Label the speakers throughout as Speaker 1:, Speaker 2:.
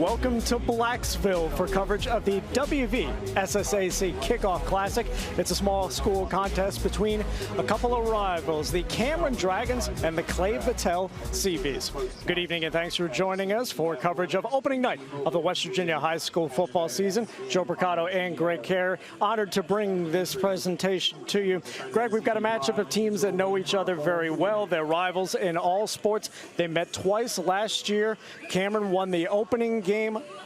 Speaker 1: Welcome to Blacksville for coverage of the WVSSAC Kickoff Classic. It's a small school contest between a couple of rivals, the Cameron Dragons and the Clay-Battelle Cee-Bees. Good evening and thanks for joining us for coverage of opening night of the West Virginia high school football season. Joe Bricato and Greg Kerr, honored to bring this presentation to you. Greg, we've got a matchup of teams that know each other very well. They're rivals in all sports. They met twice last year. Cameron won the opening game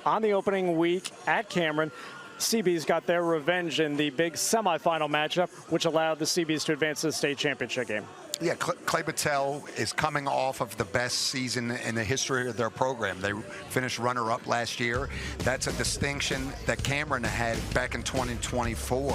Speaker 1: on the opening week at Cameron. Cee-Bees got their revenge in the big semifinal matchup, which allowed the Cee-Bees to advance to the state championship game.
Speaker 2: Yeah, Clay-Battelle is coming off of the best season in the history of their program. They finished runner-up last year. That's a distinction that Cameron had back in 2024.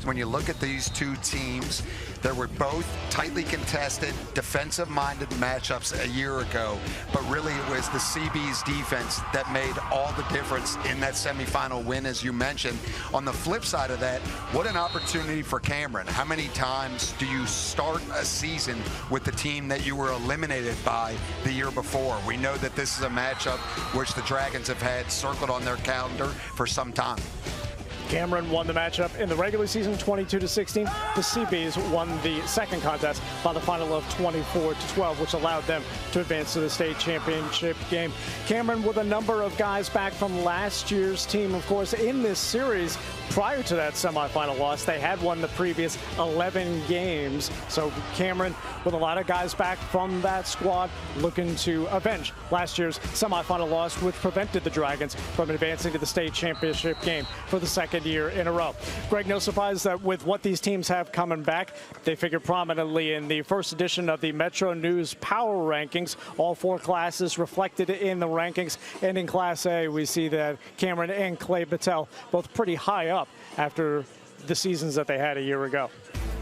Speaker 2: When you look at these two teams, they were both tightly contested, defensive-minded matchups a year ago, but really it was the Cee-Bees defense that made all the difference in that semifinal win, as you mentioned. On the flip side of that, what an opportunity for Cameron. How many times do you start a season with the team that you were eliminated by the year before? We know that this is a matchup which the Dragons have had circled on their calendar for some time.
Speaker 1: Cameron won the matchup in the regular season 22-16. The Cee-Bees won the second contest by the final of 24-12, which allowed them to advance to the state championship game. Cameron with a number of guys back from last year's team, of course, in this series. Prior to that semifinal loss, they had won the previous 11 games. So Cameron, with a lot of guys back from that squad, looking to avenge last year's semifinal loss, which prevented the Dragons from advancing to the state championship game for the second year in a row. Greg, no surprise that with what these teams have coming back, they figure prominently in the first edition of the MetroNews Power Rankings. All four classes reflected in the rankings. And in Class A, we see that Cameron and Clay-Battelle both pretty high up after the seasons that they had a year ago.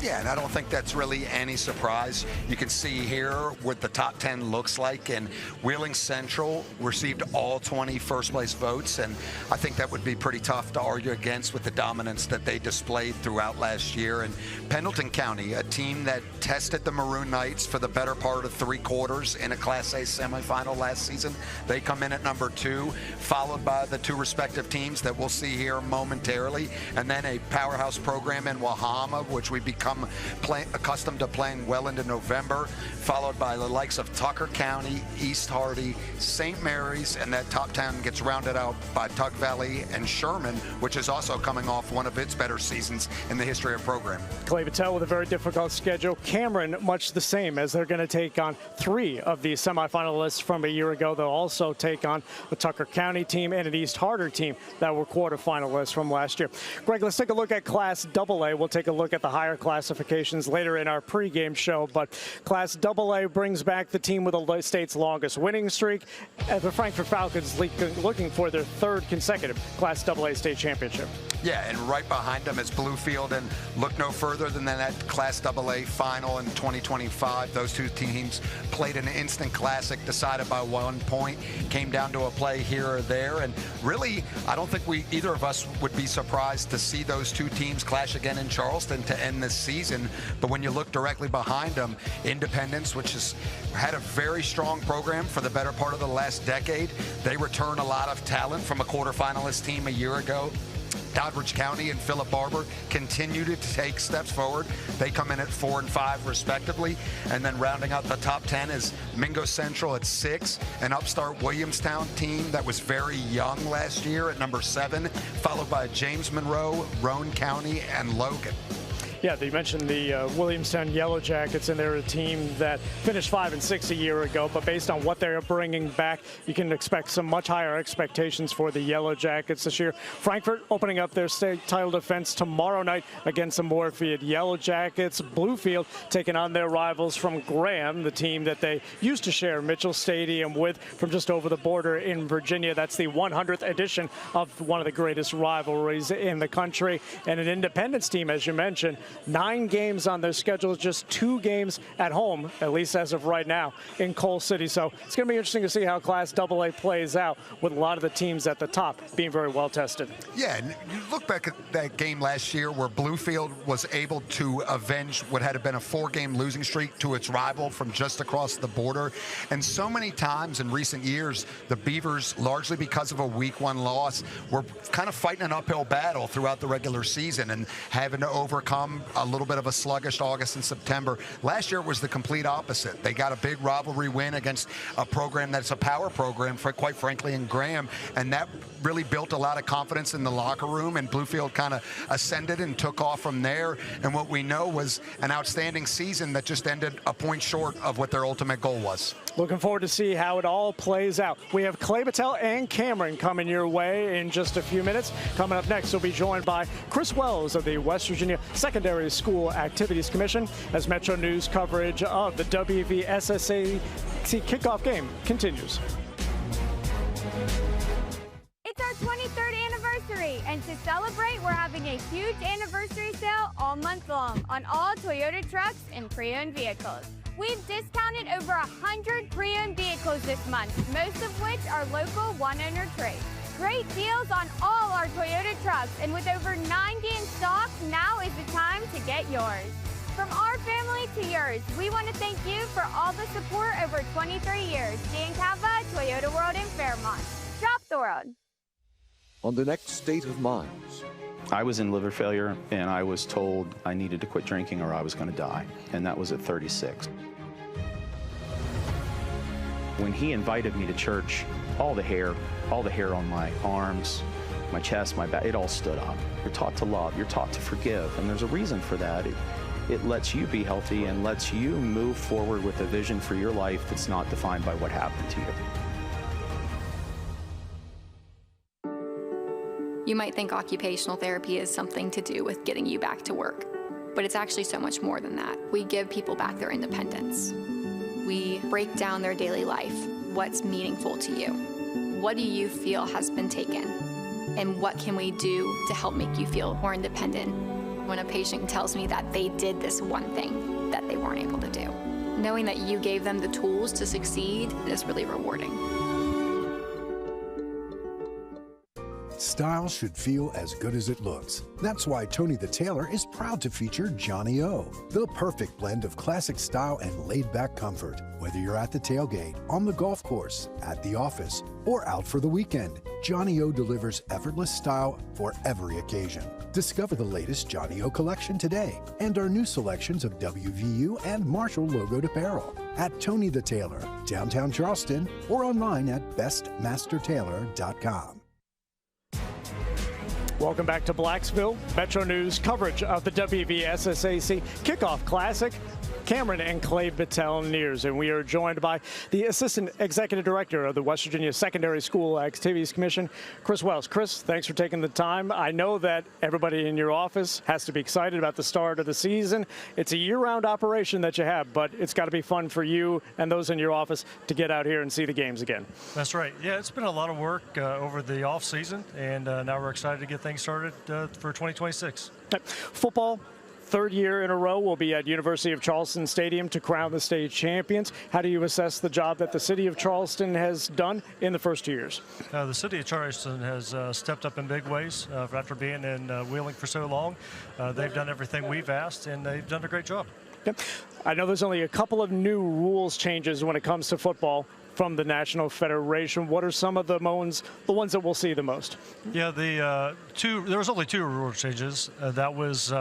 Speaker 2: Yeah, and I don't think that's really any surprise. You can see here what the top 10 looks like, and Wheeling Central received all 20 first-place votes, and I think that would be pretty tough to argue against with the dominance that they displayed throughout last year. And Pendleton County, a team that tested the Maroon Knights for the better part of 3 quarters in a Class A semifinal last season, they come in at number 2, followed by the 2 respective teams that we'll see here momentarily, and then a powerhouse program in Wahama, which we become accustomed to playing well into November, followed by the likes of Tucker County, East Hardy, St. Mary's, and that top 10 gets rounded out by Tug Valley and Sherman, which is also coming off one of its better seasons in the history of the program.
Speaker 1: Clay-Battelle with a very difficult schedule. Cameron, much the same, as they're going to take on 3 of the semifinalists from a year ago. They'll also take on a Tucker County team and an East Harder team that were quarterfinalists from last year. Greg, let's take a look at Class AA. We'll take a look at the higher classifications later in our pregame show, but Class AA brings back the team with the state's longest winning streak. The Frankfort Falcons looking for their 3rd consecutive Class AA state championship.
Speaker 2: Yeah, and right behind them is Bluefield, and look no further than that Class AA final in 2025. Those 2 teams played an instant classic decided by 1 point, came down to a play here or there, and really, I don't think either of us would be surprised to see those 2 teams clash again in Charleston to end this season. But when you look directly behind them, Independence, which has had a very strong program for the better part of the last decade, they return a lot of talent from a quarterfinalist team a year ago. Doddridge County and Philip Barber continue to take steps forward. They come in at 4 and 5 respectively. And then rounding out the top 10 is Mingo Central at 6, an upstart Williamstown team that was very young last year at number 7, followed by James Monroe, Roane County, and Logan.
Speaker 1: Yeah, you mentioned the Williamstown Yellow Jackets, and they're a team that finished 5 and 6 a year ago. But based on what they're bringing back, you can expect some much higher expectations for the Yellow Jackets this year. Frankfort opening up their state title defense tomorrow night against the Moorfield Yellow Jackets. Bluefield taking on their rivals from Graham, the team that they used to share Mitchell Stadium with from just over the border in Virginia. That's the 100th edition of one of the greatest rivalries in the country. And an Independence team, as you mentioned, 9 games on their schedule, just 2 games at home, at least as of right now, in Coal City. So it's going to be interesting to see how Class AA plays out with a lot of the teams at the top being very well tested.
Speaker 2: Yeah, and you look back at that game last year where Bluefield was able to avenge what had been a 4-game losing streak to its rival from just across the border. And so many times in recent years, the Beavers, largely because of a week 1 loss, were kind of fighting an uphill battle throughout the regular season and having to overcome a little bit of a sluggish August and September. Last year it was the complete opposite. They got a big rivalry win against a program that's a power program, for quite frankly, in Graham, and that really built a lot of confidence in the locker room, and Bluefield kind of ascended and took off from there. And what we know was an outstanding season that just ended a point short of what their ultimate goal was.
Speaker 1: Looking forward to see how it all plays out. We have Clay-Battelle and Cameron coming your way in just a few minutes. Coming up next, we'll be joined by Chris Wells of the West Virginia Secondary School Activities Commission as Metro News coverage of the WVSSAC kickoff game continues.
Speaker 3: It's our 23rd anniversary, and to celebrate, we're having a huge anniversary sale all month long on all Toyota trucks and pre-owned vehicles. We've discounted over 100 pre-owned vehicles this month, most of which are local one-owner trades. Great deals on all our Toyota trucks, and with over 90 in stock, now is the time to get yours. From our family to yours, we want to thank you for all the support over 23 years. Dan Cava, Toyota World in Fairmont. Drop the world.
Speaker 4: On the next State of Minds.
Speaker 5: I was in liver failure, and I was told I needed to quit drinking or I was going to die, and that was at 36. When he invited me to church, all the hair on my arms, my chest, my back, it all stood up. You're taught to love, you're taught to forgive, and there's a reason for that. It lets you be healthy and lets you move forward with a vision for your life that's not defined by what happened to you.
Speaker 6: You might think occupational therapy is something to do with getting you back to work, but it's actually so much more than that. We give people back their independence. We break down their daily life. What's meaningful to you? What do you feel has been taken? And what can we do to help make you feel more independent? When a patient tells me that they did this one thing that they weren't able to do, knowing that you gave them the tools to succeed is really rewarding.
Speaker 7: Style should feel as good as it looks. That's why Tony the Tailor is proud to feature Johnny O, the perfect blend of classic style and laid-back comfort. Whether you're at the tailgate, on the golf course, at the office, or out for the weekend, Johnny O delivers effortless style for every occasion. Discover the latest Johnny O collection today and our new selections of WVU and Marshall logoed apparel at Tony the Tailor, downtown Charleston, or online at bestmastertailor.com.
Speaker 1: Welcome back to Blacksville. Metro News coverage of the WVSSAC Kickoff Classic. Cameron and Clay-Battelle Nears, and we are joined by the Assistant Executive Director of the West Virginia Secondary School Activities Commission, Chris Wells. Chris, thanks for taking the time. I know that everybody in your office has to be excited about the start of the season. It's a year-round operation that you have, but it's got to be fun for you and those in your office to get out here and see the games again.
Speaker 8: That's right. Yeah, it's been a lot of work over the off season, and now we're excited to get things started for 2026.
Speaker 1: Football. 3rd year in a row will be at University of Charleston Stadium to crown the state champions. How do you assess the job that the city of Charleston has done in the first 2 years?
Speaker 8: The city of Charleston has stepped up in big ways after being in Wheeling for so long. They've done everything we've asked, and they've done a great job.
Speaker 1: Yep. I know there's only a couple of new rules changes when it comes to football from the National Federation. What are some of the ones that we'll see the most?
Speaker 8: Yeah, there was only 2 rule changes. That was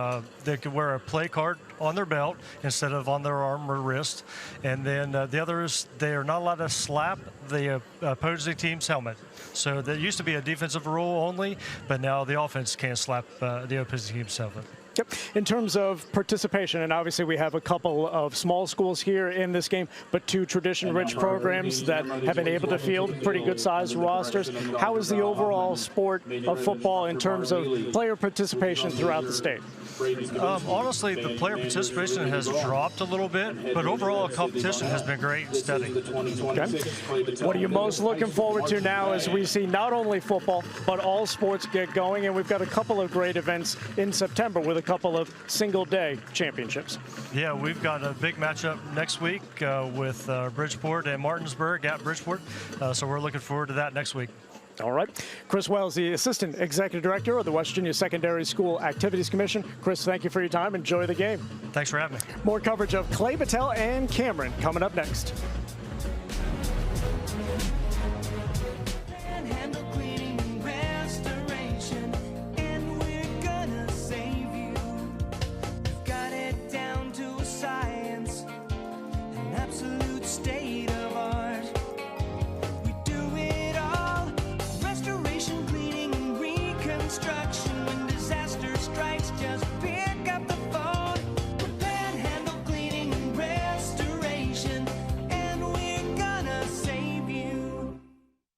Speaker 8: they could wear a play card on their belt instead of on their arm or wrist. And then the other is they are not allowed to slap the opposing team's helmet. So there used to be a defensive rule only, but now the offense can't slap the opposing team's helmet.
Speaker 1: Yep. In terms of participation, and obviously we have a couple of small schools here in this game, but 2 tradition-rich programs that have been able to field pretty good-sized rosters. How is the overall sport of football in terms of player participation throughout the state?
Speaker 8: Honestly, the player participation has dropped a little bit, but overall competition has been great and steady.
Speaker 1: Okay. What are you most looking forward to now as we see not only football, but all sports get going? And we've got a couple of great events in September with a couple of single-day championships.
Speaker 8: Yeah, we've got a big matchup next week with Bridgeport and Martinsburg at Bridgeport. So we're looking forward to that next week.
Speaker 1: All right. Chris Wells, the Assistant Executive Director of the West Virginia Secondary School Activities Commission. Chris, thank you for your time. Enjoy the game.
Speaker 8: Thanks for having me.
Speaker 1: More coverage of Clay-Battelle and Cameron coming up next.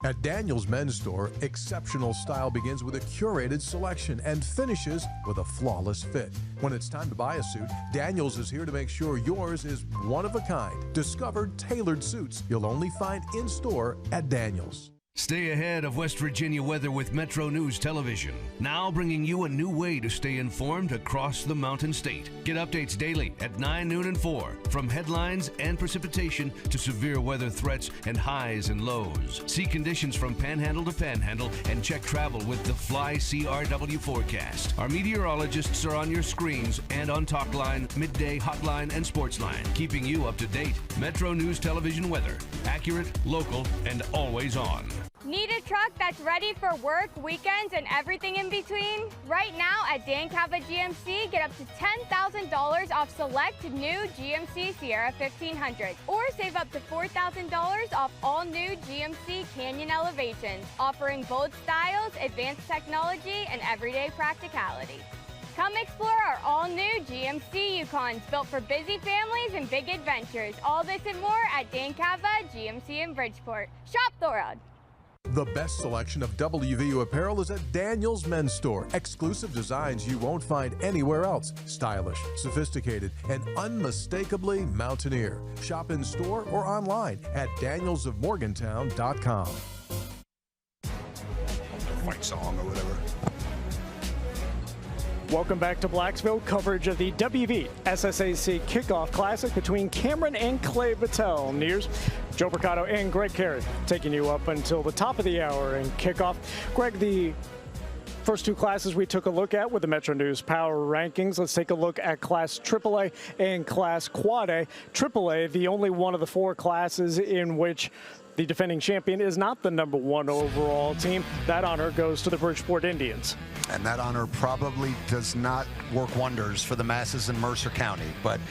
Speaker 9: At Daniels Men's Store, exceptional style begins with a curated selection and finishes with a flawless fit. When it's time to buy a suit, Daniels is here to make sure yours is one of a kind. Discover tailored suits you'll only find in store at Daniels.
Speaker 10: Stay ahead of West Virginia weather with MetroNews Television. Now bringing you a new way to stay informed across the Mountain State. Get updates daily at 9, noon, and 4. From headlines and precipitation to severe weather threats and highs and lows. See conditions from panhandle to panhandle and check travel with the Fly CRW forecast. Our meteorologists are on your screens and on Talkline, Midday, Hotline, and Sportsline, keeping you up to date. MetroNews Television weather. Accurate, local, and always on.
Speaker 3: Need a truck that's ready for work, weekends, and everything in between? Right now at Dan Cava GMC, get up to $10,000 off select new GMC Sierra 1500s, or save up to $4,000 off all new GMC Canyon Elevations, offering bold styles, advanced technology, and everyday practicality. Come explore our all-new GMC Yukons, built for busy families and big adventures. All this and more at Dan Cava GMC in Bridgeport. Shop the world.
Speaker 9: The best selection of WVU apparel is at Daniels Men's Store. Exclusive designs you won't find anywhere else. Stylish, sophisticated, and unmistakably mountaineer. Shop in store or online at danielsofmorgantown.com.
Speaker 2: Fight song or whatever.
Speaker 1: Welcome back to Blacksville. Coverage of the WV SSAC Kickoff Classic between Cameron and Clay-Battelle. Nears, Joe Mercado and Greg Carey taking you up until the top of the hour in kickoff. Greg, the first two classes we took a look at with the Metro News Power Rankings. Let's take a look at Class AAA and Class Quad A. AAA, the only one of the four classes in which the defending champion is not the #1 overall team. That honor goes to the Bridgeport Indians.
Speaker 2: And that honor probably does not work wonders for the masses in Mercer County. But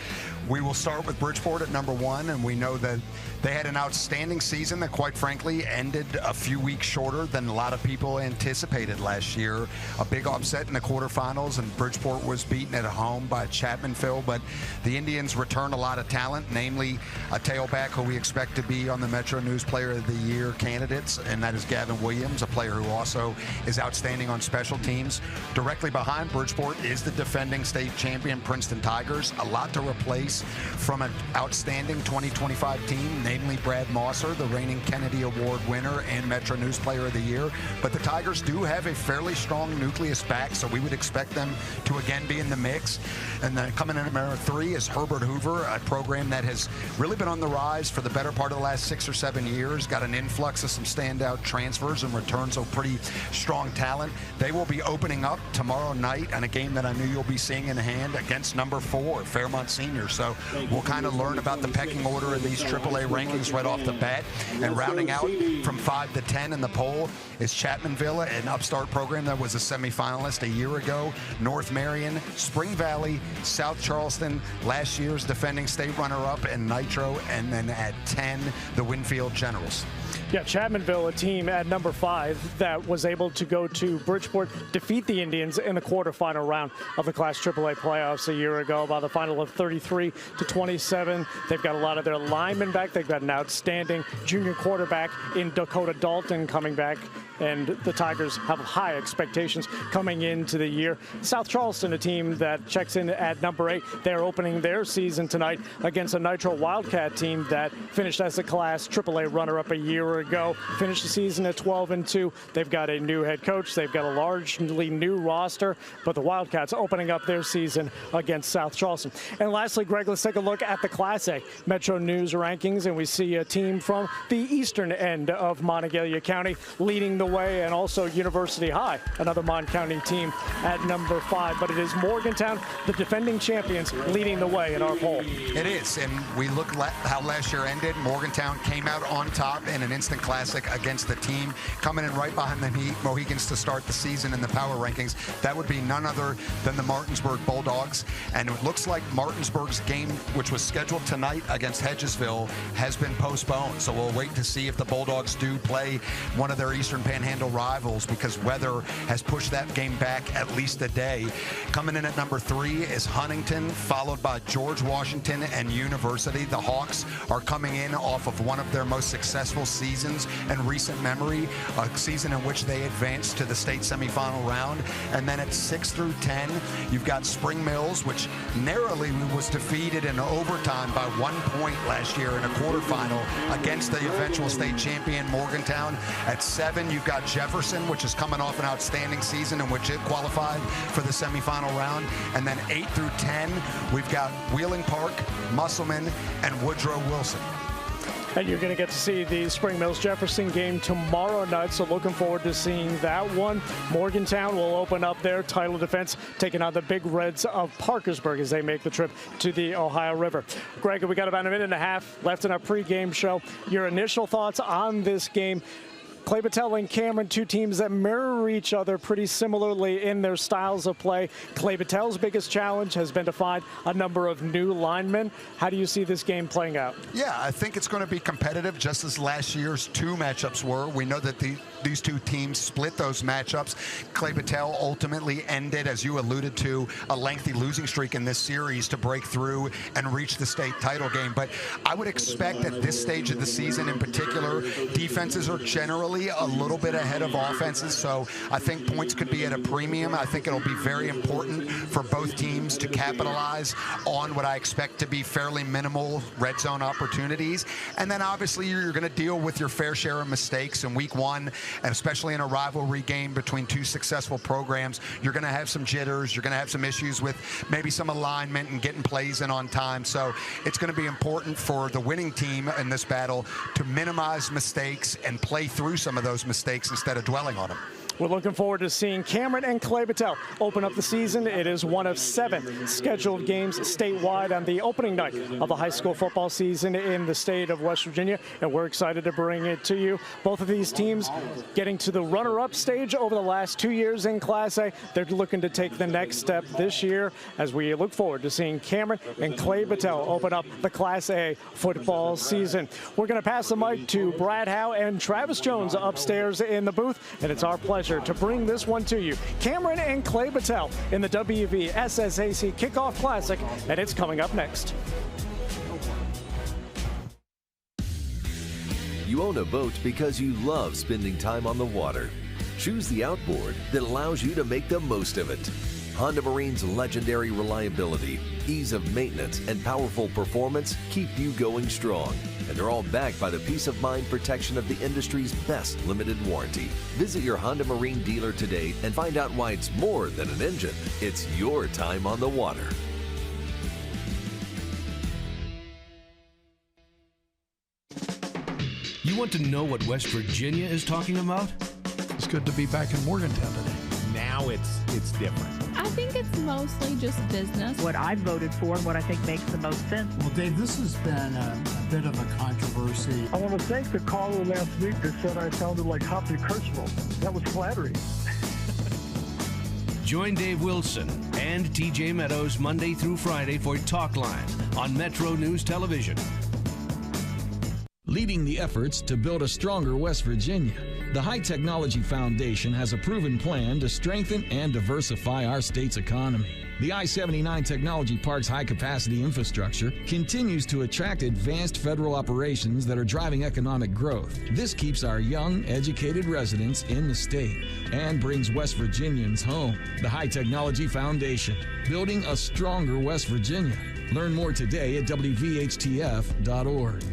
Speaker 2: we will start with Bridgeport at #1, and we know that they had an outstanding season that, quite frankly, ended a few weeks shorter than a lot of people anticipated last year. A big upset in the quarterfinals, and Bridgeport was beaten at home by Chapmanville. But the Indians return a lot of talent, namely a tailback who we expect to be on the Metro News Player of the Year candidates, and that is Gavin Williams, a player who also is outstanding on special teams. Directly behind Bridgeport is the defending state champion Princeton Tigers. A lot to replace from an outstanding 2025 team, namely Brad Mosser, the reigning Kennedy Award winner and Metro News Player of the Year. But the Tigers do have a fairly strong nucleus back, so we would expect them to again be in the mix. And then coming in at number 3 is Herbert Hoover, a program that has really been on the rise for the better part of the last 6 or 7 years. Got an influx of some standout transfers and returns of pretty strong talent. They will be opening up tomorrow night on a game that I knew you'll be seeing in hand against number 4, Fairmont Senior. So we'll kind of learn about the pecking order of these AAA rankings right off the bat. And rounding out from 5 to 10 in the poll is Chapmanville, an upstart program that was a semifinalist a year ago. North Marion, Spring Valley, South Charleston, last year's defending state runner-up in Nitro, and then at 10, the Winfield Generals.
Speaker 1: Yeah, Chapmanville, a team at number 5 that was able to go to Bridgeport, defeat the Indians in the quarterfinal round of the Class AAA playoffs a year ago by the final of 33-27. They've got a lot of their linemen back. They've got an outstanding junior quarterback in Dakota Dalton coming back and the Tigers have high expectations coming into the year. South Charleston, a team that checks in at number 8, they're opening their season tonight against a Nitro Wildcat team that finished as a Class AAA runner-up a year ago, finished the season at 12-2. They've got a new head coach. They've got a largely new roster, but the Wildcats opening up their season against South Charleston. And lastly, Greg, let's take a look at the Class A Metro News rankings, and we see a team from the eastern end of Monongalia County leading the way, and also University High, another Mon County team at number 5. But it is Morgantown, the defending champions, leading the way in our poll.
Speaker 2: It is, and we look at how last year ended. Morgantown came out on top in an instant classic against the team coming in right behind the Mohegans to start the season in the power rankings. That would be none other than the Martinsburg Bulldogs, and it looks like Martinsburg's game, which was scheduled tonight against Hedgesville, has been postponed. So we'll wait to see if the Bulldogs do play one of their Eastern Panhandle rivals, because weather has pushed that game back at least a day. Coming in at number 3 is Huntington, followed by George Washington and University. The Hawks are coming in off of one of their most successful seasons in recent memory, a season in which they advanced to the state semifinal round. And then at 6 through 10, you've got Spring Mills, which narrowly was defeated in overtime by 1 point last year in a quarterfinal against the eventual state champion Morgantown. At 7, you've got Jefferson, which is coming off an outstanding season in which it qualified for the semifinal round. And then 8 through 10, we've got Wheeling Park, Musselman, and Woodrow Wilson.
Speaker 1: And you're going to get to see the Spring Mills Jefferson game tomorrow night, so looking forward to seeing that one. Morgantown will open up their title defense, taking on the Big Reds of Parkersburg as they make the trip to the Ohio River. Greg, we got about a minute and a half left in our pregame show. Your initial thoughts on this game? Clay-Battelle and Cameron, two teams that mirror each other pretty similarly in their styles of play. Clay-Battelle's biggest challenge has been to find a number of new linemen. How do you see this game playing out?
Speaker 2: Yeah, I think it's going to be competitive, just as last year's 2 matchups were. We know that these 2 teams split those matchups. Clay-Battelle ultimately ended, as you alluded to, a lengthy losing streak in this series to break through and reach the state title game. But I would expect at this stage of the season in particular, defenses are generally a little bit ahead of offenses, so I think points could be at a premium. I think it'll be very important for both teams to capitalize on what I expect to be fairly minimal red zone opportunities. And then obviously you're going to deal with your fair share of mistakes in week 1, and especially in a rivalry game between 2 successful programs. You're going to have some jitters. You're going to have some issues with maybe some alignment and getting plays in on time. So it's going to be important for the winning team in this battle to minimize mistakes and play through some of those mistakes instead of dwelling on them.
Speaker 1: We're looking forward to seeing Cameron and Clay-Battelle open up the season. It is one of 7 scheduled games statewide on the opening night of the high school football season in the state of West Virginia, and we're excited to bring it to you. Both of these teams getting to the runner-up stage over the last 2 years in Class A. They're looking to take the next step this year as we look forward to seeing Cameron and Clay-Battelle open up the Class A football season. We're going to pass the mic to Brad Howe and Travis Jones upstairs in the booth, and it's our pleasure to bring this one to you. Cameron and Clay-Battelle in the WV SSAC Kickoff Classic, and it's coming up next.
Speaker 11: You own a boat because you love spending time on the water. Choose the outboard that allows you to make the most of it. Honda Marine's legendary reliability, ease of maintenance, and powerful performance keep you going strong. And they're all backed by the peace of mind protection of the industry's best limited warranty. Visit your Honda Marine dealer today and find out why it's more than an engine. It's your time on the water.
Speaker 10: You want to know what West Virginia is talking about?
Speaker 12: It's good to be back in Morgantown today.
Speaker 13: Now it's different.
Speaker 14: I think it's mostly just business.
Speaker 15: What I voted for and what I think makes the most sense.
Speaker 16: Well, Dave, this has been a bit of a controversy.
Speaker 17: I want to thank the caller last week that said I sounded like Hoppy Kirchhoff. That was flattering.
Speaker 10: Join Dave Wilson and TJ Meadows Monday through Friday for Talk Line on Metro News Television.
Speaker 18: Leading the efforts to build a stronger West Virginia, the High Technology Foundation has a proven plan to strengthen and diversify our state's economy. The I-79 Technology Park's high-capacity infrastructure continues to attract advanced federal operations that are driving economic growth. This keeps our young, educated residents in the state and brings West Virginians home. The High Technology Foundation, building a stronger West Virginia. Learn more today at WVHTF.org.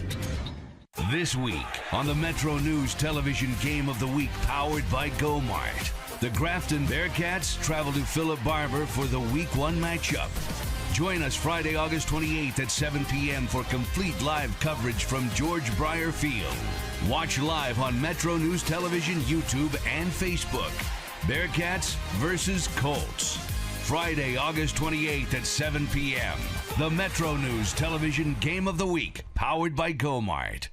Speaker 10: This week on the Metro News Television Game of the Week, powered by GoMart. The Grafton Bearcats travel to Philip Barber for the Week 1 matchup. Join us Friday, August 28th at 7 p.m. for complete live coverage from George Breyer Field. Watch live on Metro News Television, YouTube, and Facebook. Bearcats versus Colts. Friday, August 28th at 7 p.m. The Metro News Television Game of the Week, powered by GoMart.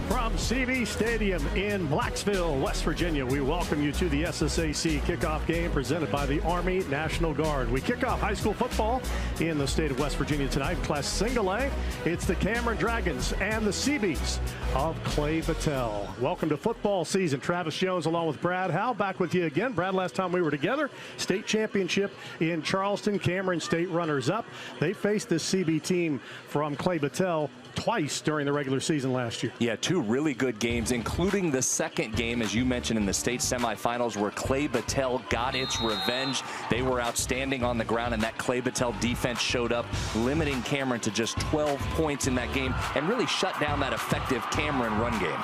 Speaker 19: From Cee-Bees Stadium in Blacksville, West Virginia, we welcome you to the SSAC kickoff game presented by the Army National Guard. We kick off high school football in the state of West Virginia tonight. Class Single A, it's the Cameron Dragons and the Cee-Bees of Clay-Battelle. Welcome to football season. Travis Jones along with Brad Howe back with you again. Brad, last time we were together, state championship in Charleston. Cameron state runners-up. They faced this Cee-Bee team from Clay-Battelle twice during the regular season last year.
Speaker 20: Yeah, two really good games, including the second game, as you mentioned, in the state semifinals where Clay-Battelle got its revenge. They were outstanding on the ground, and that Clay-Battelle defense showed up, limiting Cameron to just 12 points in that game and really shut down that effective Cameron run game.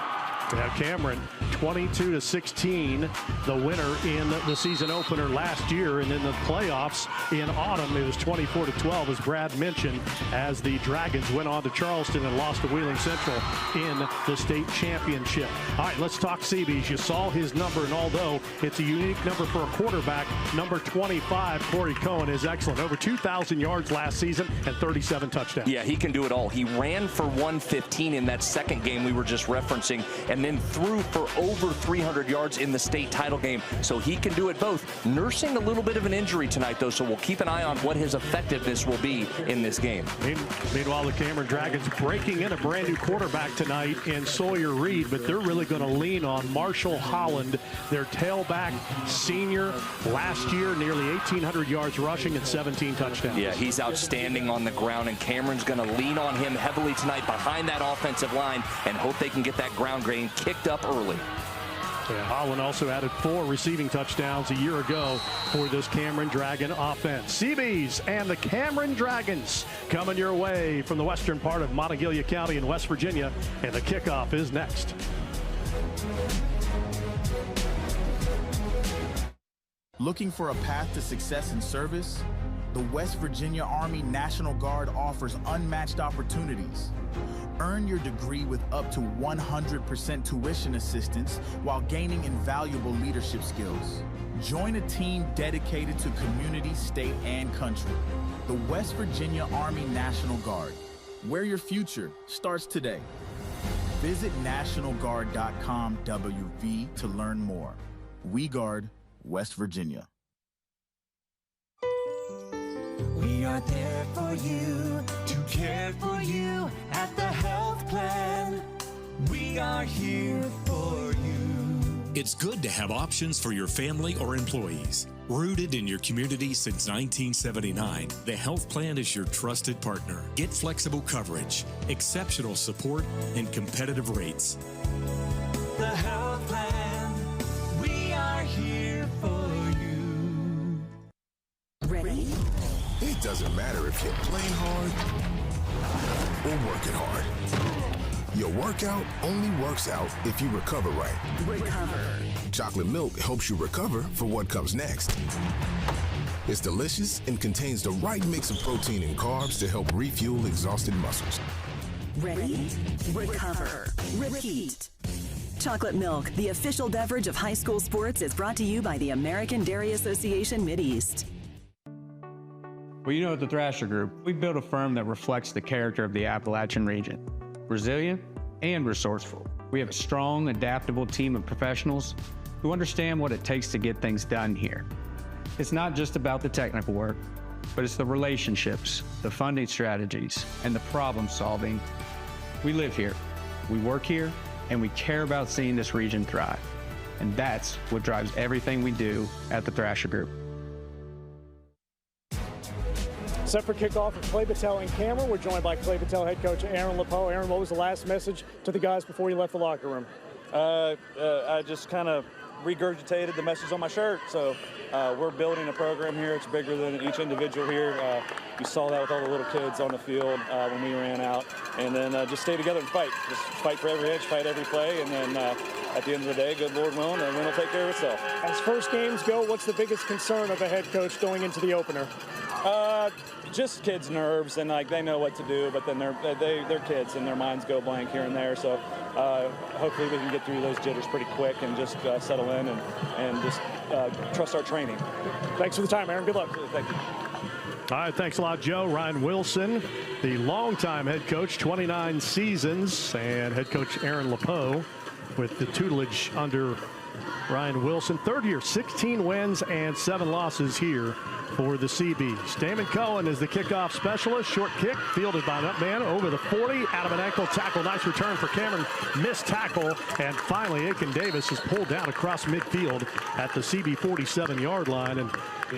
Speaker 19: Yeah, Cameron 22-16, the winner in the season opener last year, and in the playoffs in autumn it was 24-12, as Brad mentioned, as the Dragons went on to Charleston and lost to Wheeling Central in the state championship. All right, let's talk Cee-Bees. You saw his number, and although it's a unique number for a quarterback, number 25, Corey Cohen, is excellent. Over 2,000 yards last season and 37 touchdowns.
Speaker 20: Yeah, he can do it all. He ran for 115 in that second game we were just referencing, and then threw for over 300 yards in the state title game. So he can do it both. Nursing a little bit of an injury tonight, though, so we'll keep an eye on what his effectiveness will be in this game.
Speaker 19: Meanwhile, the Cameron Dragons breaking in a brand new quarterback tonight in Sawyer Reed, but they're really going to lean on Marshall Holland, their tailback senior. Last year, nearly 1,800 yards rushing and 17 touchdowns.
Speaker 20: Yeah, he's outstanding on the ground, and Cameron's going to lean on him heavily tonight behind that offensive line and hope they can get that ground game kicked up early.
Speaker 19: Yeah, Holland also added 4 receiving touchdowns a year ago for this Cameron Dragon offense. Cee-Bees and the Cameron Dragons coming your way from the western part of Monongalia County in West Virginia, and the kickoff is next.
Speaker 21: Looking for a path to success in service? The West Virginia Army National Guard offers unmatched opportunities. Earn your degree with up to 100% tuition assistance while gaining invaluable leadership skills. Join a team dedicated to community, state, and country. The West Virginia Army National Guard, where your future starts today. Visit nationalguard.com/WV to learn more. We guard West Virginia.
Speaker 22: We are there for you, to care for you at the health plan. We are here for you.
Speaker 23: It's good to have options for your family or employees. Rooted in your community since 1979, the health plan is your trusted partner. Get flexible coverage, exceptional support, and competitive rates.
Speaker 22: The health plan, we are here for you.
Speaker 24: Ready?
Speaker 25: It doesn't matter if you're playing hard or working hard. Your workout only works out if you recover right.
Speaker 24: Recover.
Speaker 25: Chocolate milk helps you recover for what comes next. It's delicious and contains the right mix of protein and carbs to help refuel exhausted muscles.
Speaker 24: Ready? Recover. Repeat. Chocolate milk, the official beverage of high school sports, is brought to you by the American Dairy Association Mideast.
Speaker 26: Well, you know, at the Thrasher Group, we built a firm that reflects the character of the Appalachian region. Resilient and resourceful. We have a strong, adaptable team of professionals who understand what it takes to get things done here. It's not just about the technical work, but it's the relationships, the funding strategies, and the problem solving. We live here, we work here, and we care about seeing this region thrive. And that's what drives everything we do at the Thrasher Group.
Speaker 1: Set for kickoff at Clay-Battelle and Cameron. We're joined by Clay-Battelle head coach Aaron LePeau. Aaron, what was the last message to the guys before you left the locker room?
Speaker 3: I just kind of regurgitated the message on my shirt. So we're building a program here. It's bigger than each individual here. You saw that with all the little kids on the field when we ran out. And then just stay together and fight. Just fight for every inch, fight every play. And then at the end of the day, good Lord willing, the win will take care of itself.
Speaker 1: As first games go, what's the biggest concern of a head coach going into the opener?
Speaker 3: Just kids' nerves, and like they know what to do, but then they're kids and their minds go blank here and there. So hopefully we can get through those jitters pretty quick and just settle in and just trust our training.
Speaker 1: Thanks for the time, Aaron. Good luck.
Speaker 3: Thank you.
Speaker 19: All right, thanks a lot, Joe. Ryan Wilson, the longtime head coach, 29 seasons, and head coach Aaron LePeau with the tutelage under Ryan Wilson. Third year, 16 wins and 7 losses here for the Cee-Bees. Damon Cohen is the kickoff specialist. Short kick fielded by that man over the 40. Out of an ankle tackle. Nice return for Cameron. Missed tackle. And finally, Aiken Davis is pulled down across midfield at the Cee-Bee 47-yard line. And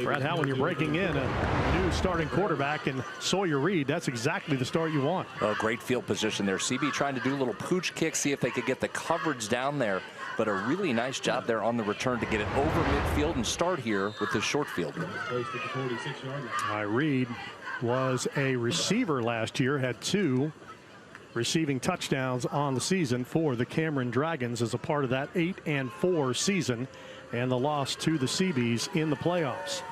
Speaker 19: Brad, how when you're breaking in a new starting quarterback and Sawyer Reed, that's exactly the start you want.
Speaker 20: Oh, great field position there. Cee-Bee trying to do a little pooch kick, see if they could get the coverage down there. But a really nice job there on the return to get it over midfield and start here with the short field.
Speaker 19: Reed was a receiver last year, had 2 receiving touchdowns on the season for the Cameron Dragons as a part of that 8-4 season and the loss to the Cee-Bees in the playoffs.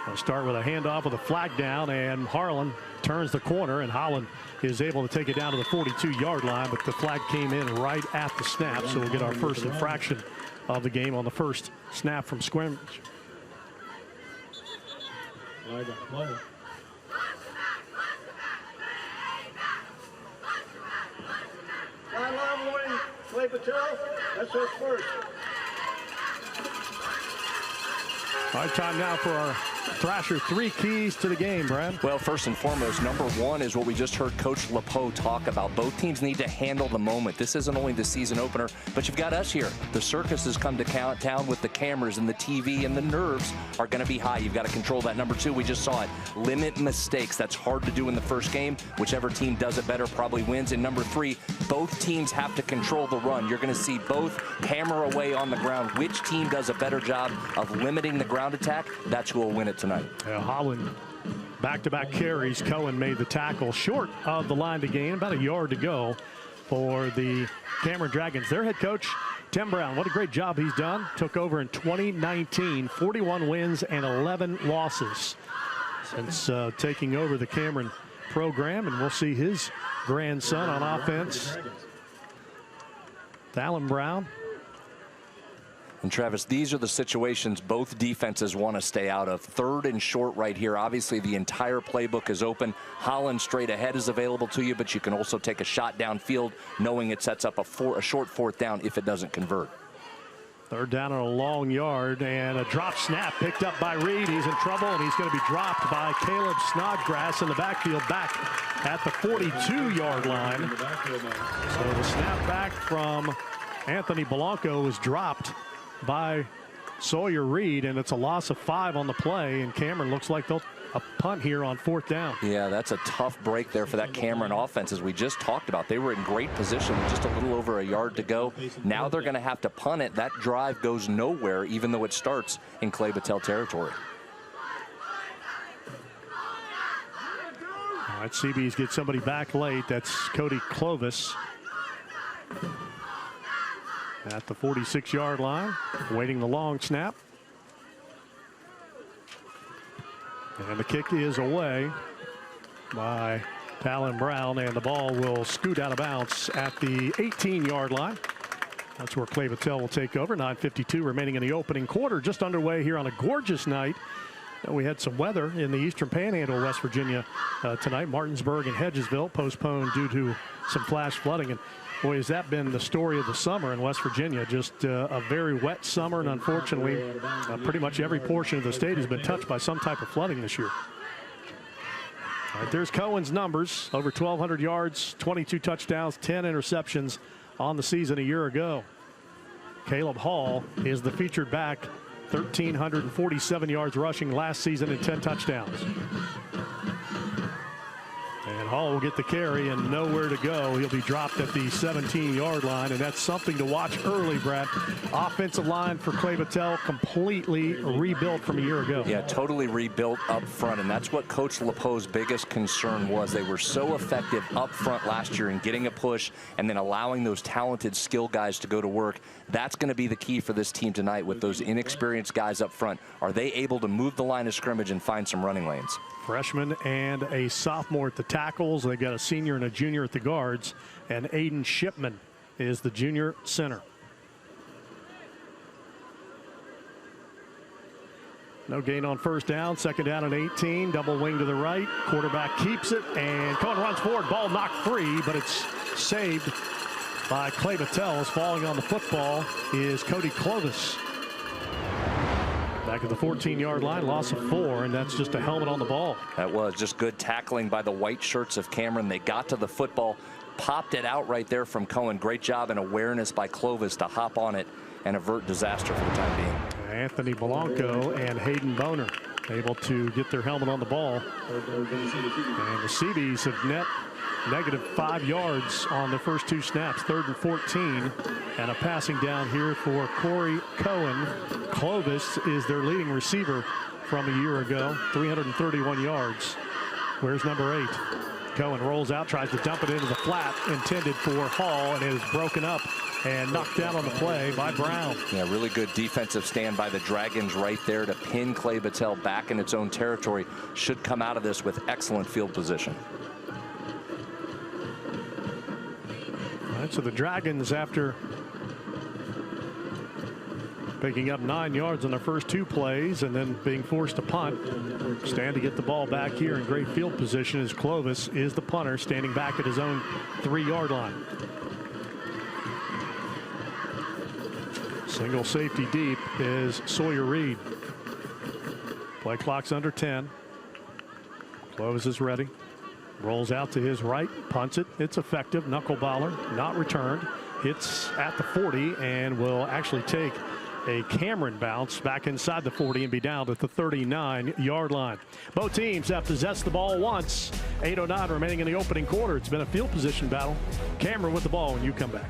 Speaker 19: I'll start with a handoff with a flag down, and Harlan turns the corner, and Holland is able to take it down to the 42-yard line, but the flag came in right at the snap, so we'll get our first infraction of the game on the first snap from scrimmage.
Speaker 17: Clay-Battelle, that's us first.
Speaker 19: All right, time now for our Thrasher 3 keys to the game, Brad.
Speaker 20: Well, first and foremost, number 1 is what we just heard Coach LePeau talk about. Both teams need to handle the moment. This isn't only the season opener, but you've got us here. The circus has come to town with the cameras and the TV, and the nerves are going to be high. You've got to control that. Number 2, we just saw it. Limit mistakes. That's hard to do in the first game. Whichever team does it better probably wins. And number 3, both teams have to control the run. You're going to see both hammer away on the ground. Which team does a better job of limiting the ground attack, that's who will win it tonight.
Speaker 19: Holland back-to-back carries. Cohen made the tackle short of the line to gain. About a yard to go for the Cameron Dragons. Their head coach, Tim Brown, what a great job he's done. Took over in 2019, 41 wins and 11 losses since taking over the Cameron program. And we'll see his grandson on offense, Thalen Brown.
Speaker 20: And Travis, these are the situations both defenses want to stay out of. Third and short right here. Obviously, the entire playbook is open. Holland straight ahead is available to you, but you can also take a shot downfield, knowing it sets up a short 4th down if it doesn't convert.
Speaker 19: Third down on a long yard, and a drop snap picked up by Reed. He's in trouble, and he's going to be dropped by Caleb Snodgrass in the backfield back at the 42-yard line. So the snap back from Anthony Blanco was dropped by Sawyer Reed, and it's a loss of 5 on the play, and Cameron looks like they'll a punt here on 4th down.
Speaker 20: Yeah, that's a tough break there for that Cameron offense, as we just talked about. They were in great position with just a little over a yard to go. Now they're going to have to punt it. That drive goes nowhere, even though it starts in Clay-Battelle territory.
Speaker 19: All right, Cee-Bees get somebody back late. That's Cody Clovis at the 46-yard line, waiting the long snap. And the kick is away by Thalen Brown, and the ball will scoot out of bounds at the 18-yard line. That's where Clay-Battelle will take over. 9:52 remaining in the opening quarter. Just underway here on a gorgeous night. We had some weather in the eastern panhandle of West Virginia tonight. Martinsburg and Hedgesville postponed due to some flash flooding. And boy, has that been the story of the summer in West Virginia. Just a very wet summer, and unfortunately, pretty much every portion of the state has been touched by some type of flooding this year. All right, there's Cohen's numbers. Over 1,200 yards, 22 touchdowns, 10 interceptions on the season a year ago. Caleb Hall is the featured back, 1,347 yards rushing last season and 10 touchdowns. And Hall will get the carry and nowhere to go. He'll be dropped at the 17-yard line, and that's something to watch early, Brad. Offensive line for Clay-Battelle completely rebuilt from a year ago.
Speaker 20: Yeah, totally rebuilt up front, and that's what Coach LePeau's biggest concern was. They were so effective up front last year in getting a push and then allowing those talented skill guys to go to work. That's going to be the key for this team tonight with those inexperienced guys up front. Are they able to move the line of scrimmage and find some running lanes?
Speaker 19: Freshman and a sophomore at the tackles. They got a senior and a junior at the guards. And Aiden Shipman is the junior center. No gain on first down. Second down and 18. Double wing to the right. Quarterback keeps it. And Cohen runs forward. Ball knocked free, but it's saved by Clay-Battelle. Falling on the football is Cody Clovis. Back at the 14-yard line, loss of 4, and that's just a helmet on the ball.
Speaker 20: That was just good tackling by the white shirts of Cameron. They got to the football, popped it out right there from Cohen. Great job and awareness by Clovis to hop on it and avert disaster for the time being.
Speaker 19: Anthony Blanco and Hayden Boner able to get their helmet on the ball. And the Cee-Bees have net -5 yards on the first 2 snaps. 3rd and 14, and a passing down here for Corey Cohen. Clovis is their leading receiver from a year ago, 331 yards. Where's number 8? Cohen rolls out, tries to dump it into the flat intended for Hall, and it is broken up and knocked down on the play by Brown.
Speaker 20: Yeah, really good defensive stand by the Dragons right there to pin Clay-Battelle back in its own territory. Should come out of this with excellent field position.
Speaker 19: All right, so the Dragons, after picking up 9 yards on their first 2 plays and then being forced to punt, stand to get the ball back here in great field position as Clovis is the punter, standing back at his own 3-yard line. Single safety deep is Sawyer Reed. Play clock's under 10. Clovis is ready. Rolls out to his right, punts it. It's effective. Knuckleballer not returned. Hits at the 40 and will actually take a Cameron bounce back inside the 40 and be down at the 39-yard line. Both teams have possessed the ball once. 8:09 remaining in the opening quarter. It's been a field position battle. Cameron with the ball when you come back.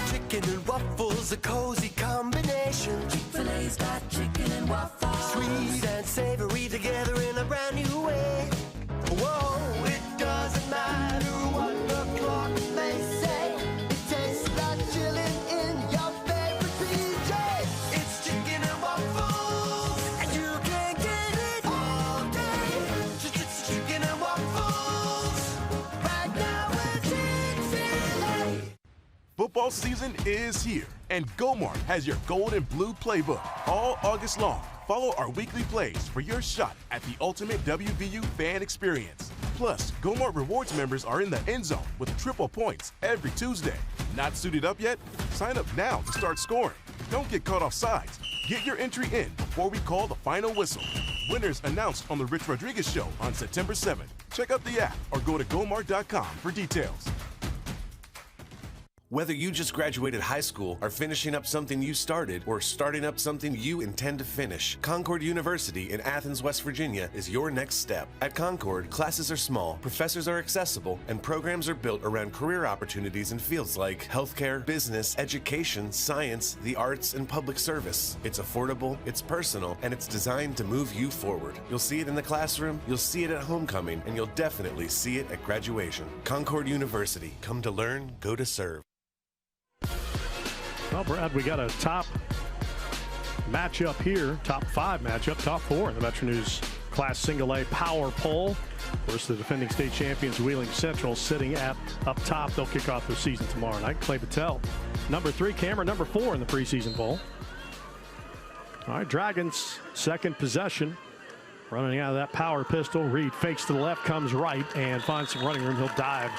Speaker 22: Chicken and waffles, a cozy combination. Chick-fil-A's got chicken and waffles. Sweet and savory together in a brand new way. Whoa, it doesn't matter what the clock may say. It tastes like chillin' in your favorite PJ. It's chicken and waffles, and you can get it all day. Chicken and waffles, right now at Chick-fil-A.
Speaker 4: Football season is here, and Gomart has your gold and blue playbook all August long. Follow our weekly plays for your shot at the ultimate WVU fan experience. Plus, Gomart Rewards members are in the end zone with triple points every Tuesday. Not suited up yet? Sign up now to start scoring. Don't get caught off sides. Get your entry in before we call the final whistle. Winners announced on The Rich Rodriguez Show on September 7th. Check out the app or go to Gomart.com for details.
Speaker 5: Whether you just graduated high school, are finishing up something you started, or starting up something you intend to finish, Concord University in Athens, West Virginia is your next step. At Concord, classes are small, professors are accessible, and programs are built around career opportunities in fields like healthcare, business, education, science, the arts, and public service. It's affordable, it's personal, and it's designed to move you forward. You'll see it in the classroom, you'll see it at homecoming, and you'll definitely see it at graduation. Concord University. Come to learn, go to serve.
Speaker 19: Well, Brad, we got a top matchup here, top 5 matchup, top 4 in the MetroNews Class Single A Power Poll. Of course, the defending state champions Wheeling Central sitting at up top. They'll kick off their season tomorrow night. Clay-Battelle, number 3, Cameron, number 4 in the preseason poll. All right, Dragons, second possession. Running out of that power pistol. Reed fakes to the left, comes right, and finds some running room. He'll dive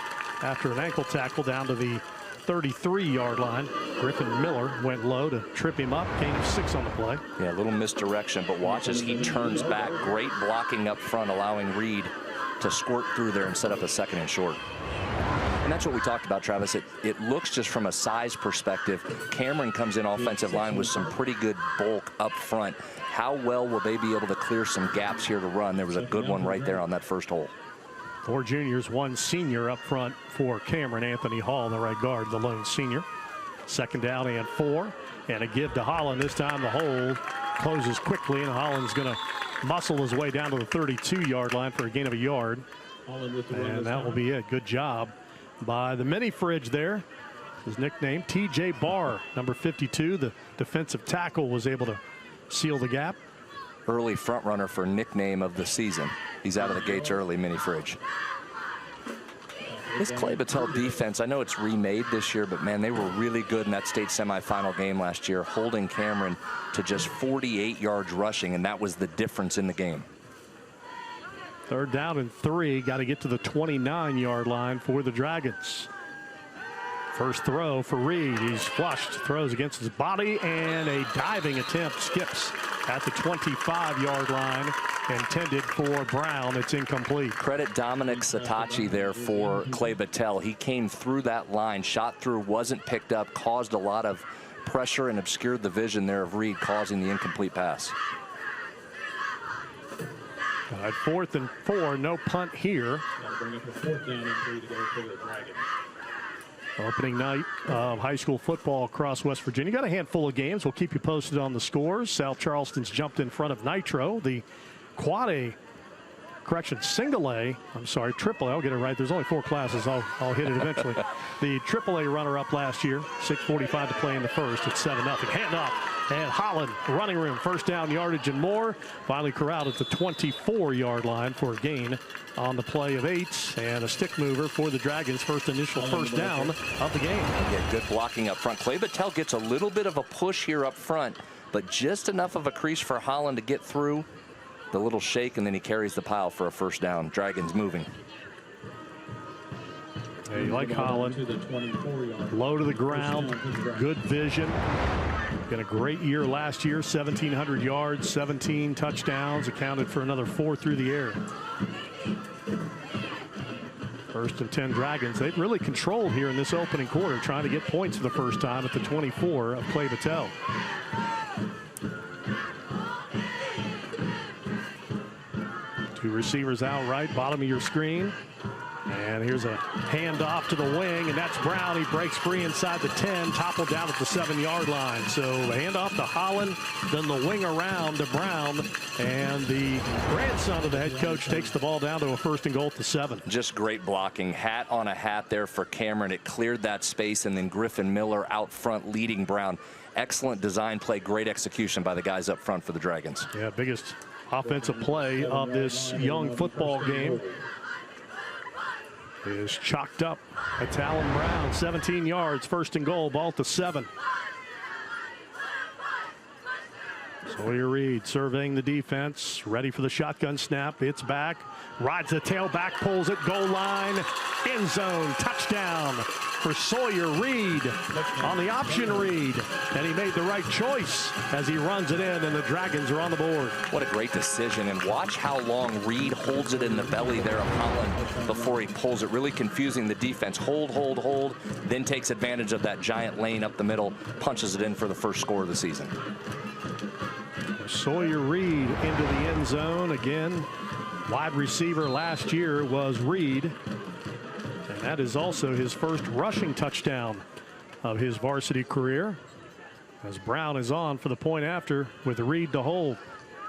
Speaker 19: after an ankle tackle down to the 33-yard line. Griffin Miller went low to trip him up. Gain of 6 on the play.
Speaker 20: Yeah, a little misdirection, but watch as he turns back. Great blocking up front, allowing Reed to squirt through there and set up a 2nd and short. And that's what we talked about, Travis. It looks just from a size perspective. Cameron comes in offensive line with some pretty good bulk up front. How well will they be able to clear some gaps here to run? There was a good one right there on that first hole.
Speaker 19: 4 juniors, 1 senior up front for Cameron. Anthony Hall, the right guard, the lone senior. 2nd down and 4. And a give to Holland. This time the hole closes quickly, and Holland's going to muscle his way down to the 32-yard line for a gain of a yard. And that will be it. Good job by the mini fridge there. His nickname, T.J. Barr, number 52. The defensive tackle was able to seal the gap.
Speaker 20: Early front runner for nickname of the season. He's out of the gates early, mini fridge. This Clay-Battelle defense, I know it's remade this year, but man, they were really good in that state semifinal game last year, holding Cameron to just 48 yards rushing, and that was the difference in the game.
Speaker 19: 3rd down and 3. Got to get to the 29-yard line for the Dragons. First throw for Reed. He's flushed, throws against his body, and a diving attempt skips at the 25-yard line, intended for Brown. It's incomplete.
Speaker 20: Credit Dominic Satachi there for Clay-Battelle. He came through that line, shot through, wasn't picked up, caused a lot of pressure and obscured the vision there of Reed, causing the incomplete pass.
Speaker 19: All right, 4th and 4, no punt here.
Speaker 2: Bring up a 4th down and 3 to go for the Dragons.
Speaker 19: Opening night of high school football across West Virginia. Got a handful of games. We'll keep you posted on the scores. South Charleston's jumped in front of Nitro. The quad A, single A, I'm sorry, triple A, I'll get it right. There's only 4 classes. I'll hit it eventually. The triple A runner-up last year, 6:45 to play in the first. It's 7-0. Handoff, and Holland, running room, 1st down yardage and more. Finally corralled at the 24-yard line for a gain on the play of 8, and a stick mover for the Dragons' first initial 1st down of the game.
Speaker 20: Yeah, good blocking up front. Clay-Battelle gets a little bit of a push here up front, but just enough of a crease for Holland to get through. The little shake, and then he carries the pile for a 1st down. Dragons moving.
Speaker 19: Yeah, you like Holland. Low to the ground, good vision. Got a great year last year, 1,700 yards, 17 touchdowns, accounted for another 4 through the air. 1st and 10 Dragons. They've really controlled here in this opening quarter, trying to get points for the first time at the 24 of Clay-Battelle. Two receivers out right, bottom of your screen. And here's a handoff to the wing, and that's Brown. He breaks free inside the 10, toppled down at the 7-yard line. So a handoff to Holland, then the wing around to Brown, and the grandson of the head coach takes the ball down to a 1st and goal at the 7.
Speaker 20: Just great blocking. Hat on a hat there for Cameron. It cleared that space, and then Griffin Miller out front leading Brown. Excellent design play, great execution by the guys up front for the Dragons.
Speaker 19: Yeah, biggest offensive play of this young football game is chalked up by Talon Brown. 17 yards, 1st and goal, ball to 7. Sawyer Reed surveying the defense, ready for the shotgun snap. It's back, rides the tailback, pulls it, goal line, end zone, touchdown for Sawyer Reed on the option read. And he made the right choice as he runs it in, and the Dragons are on the board.
Speaker 20: What a great decision, and watch how long Reed holds it in the belly there of Holland before he pulls it. Really confusing the defense. Hold, then takes advantage of that giant lane up the middle, punches it in for the 1st score of the season.
Speaker 19: Sawyer Reed into the end zone again. Wide receiver last year was Reed, and that is also his 1st rushing touchdown of his varsity career, as Brown is on for the point after with Reed to hold.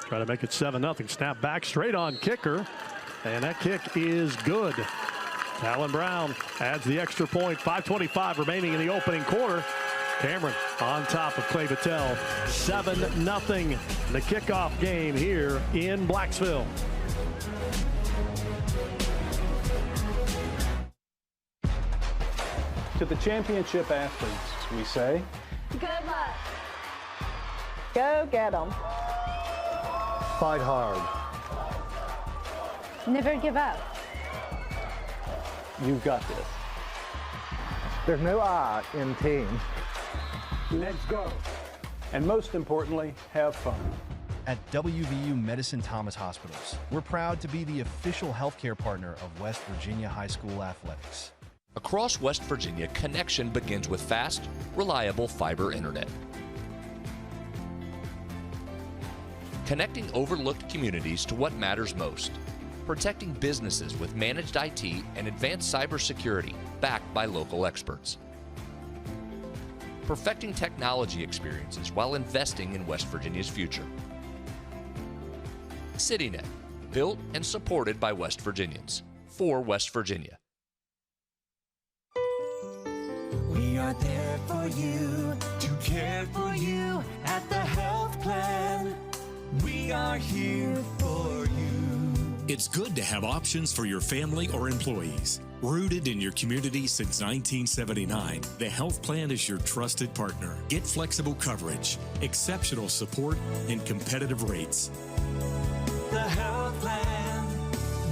Speaker 19: Try to make it 7-0. Snap back, straight on kicker, and that kick is good. Talon Brown adds the extra point. 5:25 remaining in the opening quarter. Cameron on top of Clay-Battelle. 7-0. The kickoff game here in Blacksville.
Speaker 1: To the championship athletes, we say,
Speaker 6: good luck. Go get 'em.
Speaker 1: Fight hard.
Speaker 6: Never give up.
Speaker 1: You've got this.
Speaker 7: There's no I in team.
Speaker 1: Let's go. And most importantly, have fun.
Speaker 8: At WVU Medicine Thomas Hospitals, we're proud to be the official healthcare partner of West Virginia High School athletics.
Speaker 9: Across West Virginia, connection begins with fast, reliable fiber internet. Connecting overlooked communities to what matters most. Protecting businesses with managed IT and advanced cybersecurity backed by local experts. Perfecting technology experiences while investing in West Virginia's future. CityNet, built and supported by West Virginians, for West Virginia.
Speaker 22: We are there for you, to care for you at the health plan. We are here for you.
Speaker 23: It's good to have options for your family or employees. Rooted in your community since 1979, the health plan is your trusted partner. Get flexible coverage, exceptional support, and competitive rates.
Speaker 22: The health plan,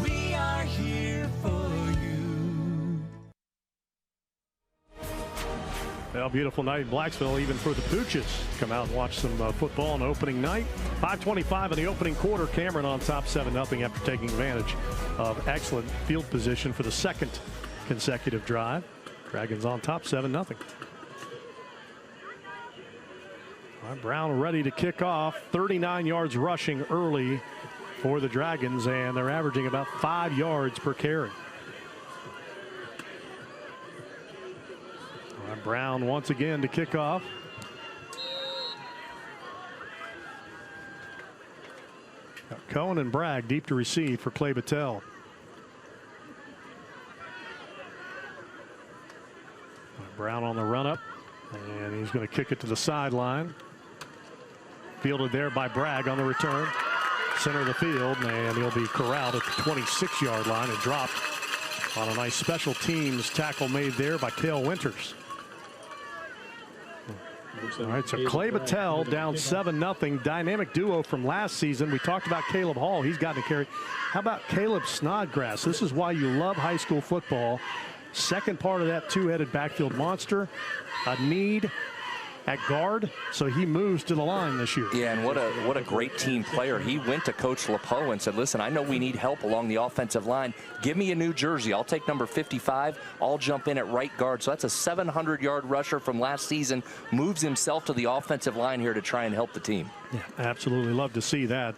Speaker 22: we are here for you.
Speaker 19: Well, beautiful night in Blacksville, even for the Pooches. Come out and watch some football on opening night. 5:25 in the opening quarter. Cameron on top 7-0 after taking advantage of excellent field position for the second consecutive drive. Dragons on top 7-0. Brown ready to kick off. 39 yards rushing early for the Dragons, and they're averaging about 5 yards per carry. Brown once again to kick off. Got Cohen and Bragg deep to receive for Clay-Battelle. Brown on the run up, and he's going to kick it to the sideline. Fielded there by Bragg on the return. Center of the field, and he'll be corralled at the 26-yard line and dropped on a nice special teams tackle made there by Cale Winters. All right, so Clay-Battelle down 7-0. Dynamic duo from last season. We talked about Caleb Hall. He's gotten a carry. How about Caleb Snodgrass? This is why you love high school football. Second part of that two-headed backfield monster. A need at guard, so he moves to the line this year.
Speaker 20: Yeah, and what a great team player. He went to Coach LePeau and said, listen, I know we need help along the offensive line. Give me a new jersey. I'll take number 55. I'll jump in at right guard. So that's a 700-yard rusher from last season. Moves himself to the offensive line here to try and help the team.
Speaker 19: Yeah, absolutely love to see that.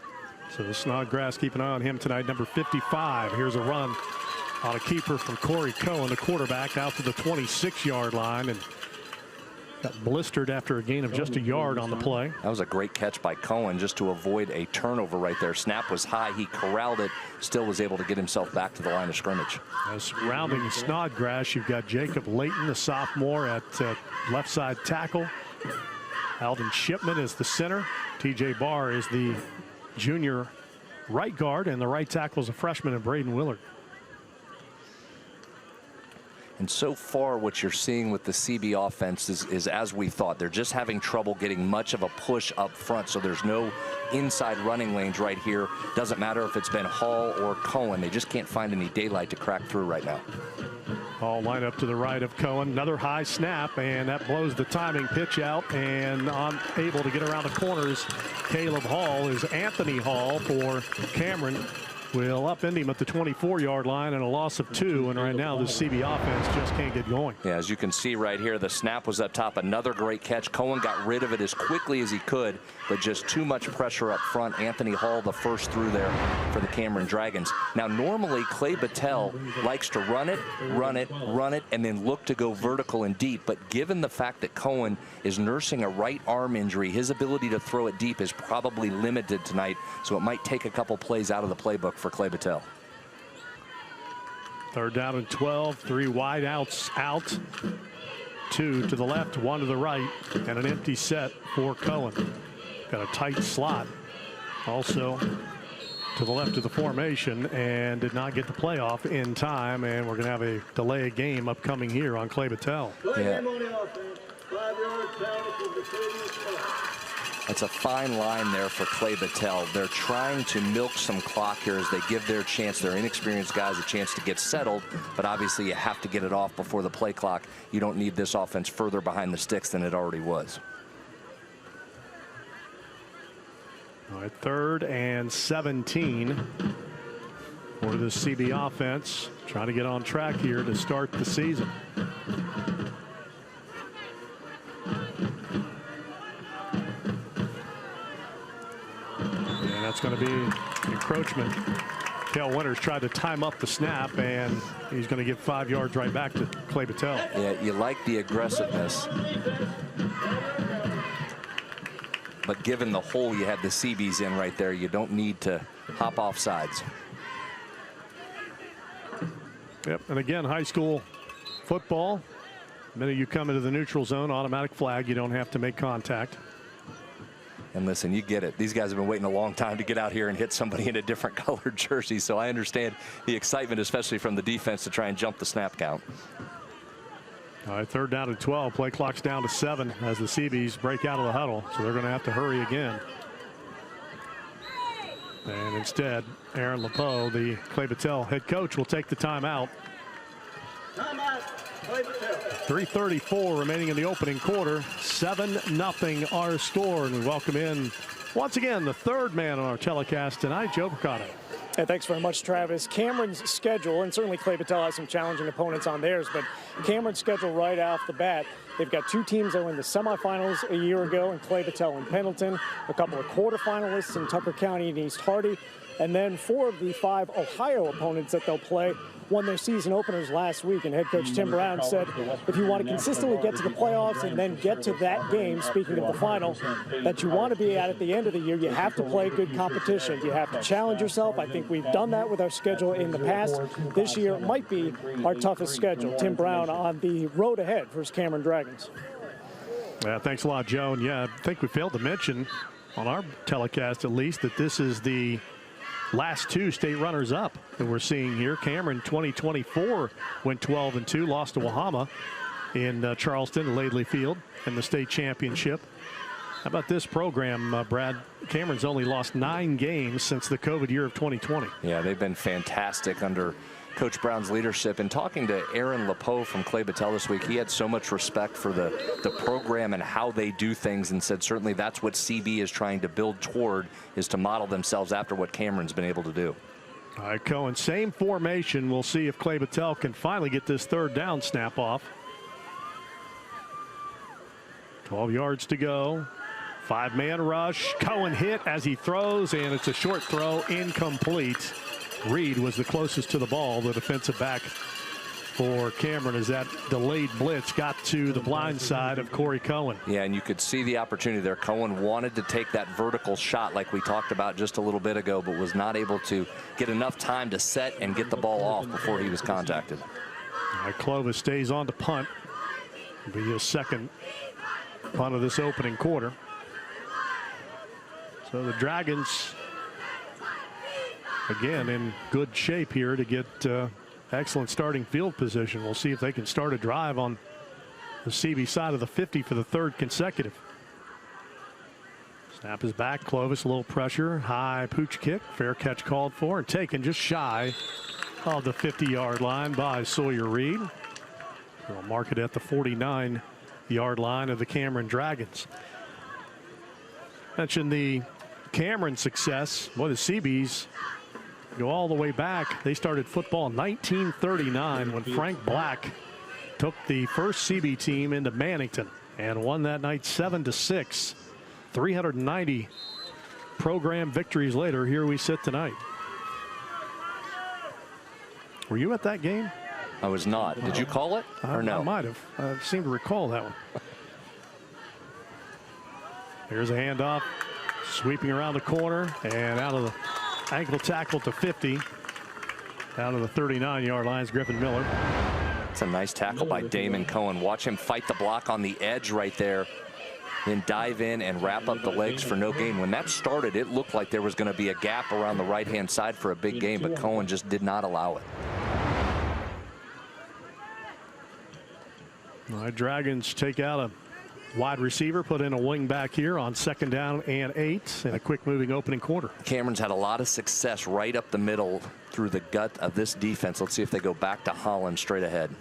Speaker 19: So the Snodgrass, keep an eye on him tonight, number 55. Here's a run on a keeper from Corey Cohen, the quarterback, out to the 26-yard line, and got blistered after a gain of just a yard on the play.
Speaker 20: That was a great catch by Cohen just to avoid a turnover right there. Snap was high. He corralled it, still was able to get himself back to the line of scrimmage.
Speaker 19: Surrounding Snodgrass, you've got Jacob Layton, the sophomore, at left side tackle. Alden Shipman is the center. T.J. Barr is the junior right guard, and the right tackle is a freshman in Braden Willard.
Speaker 20: And so far, what you're seeing with the Cee-Bees offense is as we thought. They're just having trouble getting much of a push up front, so there's no inside running lanes right here. Doesn't matter if it's been Hall or Cohen. They just can't find any daylight to crack through right now.
Speaker 19: Hall line up to the right of Cohen. Another high snap, and that blows the timing pitch out, and unable to get around the corners. Caleb Hall is Anthony Hall for Cameron. Will upend him at the 24-yard line, and a loss of 2. And right now, the Cee-Bees offense just can't get going.
Speaker 20: Yeah, as you can see right here, the snap was up top. Another great catch. Cohen got rid of it as quickly as he could, but just too much pressure up front. Anthony Hall, the first through there for the Cameron Dragons. Now, normally, Clay-Battelle likes to run it, and then look to go vertical and deep. But given the fact that Cohen is nursing a right arm injury, his ability to throw it deep is probably limited tonight. So it might take a couple plays out of the playbook for Clay-Battelle.
Speaker 19: Third down and 12, 3 wide outs out. 2 to the left, 1 to the right, and an empty set for Cohen. Got a tight slot. Also to the left of the formation, and did not get the playoff in time, and we're going to have a delay game upcoming here on Clay-Battelle.
Speaker 20: Yeah. It's a fine line there for Clay-Battelle. They're trying to milk some clock here as they give their inexperienced guys a chance to get settled, but obviously you have to get it off before the play clock. You don't need this offense further behind the sticks than it already was.
Speaker 19: All right, 3rd and 17 for the Cee-Bees offense. Trying to get on track here to start the season. And that's going to be encroachment. Cale Winters tried to time up the snap, and he's going to give 5 yards right back to Clay-Battelle.
Speaker 20: Yeah, you like the aggressiveness. But given the hole you had the Cee-Bees in right there, you don't need to hop off sides.
Speaker 19: Yep, and again, high school football. The minute you come into the neutral zone, automatic flag. You don't have to make contact.
Speaker 20: And listen, you get it. These guys have been waiting a long time to get out here and hit somebody in a different colored jersey. So I understand the excitement, especially from the defense, to try and jump the snap count.
Speaker 19: All right, 3rd down and 12. Play clock's down to 7 as the Cee-Bees break out of the huddle. So they're going to have to hurry again. And instead, Aaron LePeau, the Clay-Battelle head coach, will take the timeout. 3:34 remaining in the opening quarter. 7-0 our score. And we welcome in once again the 3rd man on our telecast tonight, Joe Mercado.
Speaker 1: Hey, thanks very much, Travis. Cameron's schedule, and certainly Clay-Battelle has some challenging opponents on theirs, but Cameron's schedule right off the bat, they've got 2 teams that were in the semifinals a year ago in Clay-Battelle and Pendleton, a couple of quarterfinalists in Tucker County and East Hardy, and then 4 of the 5 Ohio opponents that they'll play won their season openers last week. And head coach Tim Brown said, if you want to consistently get to the playoffs and then get to that game, speaking of the final, that you want to be at the end of the year, you have to play good competition. You have to challenge yourself. I think we've done that with our schedule in the past. This year might be our toughest schedule. Tim Brown on the road ahead for his Cameron Dragons.
Speaker 19: Yeah, thanks a lot, Joe. And yeah, I think we failed to mention on our telecast at least that this is the last 2 state runners-up that we're seeing here. Cameron 2024 went 12-2, lost to Wahama in Charleston, Laidley Field in the state championship. How about this program, Brad? Cameron's only lost 9 games since the COVID year of 2020.
Speaker 20: Yeah, they've been fantastic under Coach Brown's leadership. And talking to Aaron LePeau from Clay-Battelle this week, he had so much respect for the program and how they do things, and said certainly that's what Cee-Bees is trying to build toward, is to model themselves after what Cameron's been able to do.
Speaker 19: All right, Cohen, same formation. We'll see if Clay-Battelle can finally get this 3rd down snap off. 12 yards to go. 5-man rush. Cohen hit as he throws, and it's a short throw, incomplete. Reed was the closest to the ball, the defensive back for Cameron, as that delayed blitz got to the blind side of Corey Cohen.
Speaker 20: Yeah, and you could see the opportunity there. Cohen wanted to take that vertical shot like we talked about just a little bit ago, but was not able to get enough time to set and get the ball off before he was contacted.
Speaker 19: All right, Clovis stays on to punt. It'll be his 2nd punt of this opening quarter. So the Dragons, again, in good shape here to get excellent starting field position. We'll see if they can start a drive on the Cee-Bees side of the 50 for the 3rd consecutive. Snap is back. Clovis, a little pressure. High pooch kick. Fair catch called for and taken just shy of the 50-yard line by Sawyer Reed. We'll mark it at the 49-yard line of the Cameron Dragons. Mentioned the Cameron success. Well, the Cee-Bees go all the way back. They started football in 1939 when Frank Black took the first Cee-Bees team into Mannington and won that night 7-6. 390 program victories later, here we sit tonight. Were you at that game?
Speaker 20: I was not. Did you call it or no?
Speaker 19: I might have. I seem to recall that one. Here's a handoff, sweeping around the corner and out of the ankle tackle to 50. Down to the 39-yard lines, Griffin Miller.
Speaker 20: It's a nice tackle by Damon Cohen. Watch him fight the block on the edge right there, then dive in and wrap up the legs for no gain. When that started, it looked like there was going to be a gap around the right-hand side for a big gain, but Cohen just did not allow it.
Speaker 19: All right, Dragons take out a wide receiver, put in a wing back here on 2nd down and 8 in a quick moving opening quarter.
Speaker 20: Cameron's had a lot of success right up the middle through the gut of this defense. Let's see if they go back to Holland straight ahead.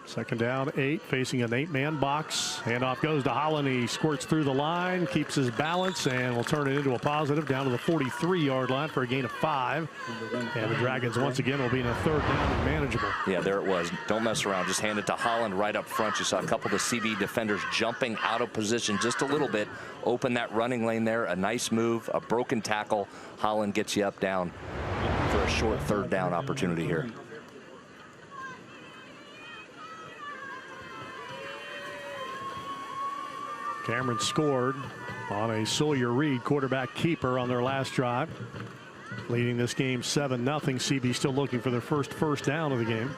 Speaker 19: Second down, 8, facing an 8-man box. Handoff goes to Holland. He squirts through the line, keeps his balance, and will turn it into a positive down to the 43-yard line for a gain of 5. And the Dragons once again will be in a third down and manageable.
Speaker 20: Yeah, there it was. Don't mess around. Just hand it to Holland right up front. You saw a couple of the Cee-Bees defenders jumping out of position just a little bit. Open that running lane there. A nice move, a broken tackle. Holland gets you up down for a short third down opportunity here.
Speaker 19: Cameron scored on a Sawyer Reed quarterback keeper on their last drive, leading this game 7-0. Cee-Bees still looking for their first down of the game.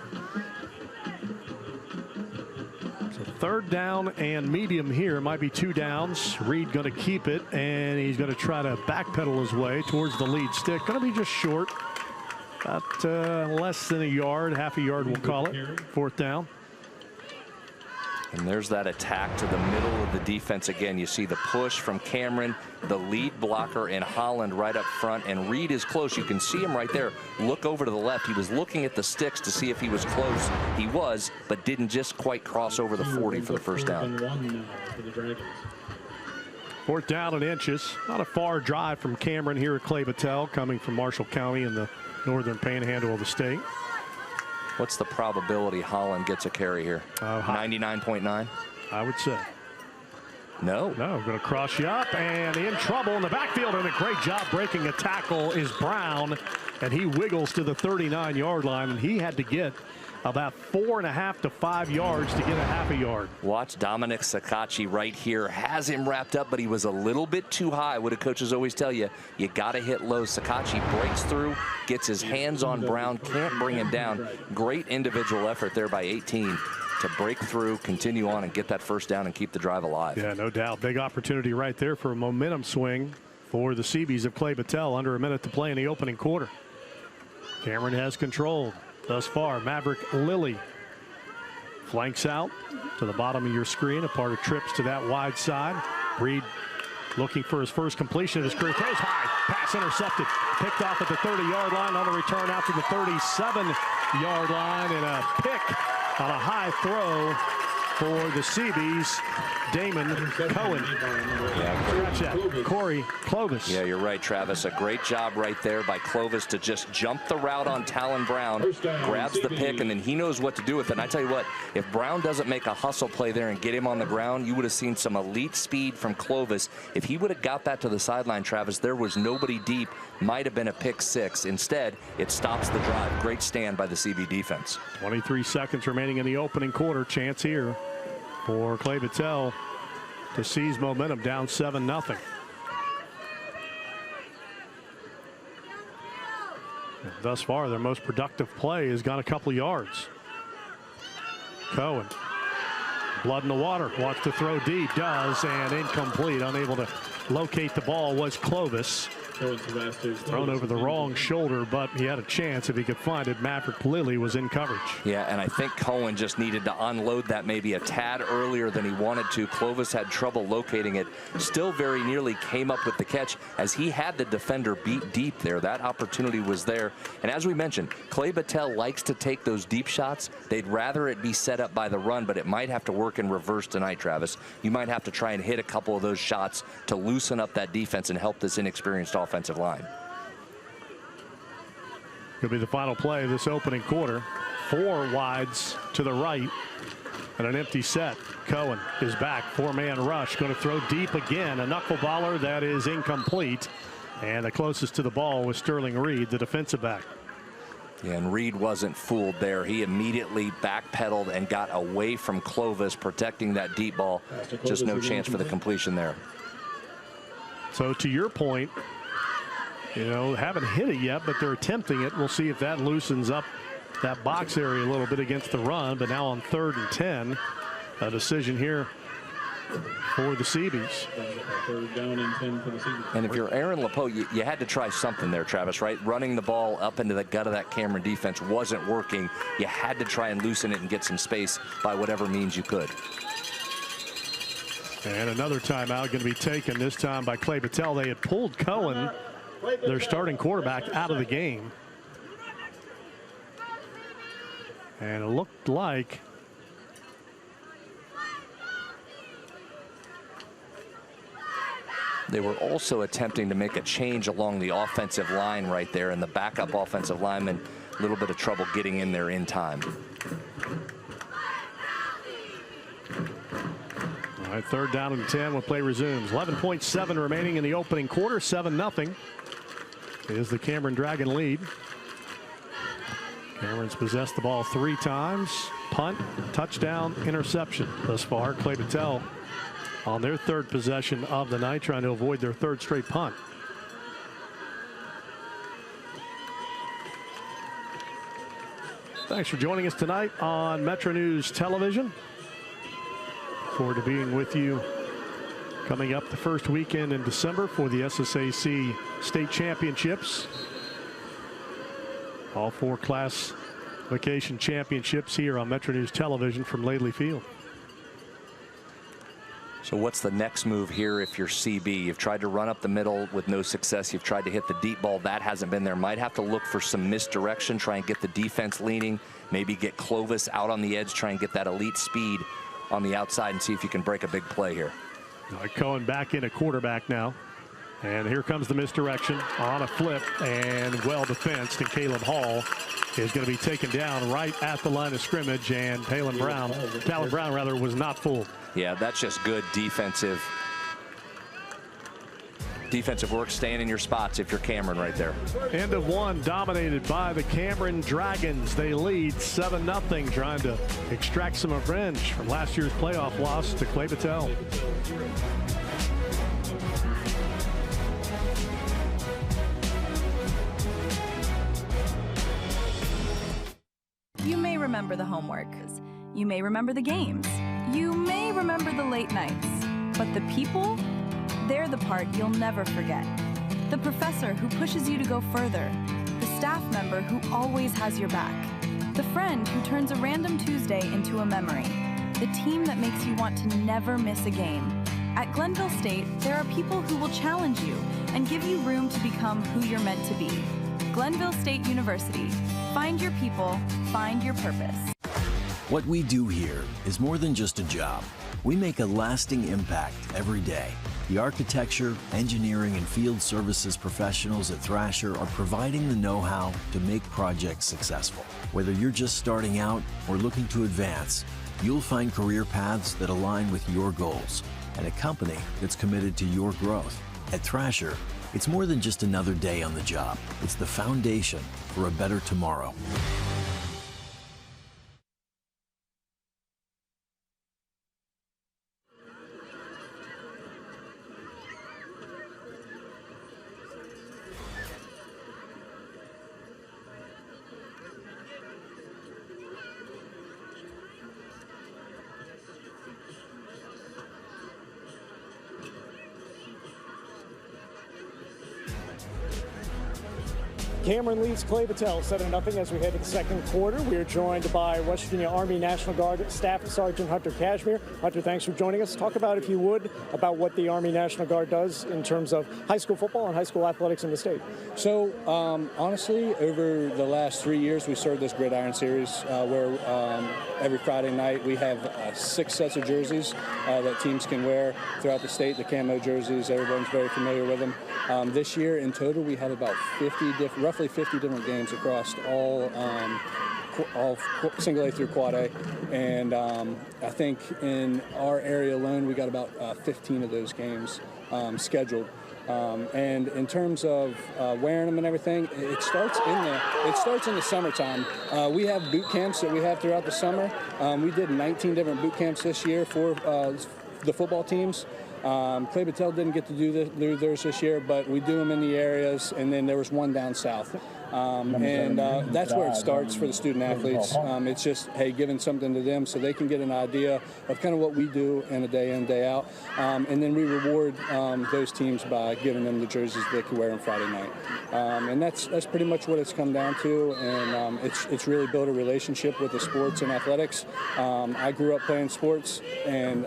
Speaker 19: So third down and medium here. Might be 2 downs. Reed going to keep it, and he's going to try to backpedal his way towards the lead stick. Going to be just short, about less than a yard, half a yard we'll call it. Fourth down.
Speaker 20: And there's that attack to the middle of the defense again. You see the push from Cameron, the lead blocker in Holland right up front, and Reed is close. You can see him right there. Look over to the left. He was looking at the sticks to see if he was close. He was, but didn't just quite cross over the 40 for the first down.
Speaker 19: Fourth down and inches. Not a far drive from Cameron here at Clay-Battelle, coming from Marshall County in the northern panhandle of the state.
Speaker 20: What's the probability Holland gets a carry here? 99.9?
Speaker 19: I would say.
Speaker 20: No.
Speaker 19: No, going to cross you up and in trouble in the backfield, and a great job breaking a tackle is Brown, and he wiggles to the 39-yard line, and he had to get about 4.5 to 5 yards to get a half a yard.
Speaker 20: Watch Dominic Sakachi right here. Has him wrapped up, but he was a little bit too high. What do coaches always tell you? You got to hit low. Sakachi breaks through, gets his hands on Brown, can't bring him down. Great individual effort there by 18 to break through, continue on, and get that first down and keep the drive alive.
Speaker 19: Yeah, no doubt. Big opportunity right there for a momentum swing for the Cee-Bees of Clay-Battelle. Under a minute to play in the opening quarter. Cameron has control thus far. Maverick Lilly flanks out to the bottom of your screen, a part of trips to that wide side. Reed looking for his first completion of his career. Throws high, pass intercepted, picked off at the 30-yard line, on the return out to the 37-yard line, and a pick on a high throw for the Cee-Bees. Damon Cohen. Scratch that. Corey Clovis.
Speaker 20: Yeah, you're right, Travis. A great job right there by Clovis to just jump the route on Talon Brown, grabs the pick, and then he knows what to do with it. And I tell you what, if Brown doesn't make a hustle play there and get him on the ground, you would have seen some elite speed from Clovis. If he would have got that to the sideline, Travis, there was nobody deep. Might have been a pick 6. Instead, it stops the drive. Great stand by the Cee-Bees defense.
Speaker 19: 23 seconds remaining in the opening quarter. Chance here for Clay-Battelle to seize momentum, down 7-0. Thus far, their most productive play has gone a couple yards. Cohen, blood in the water, wants to throw deep, does, and incomplete. Unable to locate the ball was Clovis. Thrown over the wrong shoulder, but he had a chance if he could find it. Maverick Lilly was in coverage.
Speaker 20: Yeah, and I think Cohen just needed to unload that maybe a tad earlier than he wanted to. Clovis had trouble locating it. Still very nearly came up with the catch as he had the defender beat deep there. That opportunity was there. And as we mentioned, Clay-Battelle likes to take those deep shots. They'd rather it be set up by the run, but it might have to work in reverse tonight, Travis. You might have to try and hit a couple of those shots to loosen up that defense and help this inexperienced offensive line.
Speaker 19: Could be the final play of this opening quarter. 4 wides to the right and an empty set. Cohen is back, 4-man rush, going to throw deep again. A knuckleballer that is incomplete, and the closest to the ball was Sterling Reed, the defensive back.
Speaker 20: Yeah, and Reed wasn't fooled there. He immediately backpedaled and got away from Clovis, protecting that deep ball. Just no chance for the completion there.
Speaker 19: So to your point, you know, haven't hit it yet, but they're attempting it. We'll see if that loosens up that box area a little bit against the run. But now on 3rd and 10, a decision here for the Cee-Bees.
Speaker 20: And if you're Aaron LePeau, you had to try something there, Travis, right? Running the ball up into the gut of that Cameron defense wasn't working. You had to try and loosen it and get some space by whatever means you could.
Speaker 19: And another timeout going to be taken, this time by Clay-Battelle. They had pulled Cohen, their starting quarterback, out of the game. And it looked like
Speaker 20: They were also attempting to make a change along the offensive line right there, and the backup offensive lineman, a little bit of trouble getting in there in time.
Speaker 19: All right, 3rd down and 10 when play resumes. 11.7 remaining in the opening quarter. 7-0 is the Cameron Dragon lead. Cameron's possessed the ball 3 times. Punt, touchdown, interception thus far. Clay-Battelle on their 3rd possession of the night, trying to avoid their 3rd straight punt. Thanks for joining us tonight on MetroNews Television. Forward to being with you coming up the first weekend in December for the SSAC State Championships. All 4 classification championships here on MetroNews Television from Laidley Field.
Speaker 20: So what's the next move here if you're CB? You've tried to run up the middle with no success. You've tried to hit the deep ball. That hasn't been there. Might have to look for some misdirection, try and get the defense leaning, maybe get Clovis out on the edge, try and get that elite speed on the outside and see if you can break a big play here.
Speaker 19: Cohen back in a quarterback now. And here comes the misdirection on a flip and well defensed, and Caleb Hall is going to be taken down right at the line of scrimmage, and Talon Brown was not fooled.
Speaker 20: Yeah, that's just good defensive work, staying in your spots if you're Cameron right there.
Speaker 19: End of 1 dominated by the Cameron Dragons. They lead 7-0, trying to extract some revenge from last year's playoff loss to Clay-Battelle.
Speaker 11: You may remember the homework. You may remember the games. You may remember the late nights. But the people, they're the part you'll never forget. The professor who pushes you to go further. The staff member who always has your back. The friend who turns a random Tuesday into a memory. The team that makes you want to never miss a game. At Glenville State, there are people who will challenge you and give you room to become who you're meant to be. Glenville State University. Find your people, find your purpose.
Speaker 12: What we do here is more than just a job. We make a lasting impact every day. The architecture, engineering, and field services professionals at Thrasher are providing the know-how to make projects successful. Whether you're just starting out or looking to advance, you'll find career paths that align with your goals and a company that's committed to your growth. At Thrasher, it's more than just another day on the job. It's the foundation for a better tomorrow.
Speaker 1: Cameron leads Clay-Battelle 7-0 as we head to the second quarter. We are joined by West Virginia Army National Guard Staff Sergeant Hunter Cashmere. Hunter, thanks for joining us. Talk about, if you would, about what the Army National Guard does in terms of high school football and high school athletics in the state.
Speaker 13: So, honestly, over the last 3 years, we started this Gridiron Series where every Friday night we have 6 sets of jerseys that teams can wear throughout the state. The camo jerseys, everyone's very familiar with them. This year, in total, we have about roughly 50 different games across all single A through quad A, and I think in our area alone we got about 15 of those games scheduled. And in terms of wearing them and everything, it starts in the summertime. We have boot camps that we have throughout the summer. We did 19 different boot camps this year for the football teams. Clay-Battelle didn't get to do theirs this year, but we do them in the areas, and then there was one down south. That's where it starts for the student athletes. It's just, hey, giving something to them so they can get an idea of kind of what we do in a day in, day out. And then we reward those teams by giving them the jerseys they can wear on Friday night. And that's pretty much what it's come down to. And it's really built a relationship with the sports and athletics. I grew up playing sports, and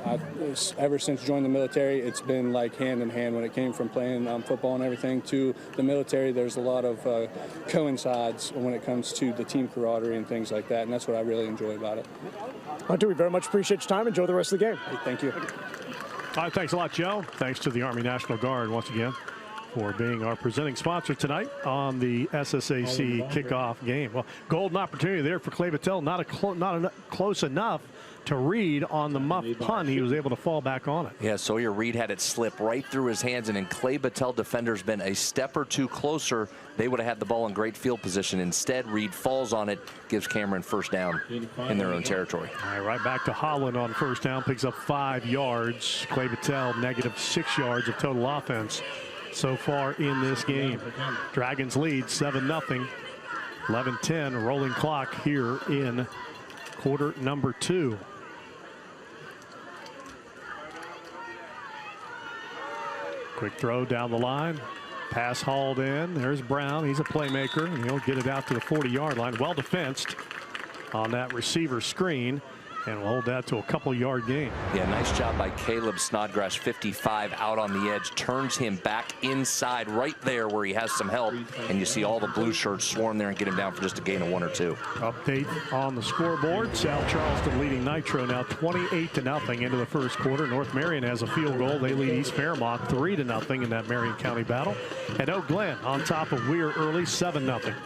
Speaker 13: ever since joining the military, it's been like hand in hand when it came from playing football and everything to the military. There's a lot of coincides when it comes to the team camaraderie and things like that, and that's what I really enjoy about it.
Speaker 1: Hunter, we very much appreciate your time. Enjoy the rest of the game.
Speaker 13: Hey, thank you.
Speaker 19: All right, thanks a lot, Joe. Thanks to the Army National Guard once again for being our presenting sponsor tonight on the SSAC kickoff game. Well, golden opportunity there for Clay-Battelle. Not close enough to Reed on the muff punt. He was able to fall back on it.
Speaker 20: Yeah, Sawyer Reed had it slip right through his hands, and Clay-Battelle defender's been a step or two closer. They would have had the ball in great field position. Instead, Reed falls on it, gives Cameron first down in their own territory.
Speaker 19: All right, right back to Holland on first down, picks up 5 yards. Clay-Battelle negative 6 yards of total offense so far in this game. Dragons lead 7-0. 11-10 rolling clock here in quarter number 2. Quick throw down the line. Pass hauled in. There's Brown. He's a playmaker, and he'll get it out to the 40-yard line. Well defensed on that receiver screen, and we'll hold that to a couple-yard gain.
Speaker 20: Yeah, nice job by Caleb Snodgrass, 55 out on the edge, turns him back inside right there where he has some help, and you see all the blue shirts swarm there and get him down for just a gain of 1 or 2.
Speaker 19: Update on the scoreboard. South Charleston leading Nitro now 28-0 into the first quarter. North Marion has a field goal. They lead East Fairmont 3-0 in that Marion County battle. And Oak Glen on top of Weir early 7-0.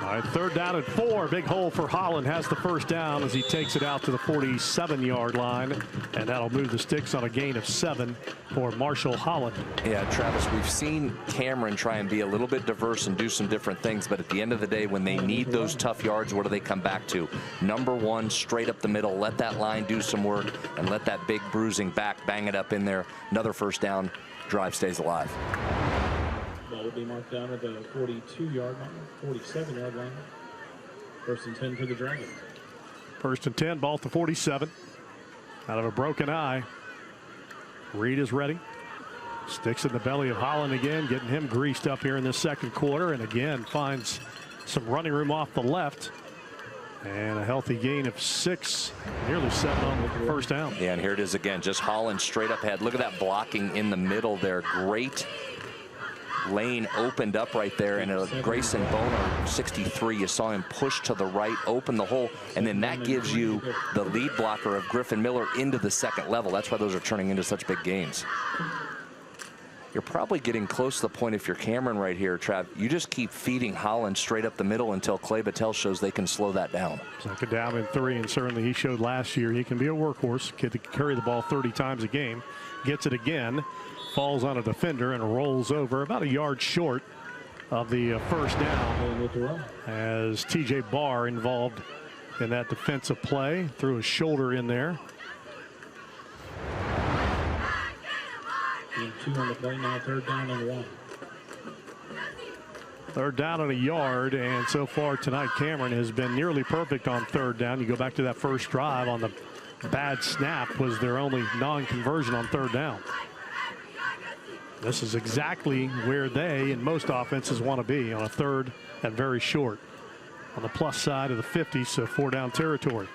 Speaker 19: All right, 3rd down and 4. Big hole for Holland. Has the first down as he takes it out to the 47-yard line. And that'll move the sticks on a gain of 7 for Marshall Holland.
Speaker 20: Yeah, Travis, we've seen Cameron try and be a little bit diverse and do some different things. But at the end of the day, when they need those tough yards, what do they come back to? Number 1, straight up the middle. Let that line do some work and let that big bruising back bang it up in there. Another first down. Drive stays alive.
Speaker 2: Ball will be marked down at the 42-yard line, 47-yard line. 1st and 10 for the Dragons.
Speaker 19: 1st and 10, ball at the 47. Out of a broken eye. Reed is ready. Sticks in the belly of Holland again, getting him greased up here in this second quarter, and again finds some running room off the left. And a healthy gain of 6, nearly 7 on the first down.
Speaker 20: Yeah, and here it is again, just Holland straight up ahead. Look at that blocking in the middle there. Great lane opened up right there, and Grayson Boner, 63, you saw him push to the right, open the hole, and then that gives you the lead blocker of Griffin Miller into the second level. That's why those are turning into such big gains. You're probably getting close to the point if you're Cameron right here, Trav. You just keep feeding Holland straight up the middle until Clay-Battelle shows they can slow that down.
Speaker 19: 2nd down and 3, and certainly he showed last year he can be a workhorse, kid that can carry the ball 30 times a game. Gets it again, falls on a defender and rolls over about a yard short of the first down as TJ Barr involved in that defensive play, threw his shoulder in there.
Speaker 2: 2 on the play now, 3rd down and 1.
Speaker 19: 3rd down and a yard, and so far tonight Cameron has been nearly perfect on 3rd down. You go back to that first drive, on the bad snap was their only non-conversion on 3rd down. This is exactly where they and most offenses want to be, on a 3rd and very short. On the plus side of the 50, so 4-down territory.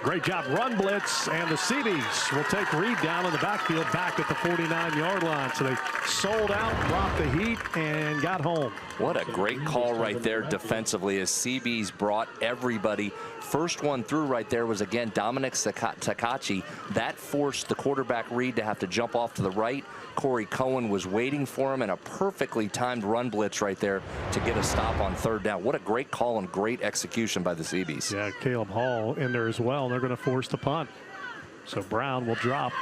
Speaker 19: Great job, run blitz, and the Cee-Bees will take Reed down in the backfield back at the 49-yard line. So they sold out, dropped the heat, and got home.
Speaker 20: What a great call right there defensively as Cee-Bees brought everybody. First one through right there was, again, Dominic Takachi. That forced the quarterback Reed to have to jump off to the right. Corey Cohen was waiting for him, and a perfectly timed run blitz right there to get a stop on 3rd down. What a great call and great execution by the Cee-Bees.
Speaker 19: Yeah, Caleb Hall in there as well. They're going to force the punt. So Brown will drop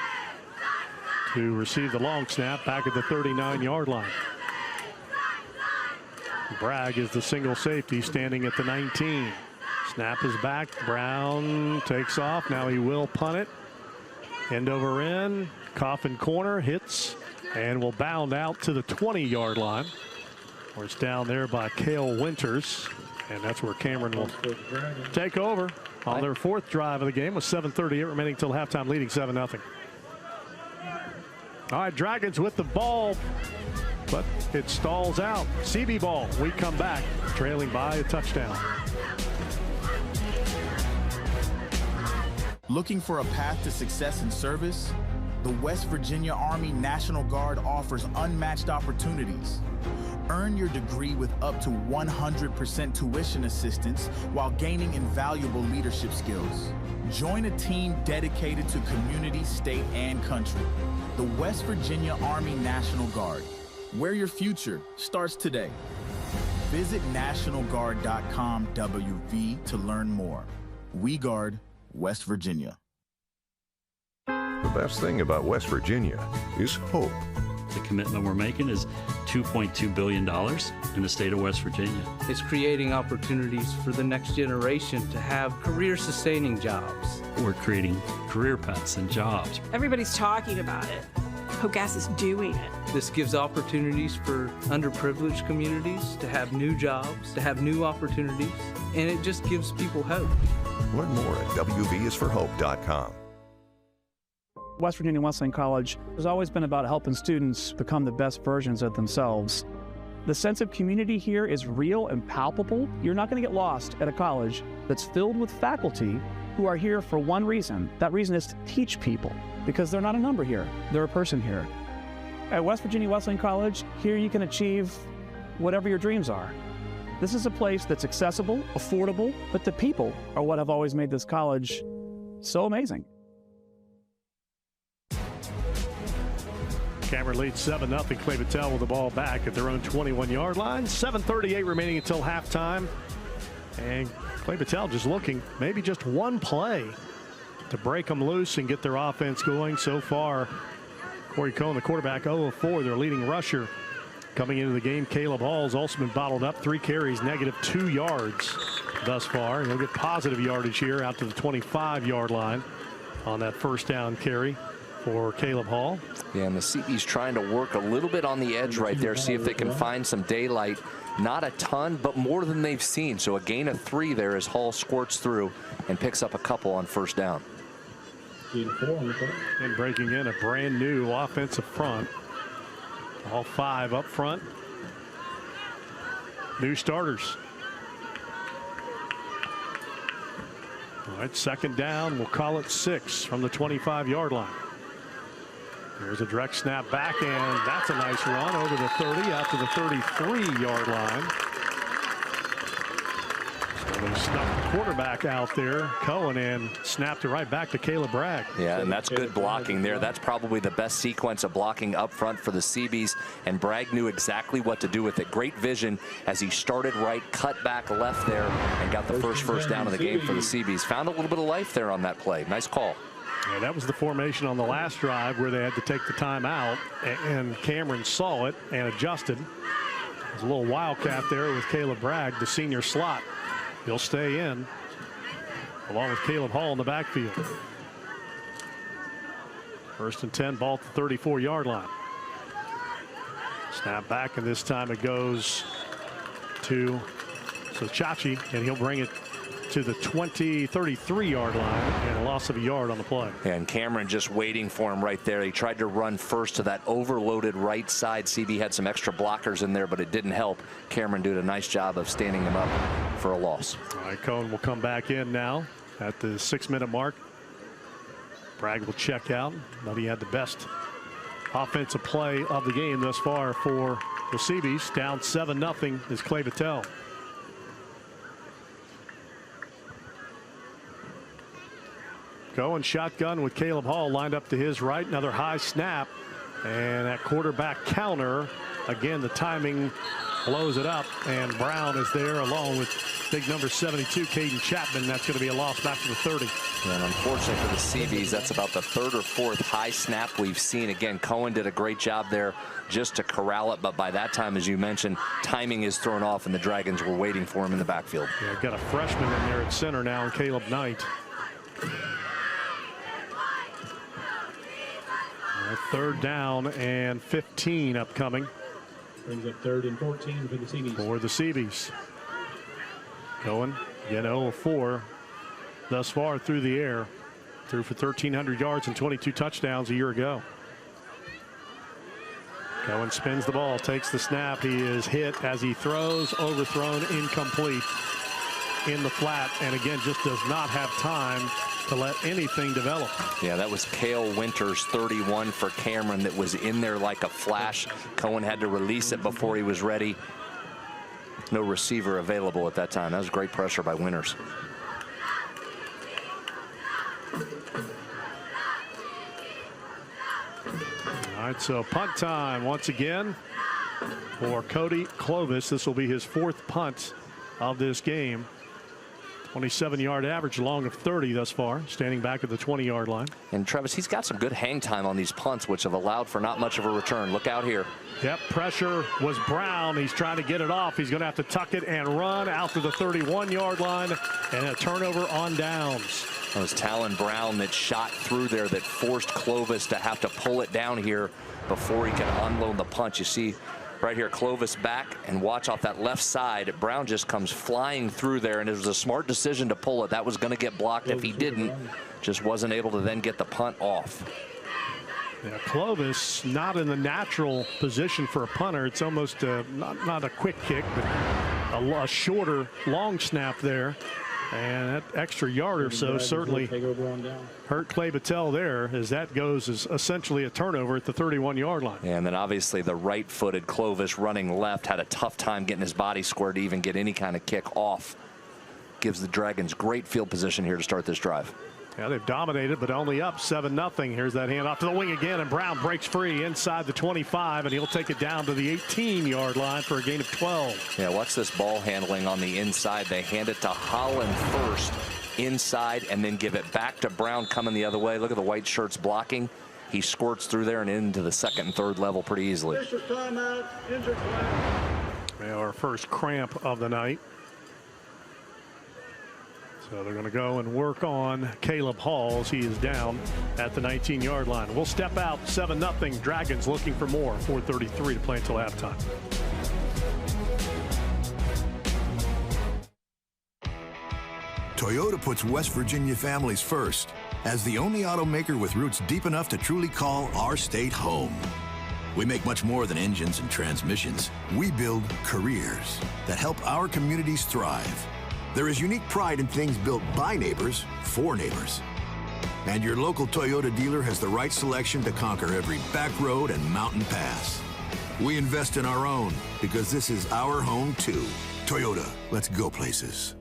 Speaker 19: to receive the long snap back at the 39-yard line. Bragg is the single safety standing at the 19. Snap is back. Brown takes off. Now he will punt it. End over end. Coffin corner hits and will bound out to the 20-yard line, where it's down there by Cale Winters. And that's where Cameron will take over on their 4th drive of the game with 7:38 remaining till halftime, leading 7-0. All right, Dragons with the ball, but it stalls out. Cee-Bee ball. We come back trailing by a touchdown.
Speaker 10: Looking for a path to success in service? the West Virginia Army National Guard offers unmatched opportunities. Earn your degree with up to 100% tuition assistance while gaining invaluable leadership skills. Join a team dedicated to community, state, and country. The West Virginia Army National Guard, where your future starts today. Visit NationalGuard.com WV to learn more. We guard West Virginia.
Speaker 14: The best thing about West Virginia is hope.
Speaker 15: The commitment we're making is $2.2 billion in the state of West Virginia.
Speaker 16: It's creating opportunities for the next generation to have career-sustaining jobs.
Speaker 15: We're creating career paths and jobs.
Speaker 18: Everybody's talking about it. Hope Gas is doing it.
Speaker 16: This gives opportunities for underprivileged communities to have new jobs, to have new opportunities, and it just gives people hope.
Speaker 14: Learn more at wvisforhope.com.
Speaker 1: West Virginia Wesleyan College has always been about helping students become the best versions of themselves. The sense of community here is real and palpable. You're not going to get lost at a college that's filled with faculty who are here for one reason. That reason is to teach people, because they're not a number here, they're a person here. At West Virginia Wesleyan College, here you can achieve whatever your dreams are. This is a place that's accessible, affordable, but the people are what have always made this college so amazing.
Speaker 19: Cameron leads 7-0. Clay-Battelle with the ball back at their own 21-yard line. 7:38 remaining until halftime. And Clay-Battelle just looking, maybe just one play to break them loose and get their offense going. So far, Corey Cohen, the quarterback, 0 of 4, their leading rusher. Coming into the game, Caleb Hall's also been bottled up. 3 carries, -2 yards thus far. He'll get positive yardage here out to the 25-yard line on that first down carry for Caleb Hall.
Speaker 20: Yeah, and the Cee-Bees trying to work a little bit on the edge right there, see if they can find some daylight. Not a ton, but more than they've seen. So a gain of 3 there as Hall squirts through and picks up a couple on first down.
Speaker 19: And breaking in a brand new offensive front. All 5 up front. New starters. All right, second down. We'll call it 6 from the 25-yard line. There's a direct snap back, and that's a nice run over the 30 out to the 33-yard line. So they snuck the quarterback out there, Cohen, and snapped it right back to Caleb Bragg.
Speaker 20: Yeah, and that's good blocking there. That's probably the best sequence of blocking up front for the Cee-Bees, and Bragg knew exactly what to do with it. Great vision as he started right, cut back left there, and got the first down of the game for the Cee-Bees. Found a little bit of life there on that play. Nice call.
Speaker 19: Yeah, that was the formation on the last drive where they had to take the timeout, and Cameron saw it and adjusted. There's a little wildcat there with Caleb Bragg, the senior slot. He'll stay in, along with Caleb Hall in the backfield. First and 10, ball at the 34-yard line. Snap back, and this time it goes to Chachi, and he'll bring it to the 33-yard line, and a loss of a yard on the play.
Speaker 20: And Cameron just waiting for him right there. He tried to run first to that overloaded right side. Cee-Bees had some extra blockers in there, but it didn't help. Cameron did a nice job of standing him up for a loss.
Speaker 19: All right, Cohen will come back in now at the 6-minute mark. Bragg will check out, but he had the best offensive play of the game thus far for the Cee-Bees. Down 7-0 is Clay-Battelle. Cohen shotgun with Caleb Hall lined up to his right. Another high snap, and that quarterback counter. Again, the timing blows it up, and Brown is there along with big number 72, Caden Chapman. That's going to be a loss back to the 30.
Speaker 20: And unfortunately for the Cee-Bees, that's about the 3rd or 4th high snap we've seen. Again, Cohen did a great job there just to corral it, but by that time, as you mentioned, timing is thrown off, and the Dragons were waiting for him in the backfield.
Speaker 19: Yeah, got a freshman in there at center now, Caleb Knight. Third down and 15 upcoming.
Speaker 2: Brings up 3rd and 14 for the Cee-Bees.
Speaker 19: For the Cee-Bees. Cohen, again 0 of 4 thus far through the air. Threw for 1,300 yards and 22 touchdowns a year ago. Cohen spins the ball, takes the snap. He is hit as he throws, overthrown, incomplete in the flat, and again just does not have time to let anything develop.
Speaker 20: Yeah, that was Cale Winters, 31 for Cameron, that was in there like a flash. Cohen had to release it before he was ready. No receiver available at that time. That was great pressure by Winters.
Speaker 19: All right, so punt time once again for Cody Clovis. This will be his 4th punt of this game. 27-yard average, long of 30 thus far, standing back at the 20-yard line.
Speaker 20: And Travis, he's got some good hang time on these punts, which have allowed for not much of a return. Look out here.
Speaker 19: Yep, pressure was Brown. He's trying to get it off. He's going to have to tuck it and run out to the 31-yard line, and a turnover on downs.
Speaker 20: It was Talon Brown that shot through there that forced Clovis to have to pull it down here before he can unload the punch. You see right here, Clovis back, and watch off that left side. Brown just comes flying through there, and it was a smart decision to pull it. That was going to get blocked if he didn't. Just wasn't able to then get the punt off.
Speaker 19: Yeah, Clovis not in the natural position for a punter. It's almost not a quick kick, but a shorter long snap there. And that extra yard or so certainly hurt Clay-Battelle there, as that goes as essentially a turnover at the 31-yard line.
Speaker 20: Yeah, and then obviously the right-footed Clovis running left had a tough time getting his body squared to even get any kind of kick off. Gives the Dragons great field position here to start this drive.
Speaker 19: Yeah, they've dominated, but only up 7-0. Here's that handoff to the wing again, and Brown breaks free inside the 25, and he'll take it down to the 18-yard line for a gain of 12.
Speaker 20: Yeah, watch this ball handling on the inside. They hand it to Holland first inside, and then give it back to Brown coming the other way. Look at the white shirts blocking. He squirts through there and into the 2nd and 3rd level pretty easily.
Speaker 19: Our first cramp of the night. So they're going to go and work on Caleb Halls. He is down at the 19-yard line. We'll step out 7-0. Dragons looking for more. 4:33 to play until halftime.
Speaker 3: Toyota puts West Virginia families first. As the only automaker with roots deep enough to truly call our state home. We make much more than engines and transmissions. We build careers that help our communities thrive. There is unique pride in things built by neighbors for neighbors. And your local Toyota dealer has the right selection to conquer every back road and mountain pass. We invest in our own because this is our home too. Toyota, let's go places.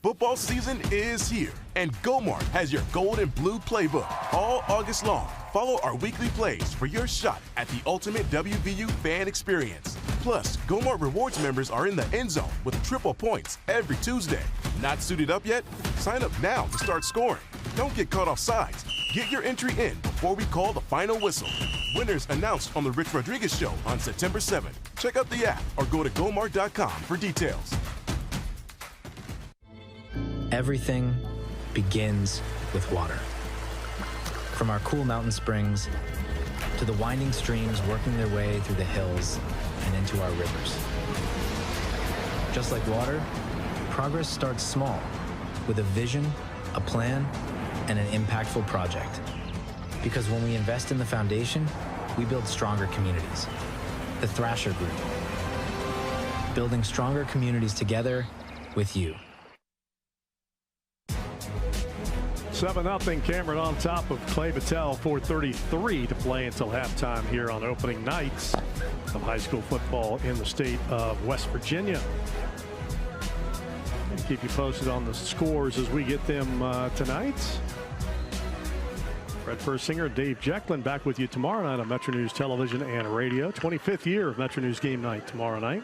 Speaker 4: Football season is here, and Gomart has your gold and blue playbook all August long. Follow our weekly plays for your shot at the ultimate WVU fan experience. Plus, Gomart Rewards members are in the end zone with triple points every Tuesday. Not suited up yet? Sign up now to start scoring. Don't get caught off sides. Get your entry in before we call the final whistle. Winners announced on the Rich Rodriguez Show on September 7th. Check out the app or go to Gomart.com for details.
Speaker 17: Everything begins with water. From our cool mountain springs to the winding streams working their way through the hills and into our rivers. Just like water, progress starts small with a vision, a plan, and an impactful project. Because when we invest in the foundation, we build stronger communities. The Thrasher Group. Building stronger communities together with you.
Speaker 19: 7-0 Cameron on top of Clay-Battelle. 4:33 to play until halftime here on opening nights of high school football in the state of West Virginia. I'll keep you posted on the scores as we get them tonight. Fred Persinger, Dave Jecklin back with you tomorrow night on MetroNews Television and Radio. 25th year of MetroNews Game Night tomorrow night.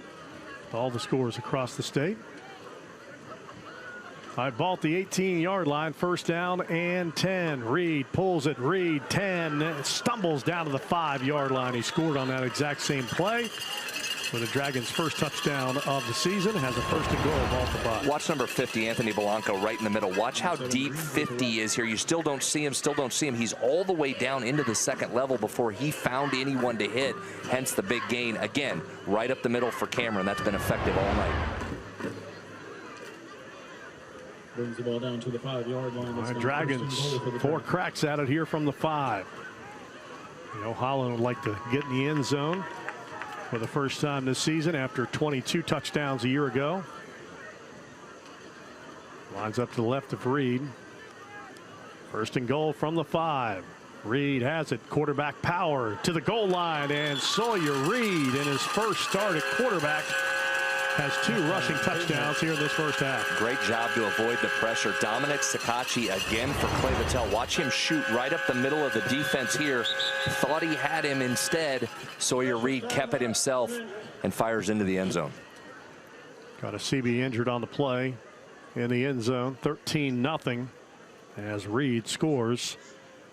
Speaker 19: All the scores across the state. All right, ball at the 18-yard line, 1st down and 10. Reed pulls it. Reed 10, stumbles down to the 5-yard line. He scored on that exact same play for the Dragons' first touchdown of the season. Has a 1st and goal off the ball.
Speaker 20: Watch number 50, Anthony Belanco, right in the middle. Watch how deep 50 is here. You still don't see him, He's all the way down into the 2nd level before he found anyone to hit, hence the big gain. Again, right up the middle for Cameron. That's been effective all night.
Speaker 2: Brings the ball down to the 5-yard line.
Speaker 19: All right, Dragons, 4 cracks at it here from the 5. You know, Holland would like to get in the end zone for the first time this season after 22 touchdowns a year ago. Lines up to the left of Reed. First and goal from the 5. Reed has it. Quarterback power to the goal line, and Sawyer Reed in his first start at quarterback has 2 rushing touchdowns here in this first half.
Speaker 20: Great job to avoid the pressure. Dominic Sakachi again for Clay-Battelle. Watch him shoot right up the middle of the defense here. Thought he had him instead. Sawyer Reed kept it himself and fires into the end zone.
Speaker 19: Got a Cee-Bees injured on the play in the end zone. 13-0 as Reed scores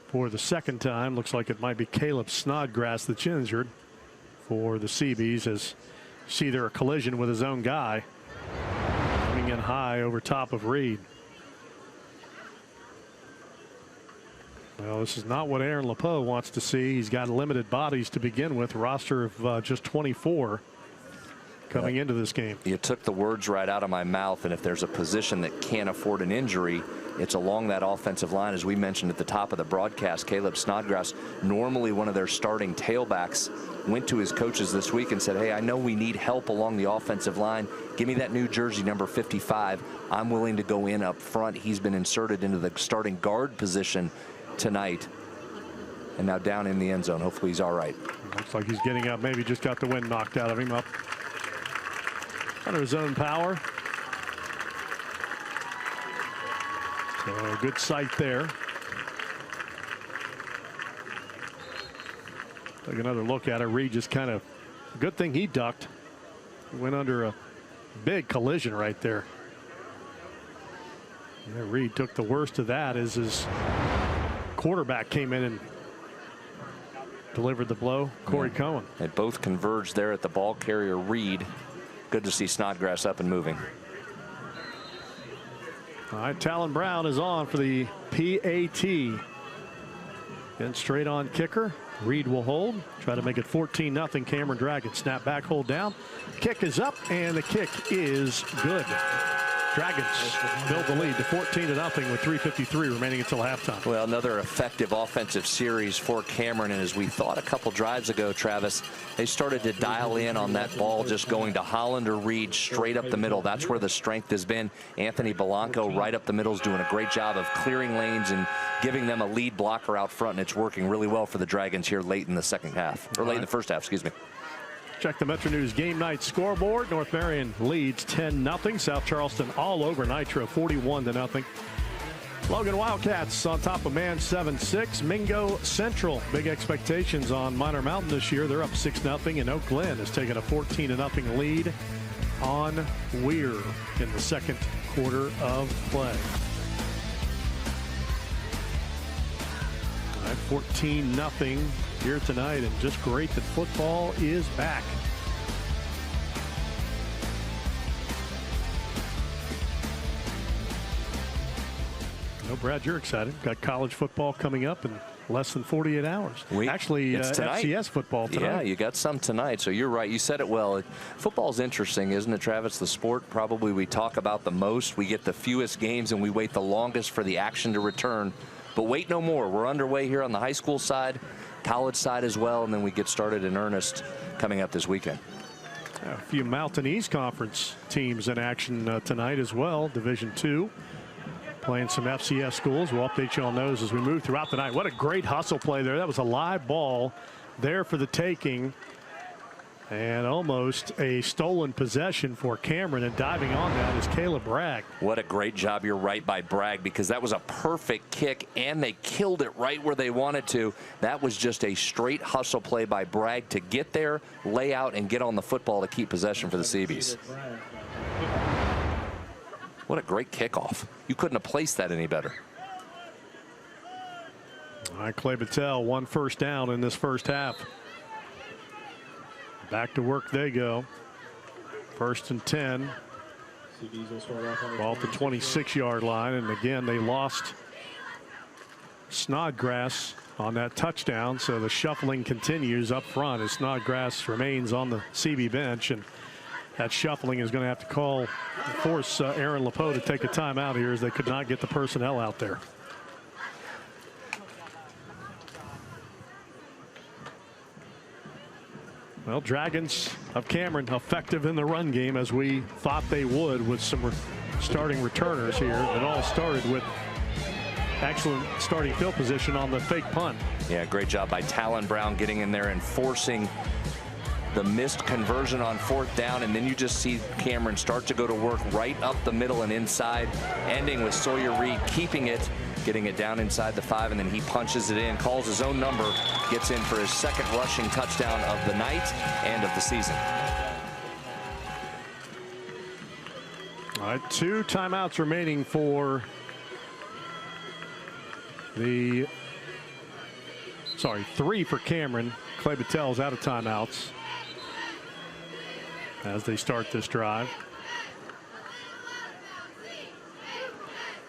Speaker 19: for the second time. Looks like it might be Caleb Snodgrass that's injured for the Cee-Bees, as see there a collision with his own guy coming in high over top of Reed. Well, this is not what Aaron LePeau wants to see. He's got limited bodies to begin with, roster of just 24 coming into this game.
Speaker 20: You took the words right out of my mouth, and if there's a position that can't afford an injury, it's along that offensive line. As we mentioned at the top of the broadcast, Caleb Snodgrass, normally one of their starting tailbacks, went to his coaches this week and said, hey, I know we need help along the offensive line. Give me that new jersey number 55. I'm willing to go in up front. He's been inserted into the starting guard position tonight, and now down in the end zone. Hopefully he's all right.
Speaker 19: Looks like he's getting up. Maybe just got the wind knocked out of him. Up under his own power. So good sight there. Take another look at it. Reed just kind of, good thing he ducked. He went under a big collision right there. Yeah, Reed took the worst of that as his quarterback came in and delivered the blow. Corey Cohen.
Speaker 20: They both converged there at the ball carrier Reed. Good to see Snodgrass up and moving.
Speaker 19: All right, Talon Brown is on for the PAT. Then straight on kicker. Reed will hold. Try to make it 14-0 Cameron Dragons. Snap back, hold down. Kick is up, and the kick is good. Dragons build the lead to 14-0 with 3:53 remaining until halftime.
Speaker 20: Well, another effective offensive series for Cameron, and as we thought a couple drives ago, Travis, they started to dial in on that ball, just going to Holland or Reed straight up the middle. That's where the strength has been. Anthony Belanco right up the middle is doing a great job of clearing lanes and giving them a lead blocker out front, and it's working really well for the Dragons here late in the second half, or late in the first half, excuse me.
Speaker 19: Check the MetroNews game night scoreboard. North Marion leads 10-0. South Charleston all over Nitro 41-0. Logan Wildcats on top of Man 7-6. Mingo Central, big expectations on Minor Mountain this year. They're up 6-0, and Oak Glen has taken a 14-0 lead on Weir in the second quarter of play. All right, 14-0 here tonight, and just great that football is back. No, Brad, you're excited. Got college football coming up in less than 48 hours. Actually,
Speaker 20: it's tonight.
Speaker 19: FCS football tonight.
Speaker 20: Yeah, you got some tonight, so you're right. You said it well. Football's interesting, isn't it, Travis? The sport probably we talk about the most. We get the fewest games, and we wait the longest for the action to return. But wait no more. We're underway here on the high school side, college side as well, and then we get started in earnest coming up this weekend.
Speaker 19: A few Mountain East Conference teams in action tonight as well. Division II playing some FCS schools. We'll update you on those as we move throughout the night. What a great hustle play there. That was a live ball there for the taking, and almost a stolen possession for Cameron, and diving on that is Caleb Bragg.
Speaker 20: What a great job, you're right, by Bragg, because that was a perfect kick, and they killed it right where they wanted to. That was just a straight hustle play by Bragg to get there, lay out, and get on the football to keep possession for the Cee-Bees. What a great kickoff. You couldn't have placed that any better.
Speaker 19: All right, Clay-Battelle, 1 first down in this first half. Back to work they go. 1st and 10. Ball at the 26-yard line, and again they lost Snodgrass on that touchdown, so the shuffling continues up front as Snodgrass remains on the Cee-Bees bench, and that shuffling is going to have to force Aaron LePeau to take a timeout here, as they could not get the personnel out there. Well, Dragons of Cameron effective in the run game, as we thought they would, with some starting returners here. It all started with excellent starting field position on the fake punt.
Speaker 20: Yeah, great job by Talon Brown getting in there and forcing the missed conversion on 4th down, and then you just see Cameron start to go to work right up the middle and inside, ending with Sawyer Reed keeping it, getting it down inside the 5, and then he punches it in, calls his own number, gets in for his 2nd rushing touchdown of the night and of the season.
Speaker 19: All right, 2 timeouts remaining for the, 3 for Cameron. Clay-Battelle's out of timeouts as they start this drive.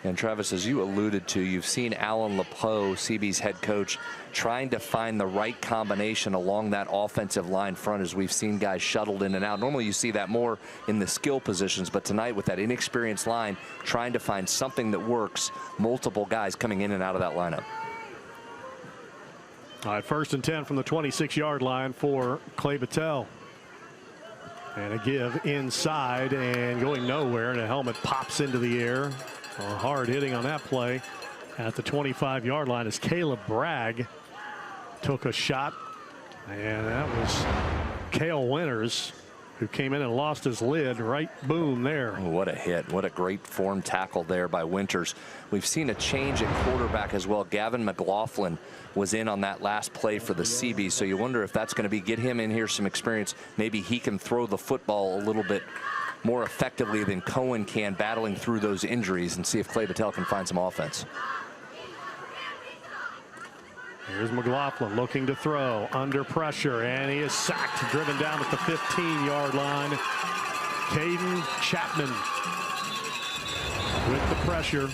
Speaker 20: And Travis, as you alluded to, you've seen Alan Lepeau, Cee-Bees head coach, trying to find the right combination along that offensive line front as we've seen guys shuttled in and out. Normally you see that more in the skill positions, but tonight with that inexperienced line, trying to find something that works, multiple guys coming in and out of that lineup.
Speaker 19: All right, 1st and 10 from the 26-yard line for Clay-Battelle. And a give inside and going nowhere, and a helmet pops into the air. A hard hitting on that play at the 25-yard line as Caleb Bragg took a shot, and that was Cale Winters who came in and lost his lid. Right boom there.
Speaker 20: Oh, what a hit. What a great form tackle there by Winters. We've seen a change at quarterback as well. Gavin McLaughlin was in on that last play for the Cee-Bees, so you wonder if that's going to be get him in here some experience. Maybe he can throw the football a little bit more effectively than Cohen can, battling through those injuries, and see if Clay-Battelle can find some offense.
Speaker 19: Here's McLaughlin looking to throw under pressure, and he is sacked, driven down at the 15-yard line. Caden Chapman with the pressure,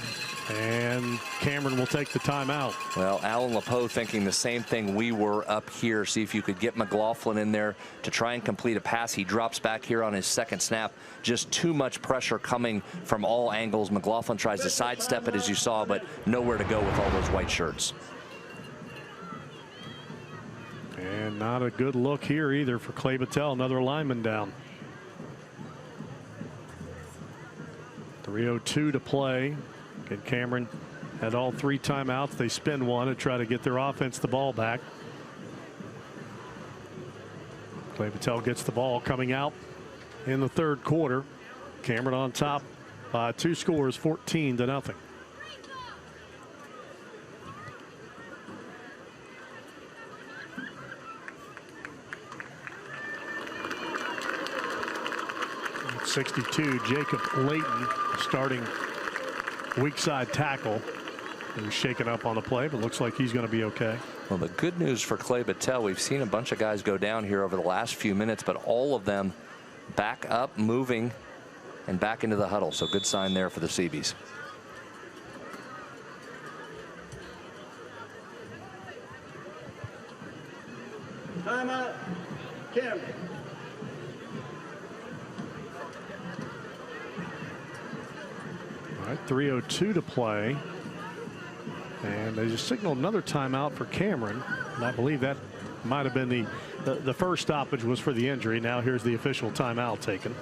Speaker 19: and Cameron will take the timeout.
Speaker 20: Well, Alan Lepeau thinking the same thing we were up here. See if you could get McLaughlin in there to try and complete a pass. He drops back here on his 2nd snap. Just too much pressure coming from all angles. McLaughlin tries to sidestep it, as you saw, but nowhere to go with all those white shirts.
Speaker 19: And not a good look here either for Clay-Battelle. Another lineman down. 3:02 to play. And Cameron had all 3 timeouts. They spin one to try to get their offense the ball back. Clay-Battelle gets the ball coming out in the 3rd quarter. Cameron on top by 2 scores, 14-0. At 62, Jacob Layton starting weak side tackle. He was shaken up on the play, but looks like he's going to be okay.
Speaker 20: Well, the good news for Clay-Battelle, we've seen a bunch of guys go down here over the last few minutes, but all of them back up, moving, and back into the huddle. So good sign there for the Cee-Bees.
Speaker 5: Timeout, Cameron.
Speaker 19: All right, 3:02 to play. And they just signaled another timeout for Cameron. And I believe that might have been the first stoppage was for the injury. Now here's the official timeout taken.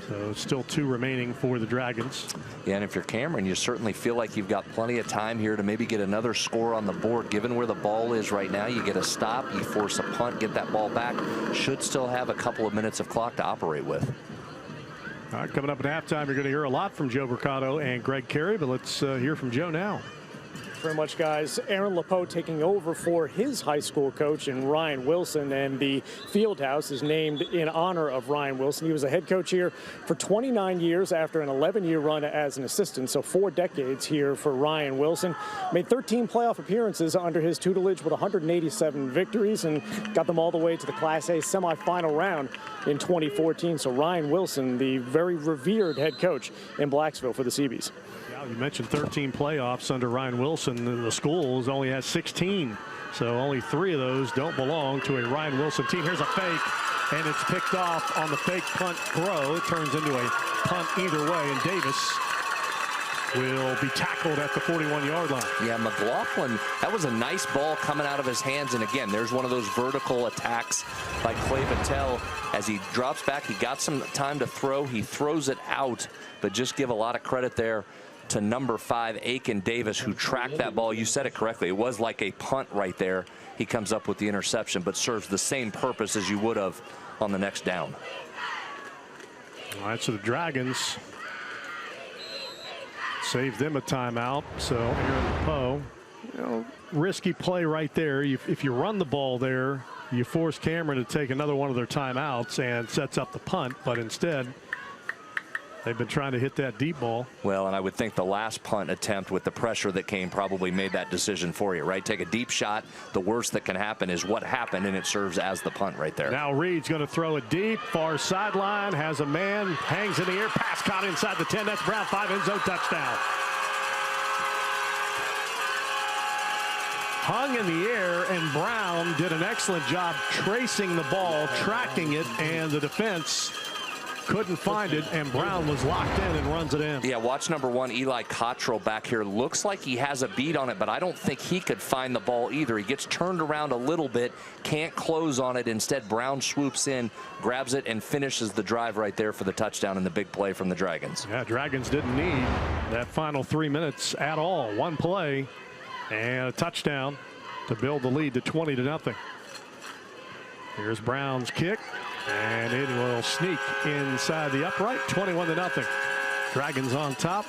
Speaker 19: So still 2 remaining for the Dragons.
Speaker 20: Yeah, and if you're Cameron, you certainly feel like you've got plenty of time here to maybe get another score on the board. Given where the ball is right now, you get a stop, you force a punt, get that ball back. Should still have a couple of minutes of clock to operate with.
Speaker 19: All right, coming up at halftime, you're going to hear a lot from Joe Mercado and Greg Carey, but let's hear from Joe now.
Speaker 1: Very much, guys. Aaron Lepeau taking over for his high school coach in Ryan Wilson, and the field house is named in honor of Ryan Wilson. He was a head coach here for 29 years after an 11-year run as an assistant, so 4 decades here for Ryan Wilson. Made 13 playoff appearances under his tutelage with 187 victories and got them all the way to the Class A semifinal round in 2014. So Ryan Wilson, the very revered head coach in Blacksville for the Cee-Bees.
Speaker 19: You mentioned 13 playoffs under Ryan Wilson. The schools only has 16, so only 3 of those don't belong to a Ryan Wilson team. Here's a fake, and it's picked off on the fake punt throw. It turns into a punt either way, and Davis will be tackled at the 41-yard line.
Speaker 20: Yeah, McLaughlin, that was a nice ball coming out of his hands, and again, there's one of those vertical attacks by Clay-Battelle. As he drops back, he got some time to throw. He throws it out, but just give a lot of credit there to number 5, Aiken Davis, who tracked that ball. You said it correctly. It was like a punt right there. He comes up with the interception, but serves the same purpose as you would have on the next down.
Speaker 19: All right, so the Dragons saved them a timeout. So Aaron Poe, risky play right there. If you run the ball there, you force Cameron to take another one of their timeouts and sets up the punt, but instead they've been trying to hit that deep ball.
Speaker 20: Well, and I would think the last punt attempt with the pressure that came probably made that decision for you, right? Take a deep shot. The worst that can happen is what happened, and it serves as the punt right there.
Speaker 19: Now Reed's going to throw it deep, far sideline, has a man, hangs in the air, pass caught inside the 10. That's Brown, 5 end zone touchdown. Hung in the air, and Brown did an excellent job tracing the ball, tracking it, and the defense couldn't find it, and Brown was locked in and runs it in.
Speaker 20: Yeah, watch number 1, Eli Cottrell back here. Looks like he has a beat on it, but I don't think he could find the ball either. He gets turned around a little bit, can't close on it. Instead, Brown swoops in, grabs it, and finishes the drive right there for the touchdown and the big play from the Dragons.
Speaker 19: Yeah, Dragons didn't need that final 3 minutes at all. One play and a touchdown to build the lead to 20-0. Here's Brown's kick, and it will sneak inside the upright. 21-0. Dragons on top.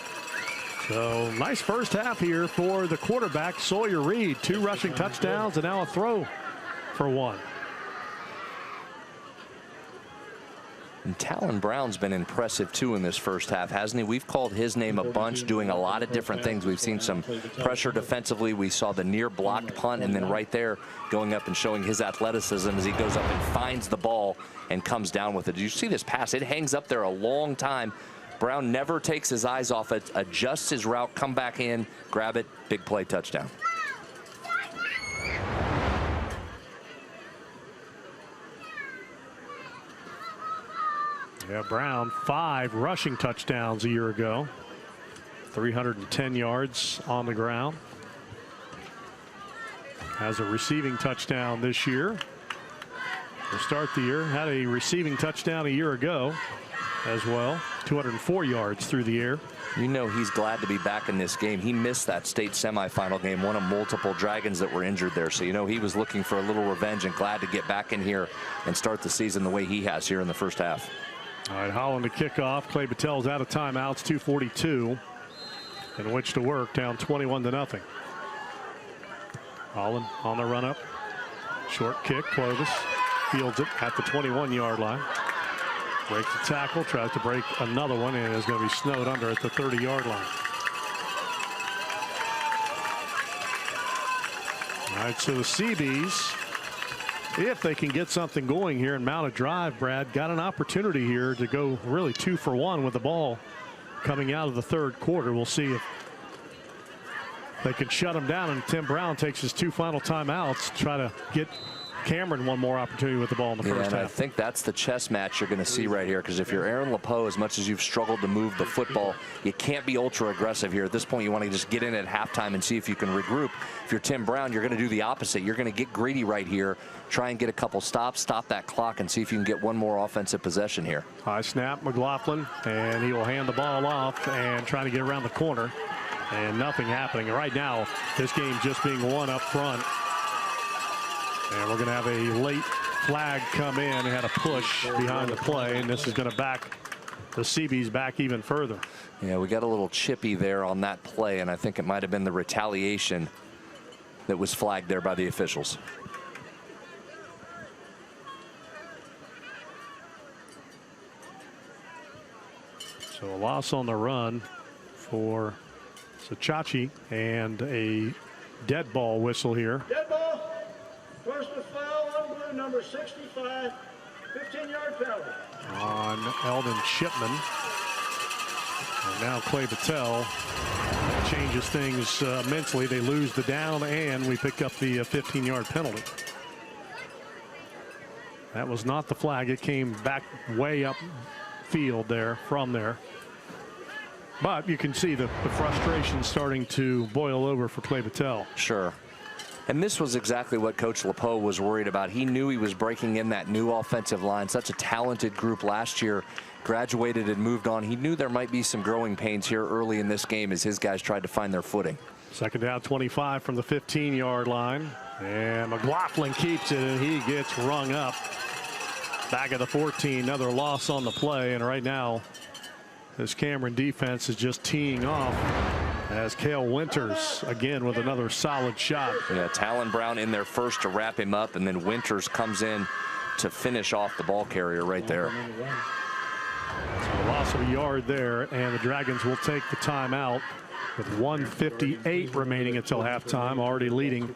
Speaker 19: So nice first half here for the quarterback, Sawyer Reed. 2 rushing touchdowns and now a throw for 1.
Speaker 20: And Talon Brown's been impressive too in this first half, hasn't he? We've called his name a bunch, doing a lot of different things. We've seen some pressure defensively. We saw the near blocked punt, and then right there going up and showing his athleticism as he goes up and finds the ball and comes down with it. Did you see this pass? It hangs up there a long time. Brown never takes his eyes off it, adjusts his route, come back in, grab it, big play, touchdown.
Speaker 19: Yeah, Brown, 5 rushing touchdowns a year ago. 310 yards on the ground. Has a receiving touchdown this year. To start the year, had a receiving touchdown a year ago as well. 204 yards through the air.
Speaker 20: You know he's glad to be back in this game. He missed that state semifinal game, one of multiple Dragons that were injured there. So you know he was looking for a little revenge and glad to get back in here and start the season the way he has here in the first half.
Speaker 19: All right, Holland to kick off. Clay-Battelle's out of timeouts, 2:42 in which to work, down 21-0. Holland on the run up. Short kick, Clovis fields it at the 21-yard line. Breaks the tackle, tries to break another one, and is going to be snowed under at the 30-yard line. All right, so the Cee-Bees, if they can get something going here and mount a drive, Brad, got an opportunity here to go really 2 for 1 with the ball coming out of the third quarter. We'll see if they can shut them down, and Tim Brown takes his 2 final timeouts to try to get Cameron one more opportunity with the ball in the first half.
Speaker 20: I think that's the chess match you're going to see right here, because if you're Aaron LePeau, as much as you've struggled to move the football, you can't be ultra aggressive here. At this point, you want to just get in at halftime and see if you can regroup. If you're Tim Brown, you're going to do the opposite. You're going to get greedy right here, try and get a couple stops, stop that clock, and see if you can get one more offensive possession here.
Speaker 19: High snap, McLaughlin, and he will hand the ball off and trying to get around the corner, and nothing happening. Right now, this game just being won up front. And we're going to have a late flag come in. Had a push behind the play, and this is going to back the Cee-Bees back even further.
Speaker 20: Yeah, we got a little chippy there on that play, and I think it might have been the retaliation that was flagged there by the officials.
Speaker 19: So a loss on the run for Sachachi, and a dead ball whistle here.
Speaker 5: Dead ball. Personal foul on blue, number 65, 15-yard penalty.
Speaker 19: On Eldon Shipman. And now Clay-Battelle changes things immensely. They lose the down, and we pick up the 15-yard penalty. That was not the flag. It came back way up field there, from there. But you can see the frustration starting to boil over for Clay-Battelle.
Speaker 20: Sure. And this was exactly what Coach LePeau was worried about. He knew he was breaking in that new offensive line. Such a talented group last year. Graduated and moved on. He knew there might be some growing pains here early in this game as his guys tried to find their footing.
Speaker 19: Second down, 25 from the 15-yard line. And McLaughlin keeps it, and he gets rung up. Back at the 14, another loss on the play. And right now, this Cameron defense is just teeing off as Cale Winters again with another solid shot.
Speaker 20: Yeah, Talon Brown in there first to wrap him up, and then Winters comes in to finish off the ball carrier right there.
Speaker 19: So a loss of a yard there, and the Dragons will take the timeout with 1:58 remaining until halftime, already leading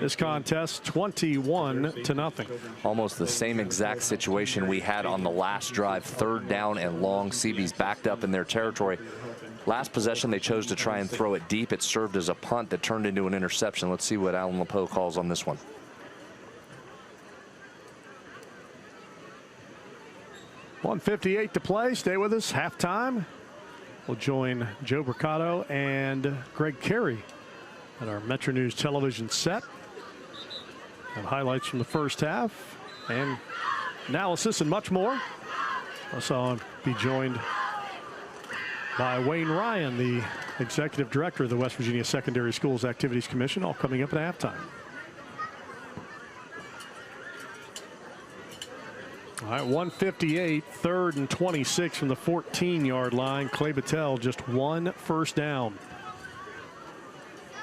Speaker 19: this contest 21-0.
Speaker 20: Almost the same exact situation we had on the last drive. Third down and long. Cee-Bees backed up in their territory. Last possession, they chose to try and throw it deep. It served as a punt that turned into an interception. Let's see what Alan LePeau calls on this one.
Speaker 19: .158 to play. Stay with us. Halftime. We'll join Joe Mercado and Greg Carey at our MetroNews Television set. Have highlights from the first half and analysis and much more. Also, I'll be joined by Wayne Ryan, the Executive Director of the West Virginia Secondary Schools Activities Commission, all coming up at halftime. All right, 1:58, 3rd and 26 from the 14-yard line. Clay-Battelle just one first down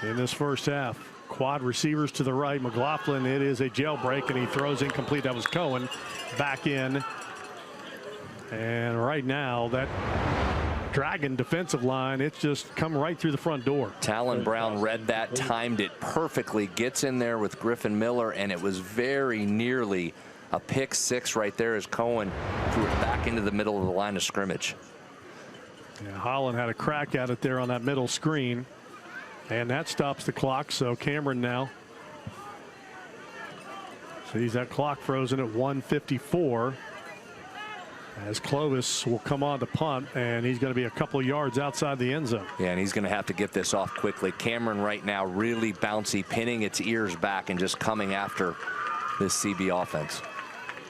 Speaker 19: in this first half. Quad receivers to the right. McLaughlin, it is a jailbreak, and he throws incomplete. That was Cohen back in. And right now, that Dragon defensive line, it's just come right through the front door.
Speaker 20: Talon Brown read that, timed it perfectly, gets in there with Griffin Miller, and it was very nearly a pick six right there as Cohen threw it back into the middle of the line of scrimmage.
Speaker 19: Yeah, Holland had a crack at it there on that middle screen, and that stops the clock. So Cameron now sees that clock frozen at 1:54 as Clovis will come on to punt, and he's going to be a couple yards outside the end zone.
Speaker 20: Yeah, and he's going to have to get this off quickly. Cameron right now really bouncy, pinning its ears back and just coming after this Cee-Bees offense.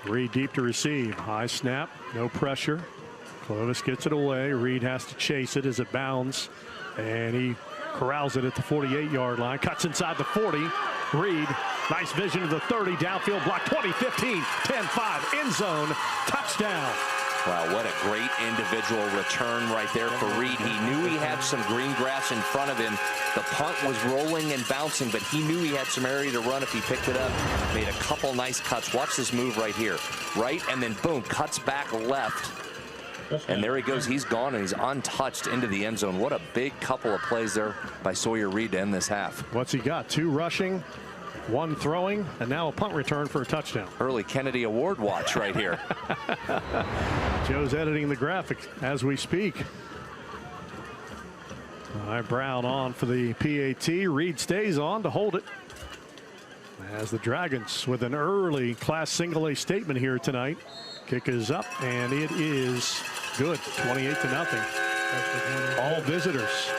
Speaker 19: Reed deep to receive. High snap, no pressure. Clovis gets it away. Reed has to chase it as it bounds, and he corrals it at the 48-yard line. Cuts inside the 40. Reed, nice vision of the 30. Downfield block, 20, 15, 10, 5. End zone, touchdown.
Speaker 20: Wow, what a great individual return right there for Reed. He knew he had some green grass in front of him. The punt was rolling and bouncing, but he knew he had some area to run if he picked it up. Made a couple nice cuts. Watch this move right here. Right, and then boom, cuts back left. And there he goes. He's gone, and he's untouched into the end zone. What a big couple of plays there by Sawyer Reed to end this half.
Speaker 19: What's he got? 2 rushing, 1 throwing, and now a punt return for a touchdown.
Speaker 20: Early Kennedy Award watch right here.
Speaker 19: Joe's editing the graphic as we speak. All right, Brown on for the PAT. Reed stays on to hold it. As the Dragons with an early Class Single A statement here tonight. Kick is up, and it is good. 28-0. All visitors.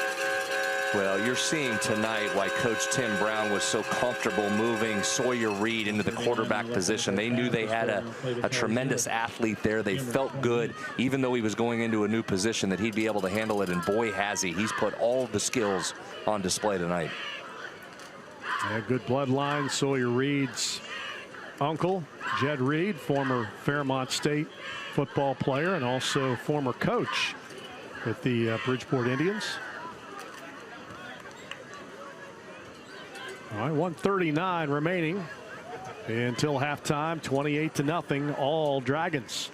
Speaker 20: Well, you're seeing tonight why Coach Tim Brown was so comfortable moving Sawyer Reed into the quarterback position. They knew they had a tremendous athlete there. They felt good, even though he was going into a new position, that he'd be able to handle it, and boy has he. He's put all the skills on display tonight.
Speaker 19: Yeah, good bloodline. Sawyer Reed's uncle, Jed Reed, former Fairmont State football player and also former coach with the Bridgeport Indians. All right, 1:39 remaining until halftime. 28-0, all Dragons.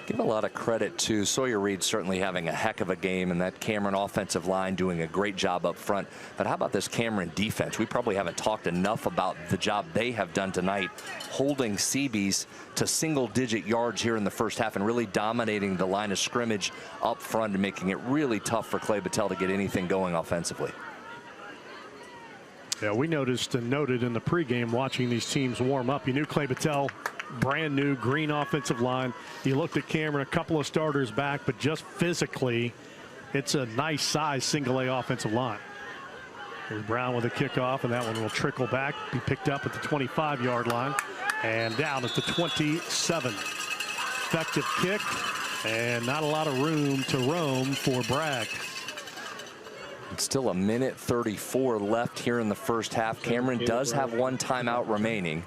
Speaker 20: Give a lot of credit to Sawyer Reed, certainly having a heck of a game, and that Cameron offensive line doing a great job up front. But how about this Cameron defense? We probably haven't talked enough about the job they have done tonight, holding Cee-Bees to single-digit yards here in the first half and really dominating the line of scrimmage up front and making it really tough for Clay-Battelle to get anything going offensively.
Speaker 19: Yeah, we noticed and noted in the pregame watching these teams warm up. You knew Clay-Battelle, brand new green offensive line. You looked at Cameron, a couple of starters back, but just physically It's a nice size single A offensive line. There's Brown with a kickoff, and that one will trickle back, be picked up at the 25-yard line and down at the 27. Effective kick, and not a lot of room to roam for Bragg.
Speaker 20: It's still a minute 34 left here in the first half. Cameron does have one timeout remaining.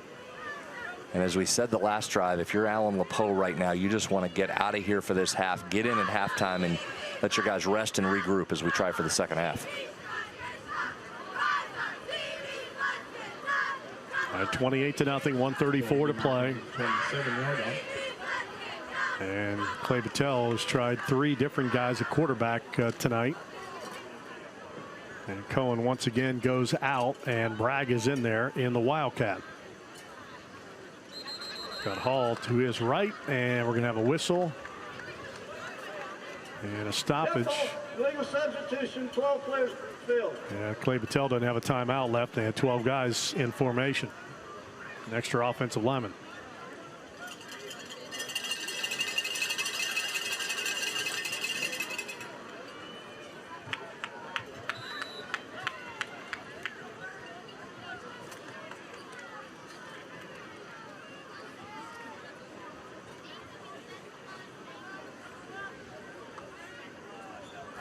Speaker 20: And as we said the last drive, if you're Alan LePeau right now, you just want to get out of here for this half, get in at halftime, and let your guys rest and regroup as we try for the second half.
Speaker 19: 28-0, 1:34 to play.
Speaker 2: 27-yard line.
Speaker 19: And Clay-Battelle has tried 3 different guys at quarterback tonight. And Cohen once again goes out, and Bragg is in there in the Wildcat. Got Hall to his right, and we're going to have a whistle and a stoppage.
Speaker 5: Legal substitution, 12 players field.
Speaker 19: Yeah, Clay-Battelle doesn't have a timeout left. They had 12 guys in formation. An extra offensive lineman.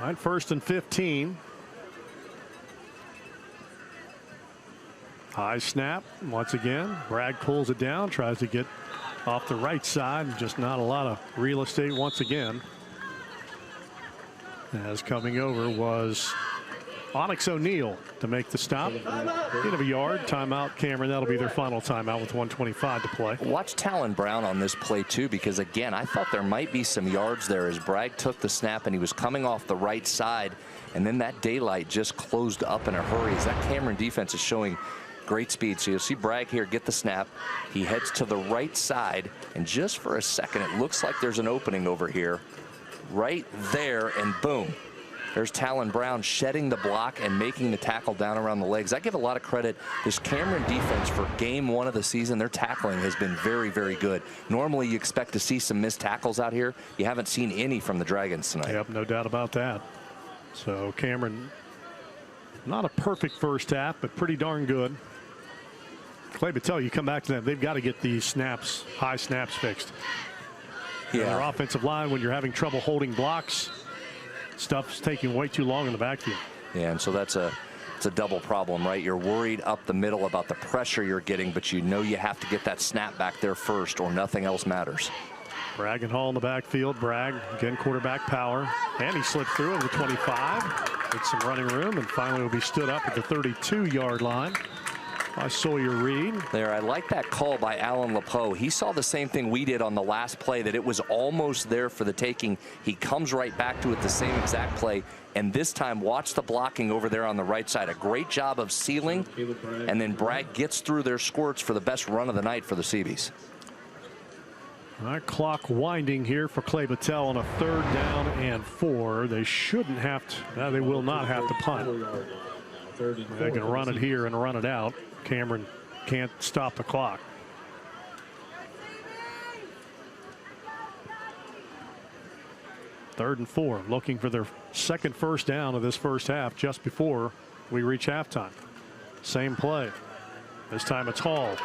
Speaker 19: All right, 1st and 15. High snap once again. Bragg pulls it down, tries to get off the right side. Just not a lot of real estate once again. As coming over was Onyx O'Neal to make the stop. Gain of a yard. Timeout, Cameron. That'll be their final timeout with 1:25 to play.
Speaker 20: Watch Talon Brown on this play too, because again, I thought there might be some yards there as Bragg took the snap and he was coming off the right side, and then that daylight just closed up in a hurry as that Cameron defense is showing great speed. So you'll see Bragg here get the snap. He heads to the right side, and just for a second it looks like there's an opening over here right there, and boom, there's Talon Brown shedding the block and making the tackle down around the legs. I give a lot of credit this Cameron defense for game 1 of the season. Their tackling has been very, very good. Normally you expect to see some missed tackles out here. You haven't seen any from the Dragons tonight.
Speaker 19: Yep, no doubt about that. So Cameron, not a perfect first half, but pretty darn good. Clay-Battelle, you come back to them, they've got to get these snaps, high snaps fixed. Yeah. Their offensive line, when you're having trouble holding blocks, stuff's taking way too long in the backfield.
Speaker 20: Yeah, and so it's a double problem, right? You're worried up the middle about the pressure you're getting, but you know you have to get that snap back there first or nothing else matters.
Speaker 19: Bragg and Hall in the backfield. Bragg, again, quarterback power. And he slipped through over the 25. With some running room, and finally will be stood up at the 32-yard line by Sawyer Reed.
Speaker 20: There, I like that call by Alan LePeau. He saw the same thing we did on the last play, that it was almost there for the taking. He comes right back to it, the same exact play, and this time watch the blocking over there on the right side. A great job of sealing, and then Bragg gets through their squirts for the best run of the night for the Cee-Bees.
Speaker 19: All right, clock winding here for Clay-Battelle on a 3rd down and 4. They shouldn't have to, they will not have to punt. They can run it here and run it out. Cameron can't stop the clock. Third and 4, looking for their second first down of this first half just before we reach halftime. Same play. This time it's Hall.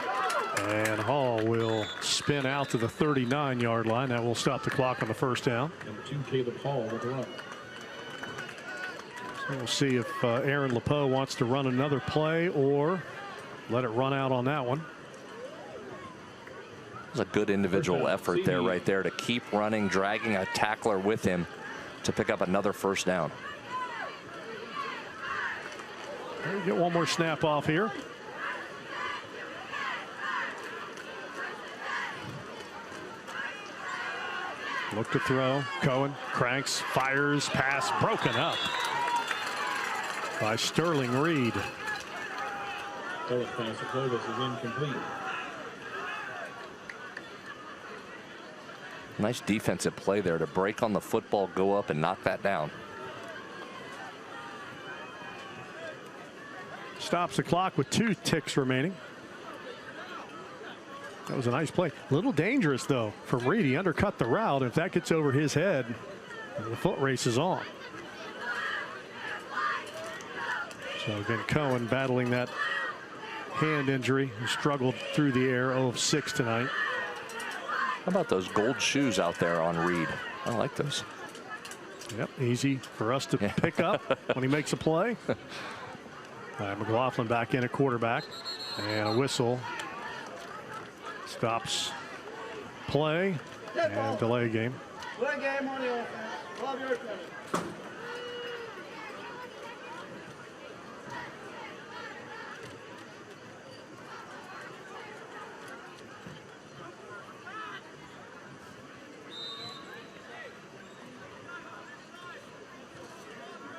Speaker 19: And Hall will spin out to the 39-yard line. That will stop the clock on the first down.
Speaker 2: Number 2, Caleb Hall with the run.
Speaker 19: So we'll see if Aaron LePeau wants to run another play or let it run out on that one.
Speaker 20: It was a good individual effort there, right there, to keep running, dragging a tackler with him to pick up another first down.
Speaker 19: Get one more snap off here. Look to throw. Cohen cranks, fires, pass broken up by Sterling Reed.
Speaker 2: Cohen pass to Clovis is incomplete.
Speaker 20: Nice defensive play there to break on the football, go up and knock that down.
Speaker 19: Stops the clock with 2 ticks remaining. That was a nice play. A little dangerous, though, from Reed. He undercut the route. If that gets over his head, the foot race is on. So again, Cohen battling that hand injury, who struggled through the air, 0 of 6 tonight.
Speaker 20: How about those gold shoes out there on Reed? I like those.
Speaker 19: Yep, easy for us to pick up when he makes a play. McLaughlin back in at quarterback, and a whistle stops play and delay game.
Speaker 5: Play game on the offense. 12-yard penalty.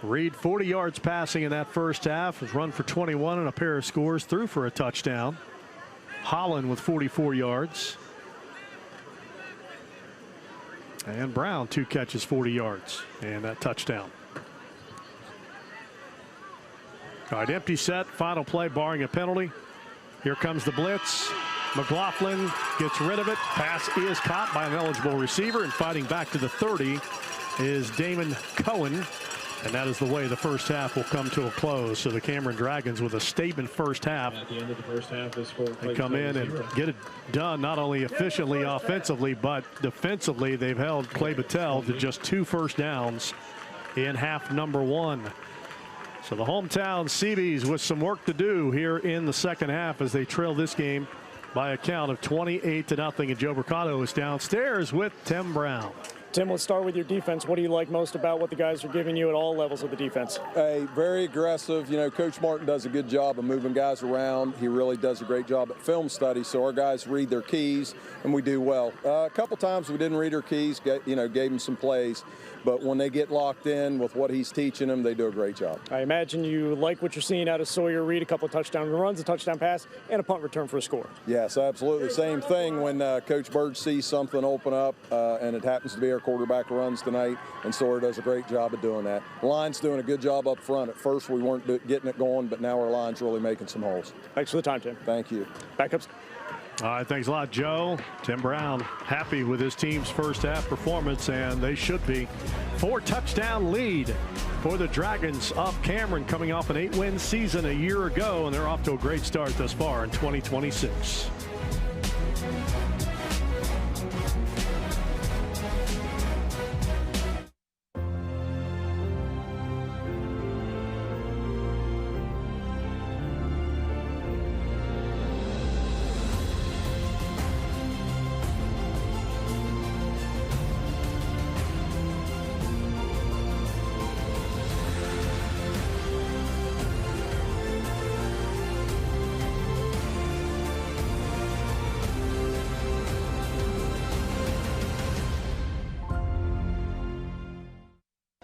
Speaker 19: Reed 40 yards passing in that first half, was run for 21 and a pair of scores, threw for a touchdown. Holland with 44 yards. And Brown 2 catches, 40 yards and that touchdown. All right, empty set, final play barring a penalty. Here comes the blitz. McLaughlin gets rid of it. Pass is caught by an eligible receiver, and fighting back to the 30 is Damon Cohen. And that is the way the first half will come to a close. So the Cameron Dragons with a statement first half.
Speaker 2: At the end of the first half is for
Speaker 19: They come in and get it done not only efficiently offensively, but defensively. They've held Clay-Battelle to just 2 first downs in half number 1. So the hometown Cee-Bees with some work to do here in the second half as they trail this game by a count of 28-0. And Joe Mercado is downstairs with Tim Brown.
Speaker 1: Tim, let's start with your defense. What do you like most about what the guys are giving you at all levels of the defense?
Speaker 6: Very aggressive. You know, Coach Martin does a good job of moving guys around. He really does a great job at film study, so our guys read their keys, and we do well. A couple times we didn't read our keys, gave them some plays, but when they get locked in with what he's teaching them, they do a great job.
Speaker 1: I imagine you like what you're seeing out of Sawyer Reed, a couple of touchdown runs, a touchdown pass, and a punt return for a score.
Speaker 6: Yes, absolutely. Same thing when Coach Bird sees something open up, and it happens to be our quarterback runs tonight, and Sawyer does a great job of doing that. The line's doing a good job up front. At first we weren't getting it going, but now our line's really making some holes.
Speaker 1: Thanks for the time, Tim.
Speaker 6: Thank you.
Speaker 1: Backups.
Speaker 19: All right, thanks a lot, Joe. Tim Brown happy with his team's first half performance, and they should be. 4-touchdown lead for the Dragons of Cameron, coming off an 8-win season a year ago, and they're off to a great start thus far in 2026.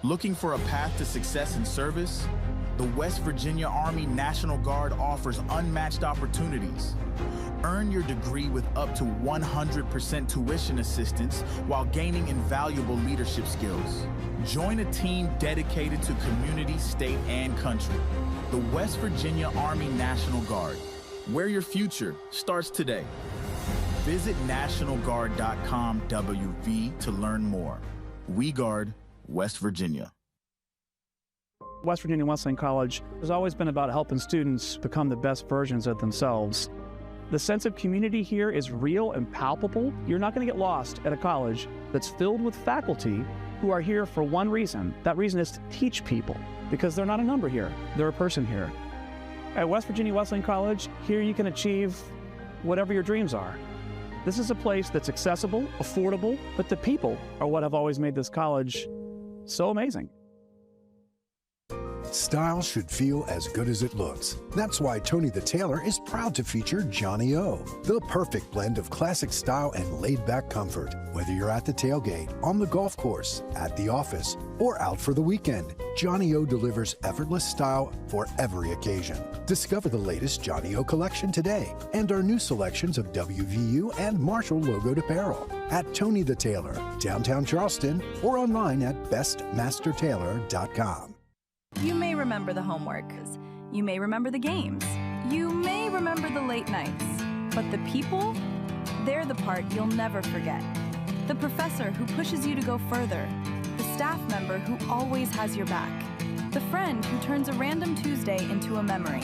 Speaker 10: Looking for a path to success in service? The West Virginia Army National Guard offers unmatched opportunities. Earn your degree with up to 100% tuition assistance while gaining invaluable leadership skills. Join a team dedicated to community, state, and country. The West Virginia Army National Guard, where your future starts today. Visit nationalguard.com WV to learn more. We guard West Virginia.
Speaker 7: West Virginia Wesleyan College has always been about helping students become the best versions of themselves. The sense of community here is real and palpable. You're not going to get lost at a college that's filled with faculty who are here for one reason. That reason is to teach people, because they're not a number here, they're a person here. At West Virginia Wesleyan College, here you can achieve whatever your dreams are. This is a place that's accessible, affordable, but the people are what have always made this college so amazing.
Speaker 21: Style should feel as good as it looks. That's why Tony the Tailor is proud to feature Johnny O, the perfect blend of classic style and laid-back comfort. Whether you're at the tailgate, on the golf course, at the office, or out for the weekend, Johnny O delivers effortless style for every occasion. Discover the latest Johnny O collection today and our new selections of WVU and Marshall logoed apparel at Tony the Tailor, downtown Charleston, or online at bestmastertailor.com.
Speaker 11: You may remember the homework. You may remember the games. You may remember the late nights. But the people, they're the part you'll never forget. The professor who pushes you to go further. The staff member who always has your back. The friend who turns a random Tuesday into a memory.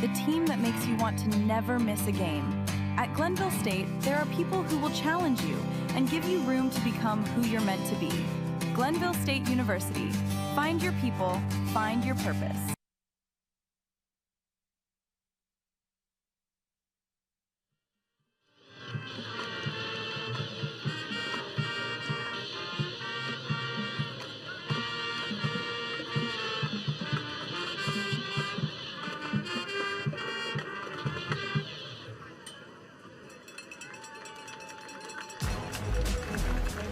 Speaker 11: The team that makes you want to never miss a game. At Glenville State, there are people who will challenge you and give you room to become who you're meant to be. Glenville State University. Find your people, find your purpose.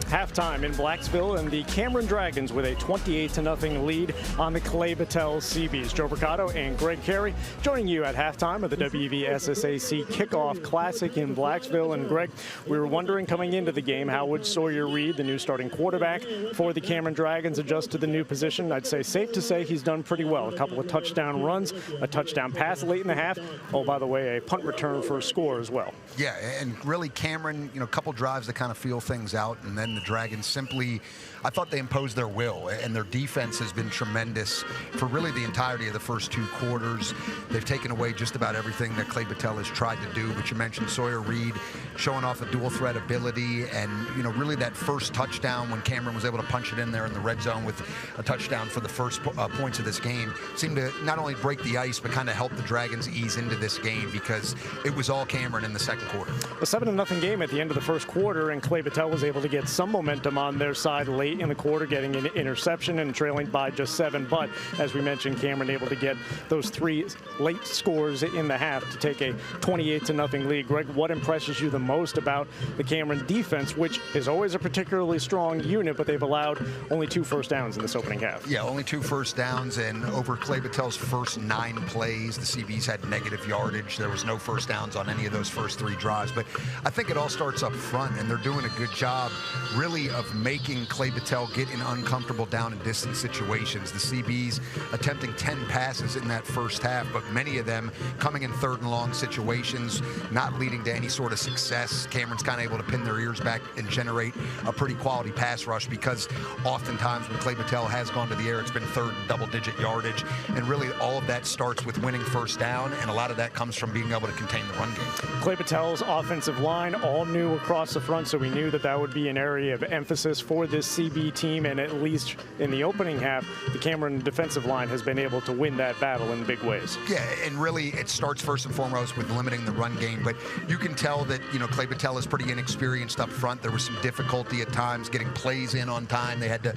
Speaker 1: Halftime in Blacksville, and the Cameron Dragons with a 28-0 lead on the Clay-Battelle Cee-Bees. Joe Mercado and Greg Carey joining you at halftime of the WVSSAC Kickoff Classic in Blacksville. And Greg, we were wondering coming into the game, how would Sawyer Reed, the new starting quarterback for the Cameron Dragons, adjust to the new position? I'd say safe to say he's done pretty well. A couple of touchdown runs, a touchdown pass late in the half. Oh, by the way, a punt return for a score as well.
Speaker 8: Yeah, and really Cameron, a couple drives to kind of feel things out, and then the Dragons simply, I thought they imposed their will, and their defense has been tremendous for really the entirety of the first two quarters. They've taken away just about everything that Clay-Battelle has tried to do, but you mentioned Sawyer Reed showing off a dual threat ability, and really that first touchdown when Cameron was able to punch it in there in the red zone with a touchdown for the first points of this game seemed to not only break the ice, but kind of help the Dragons ease into this game, because it was all Cameron in the second quarter.
Speaker 1: A 7-0 game at the end of the first quarter, and Clay-Battelle was able to get some momentum on their side late in the quarter, getting an interception and trailing by just 7. But as we mentioned, Cameron able to get those 3 late scores in the half to take a 28-0 lead. Greg, what impresses you the most about the Cameron defense, which is always a particularly strong unit, but they've allowed only 2 first downs in this opening half?
Speaker 8: Yeah, only 2 first downs, and over Clay-Battelle's first 9 plays, the Cee-Bees had negative yardage. There was no first downs on any of those first 3 drives. But I think it all starts up front, and they're doing a good job really of making Clay-Battelle get in uncomfortable down and distance situations. The Cee-Bees attempting 10 passes in that first half, but many of them coming in 3rd and long situations, not leading to any sort of success. Cameron's kind of able to pin their ears back and generate a pretty quality pass rush, because oftentimes when Clay-Battelle has gone to the air, it's been 3rd and double-digit yardage, and really all of that starts with winning first down, and a lot of that comes from being able to contain the run game.
Speaker 1: Clay-Battelle's offensive line all new across the front, so we knew that that would be an area of emphasis for this Cee-Bee team, and at least in the opening half, the Cameron defensive line has been able to win that battle in big ways.
Speaker 8: Yeah, and really it starts first and foremost with limiting the run game, but you can tell that, Clay-Battelle is pretty inexperienced up front. There was some difficulty at times getting plays in on time. They had to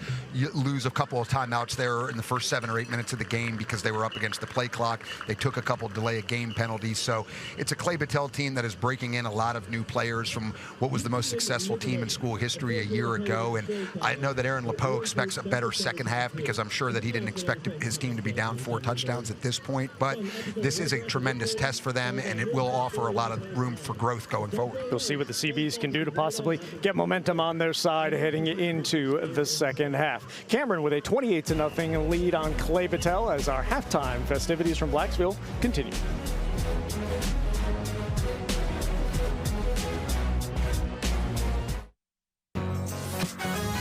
Speaker 8: lose a couple of timeouts there in the first 7 or 8 minutes of the game because they were up against the play clock. They took a couple delay of game penalties, so it's a Clay-Battelle team that is breaking in a lot of new players from what was the most successful team in school history a year ago, and I know that Aaron LePeau expects a better second half, because I'm sure that he didn't expect his team to be down 4 touchdowns at this point, but this is a tremendous test for them, and it will offer a lot of room for growth going forward.
Speaker 1: We'll see what the Cee-Bees can do to possibly get momentum on their side heading into the second half. Cameron with a 28-0 lead on Clay-Battelle as our halftime festivities from Blacksville continue.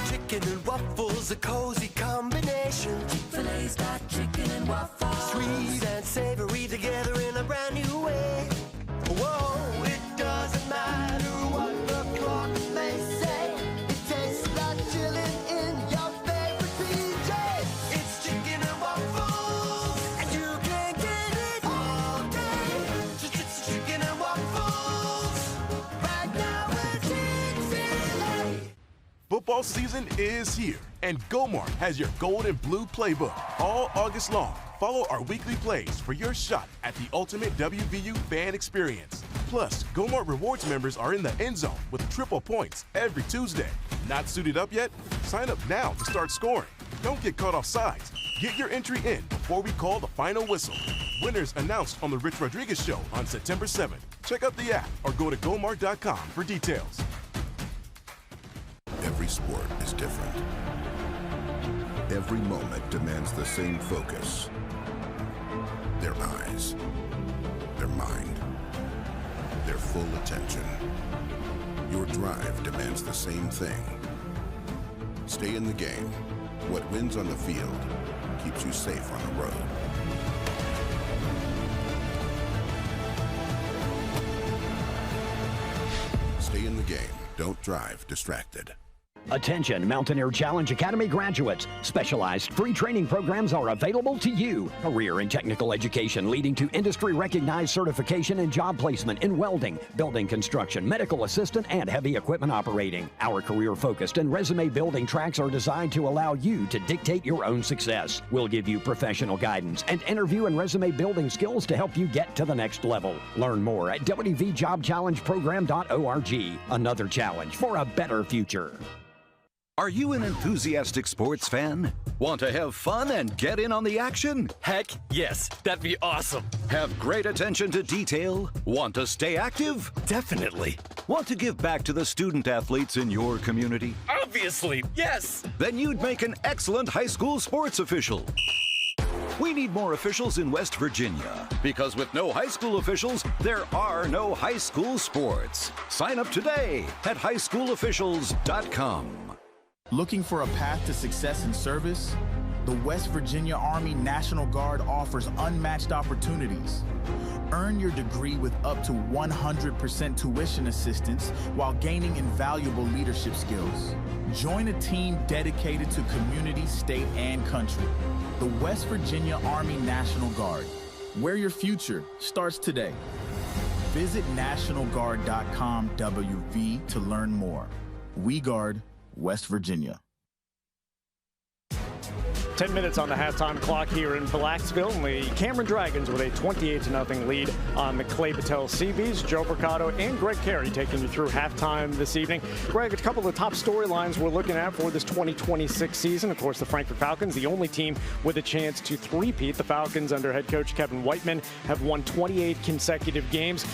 Speaker 22: Chicken and waffles, a cozy combination. Chick-fil-A's got chicken and waffles. Sweet and savory together in a brand new way. Whoa, it doesn't matter what the clock may say. It tastes like chillin' in your favorite PJ. It's chicken and waffles, and you can get it all day. Chicken and waffles, right now at Chick-fil-A.
Speaker 4: Football season is here, and Gomart has your gold and blue playbook all August long. Follow our weekly plays for your shot at the ultimate WVU fan experience. Plus, Gomart Rewards members are in the end zone with triple points every Tuesday. Not suited up yet? Sign up now to start scoring. Don't get caught off sides. Get your entry in before we call the final whistle. Winners announced on The Rich Rodriguez Show on September 7th. Check out the app or go to Gomart.com for details.
Speaker 9: Every sport is different. Every moment demands the same focus. Their eyes, their mind, their full attention. Your drive demands the same thing. Stay in the game. What wins on the field keeps you safe on the road. Stay in the game. Don't drive distracted.
Speaker 12: Attention Mountaineer Challenge Academy graduates. Specialized free training programs are available to you. Career and technical education leading to industry-recognized certification and job placement in welding, building construction, medical assistant, and heavy equipment operating. Our career-focused and resume-building tracks are designed to allow you to dictate your own success. We'll give you professional guidance and interview and resume-building skills to help you get to the next level. Learn more at wvjobchallengeprogram.org. Another challenge for a better future.
Speaker 13: Are you an enthusiastic sports fan? Want to have fun and get in on the action?
Speaker 23: Heck, yes. That'd be awesome.
Speaker 13: Have great attention to detail? Want to stay active?
Speaker 23: Definitely.
Speaker 13: Want to give back to the student athletes in your community?
Speaker 23: Obviously, yes.
Speaker 13: Then you'd make an excellent high school sports official. We need more officials in West Virginia, because with no high school officials, there are no high school sports. Sign up today at highschoolofficials.com.
Speaker 10: Looking for a path to success in service? The West Virginia Army National Guard offers unmatched opportunities. Earn your degree with up to 100% tuition assistance while gaining invaluable leadership skills. Join a team dedicated to community, state, and country. The West Virginia Army National Guard, where your future starts today. Visit nationalguard.com WV to learn more. We guard West Virginia.
Speaker 1: 10 minutes on the halftime clock here in Blacksville. And the Cameron Dragons with a 28-0 lead on the Clay-Battelle Cee-Bees. Joe Mercado and Greg Carey taking you through halftime this evening. Greg, a couple of the top storylines we're looking at for this 2026 season. Of course, the Frankfort Falcons, the only team with a chance to three-peat. The Falcons under head coach Kevin Whiteman have won 28 consecutive games.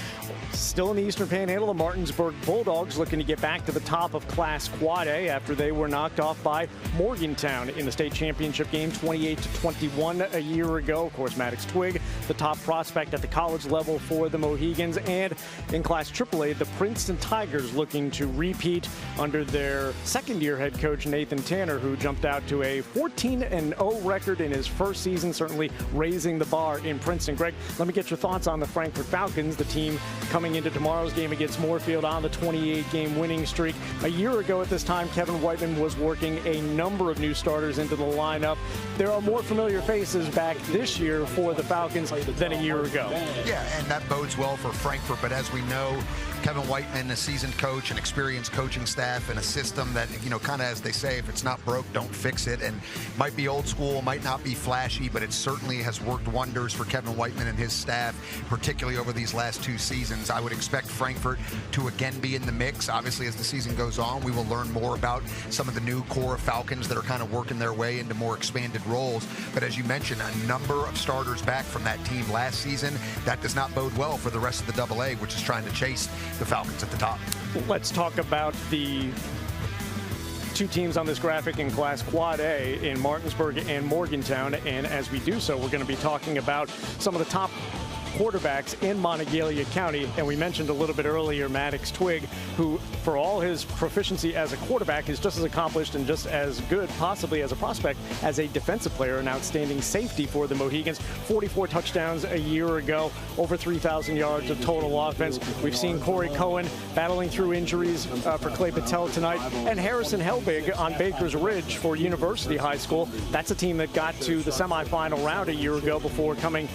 Speaker 1: Still in the Eastern Panhandle, the Martinsburg Bulldogs looking to get back to the top of Class Quad A after they were knocked off by Morgantown in the state championship game 28-21 a year ago. Of course, Maddox Twig, the top prospect at the college level for the Mohegans. And in Class AAA, the Princeton Tigers looking to repeat under their second-year head coach Nathan Tanner, who jumped out to a 14-0 record in his first season, certainly raising the bar in Princeton. Greg, let me get your thoughts on the Frankfort Falcons, the team coming into tomorrow's game against Moorfield on the 28-game winning streak. A year ago at this time, Kevin Whiteman was working a number of new starters into the lineup. There are more familiar faces back this year for the Falcons than a year ago.
Speaker 8: Yeah, and that bodes well for Frankfort, but as we know, Kevin Whiteman, a seasoned coach, an experienced coaching staff, and a system that, you know, kind of as they say, if it's not broke, don't fix it. And might be old school, might not be flashy, but it certainly has worked wonders for Kevin Whiteman and his staff, particularly over these last two seasons. I would expect Frankfort to again be in the mix. Obviously, as the season goes on, we will learn more about some of the new core of Falcons that are kind of working their way into more expanded roles. But as you mentioned, a number of starters back from that team last season. That does not bode well for the rest of the AA, which is trying to chase the Falcons at the top.
Speaker 1: Let's talk about the two teams on this graphic in Class Quad A in Martinsburg and Morgantown. And as we do so, we're going to be talking about some of the top quarterbacks in Monongalia County. And we mentioned a little bit earlier Maddox Twig, who for all his proficiency as a quarterback is just as accomplished and just as good possibly as a prospect as a defensive player, an outstanding safety for the Mohegans. 44 touchdowns a year ago, over 3,000 yards of total offense. We've seen Corey Cohen battling through injuries for Clay-Battelle tonight, and Harrison Helbig on Baker's Ridge for University High School. That's a team that got to the semifinal round a year ago before coming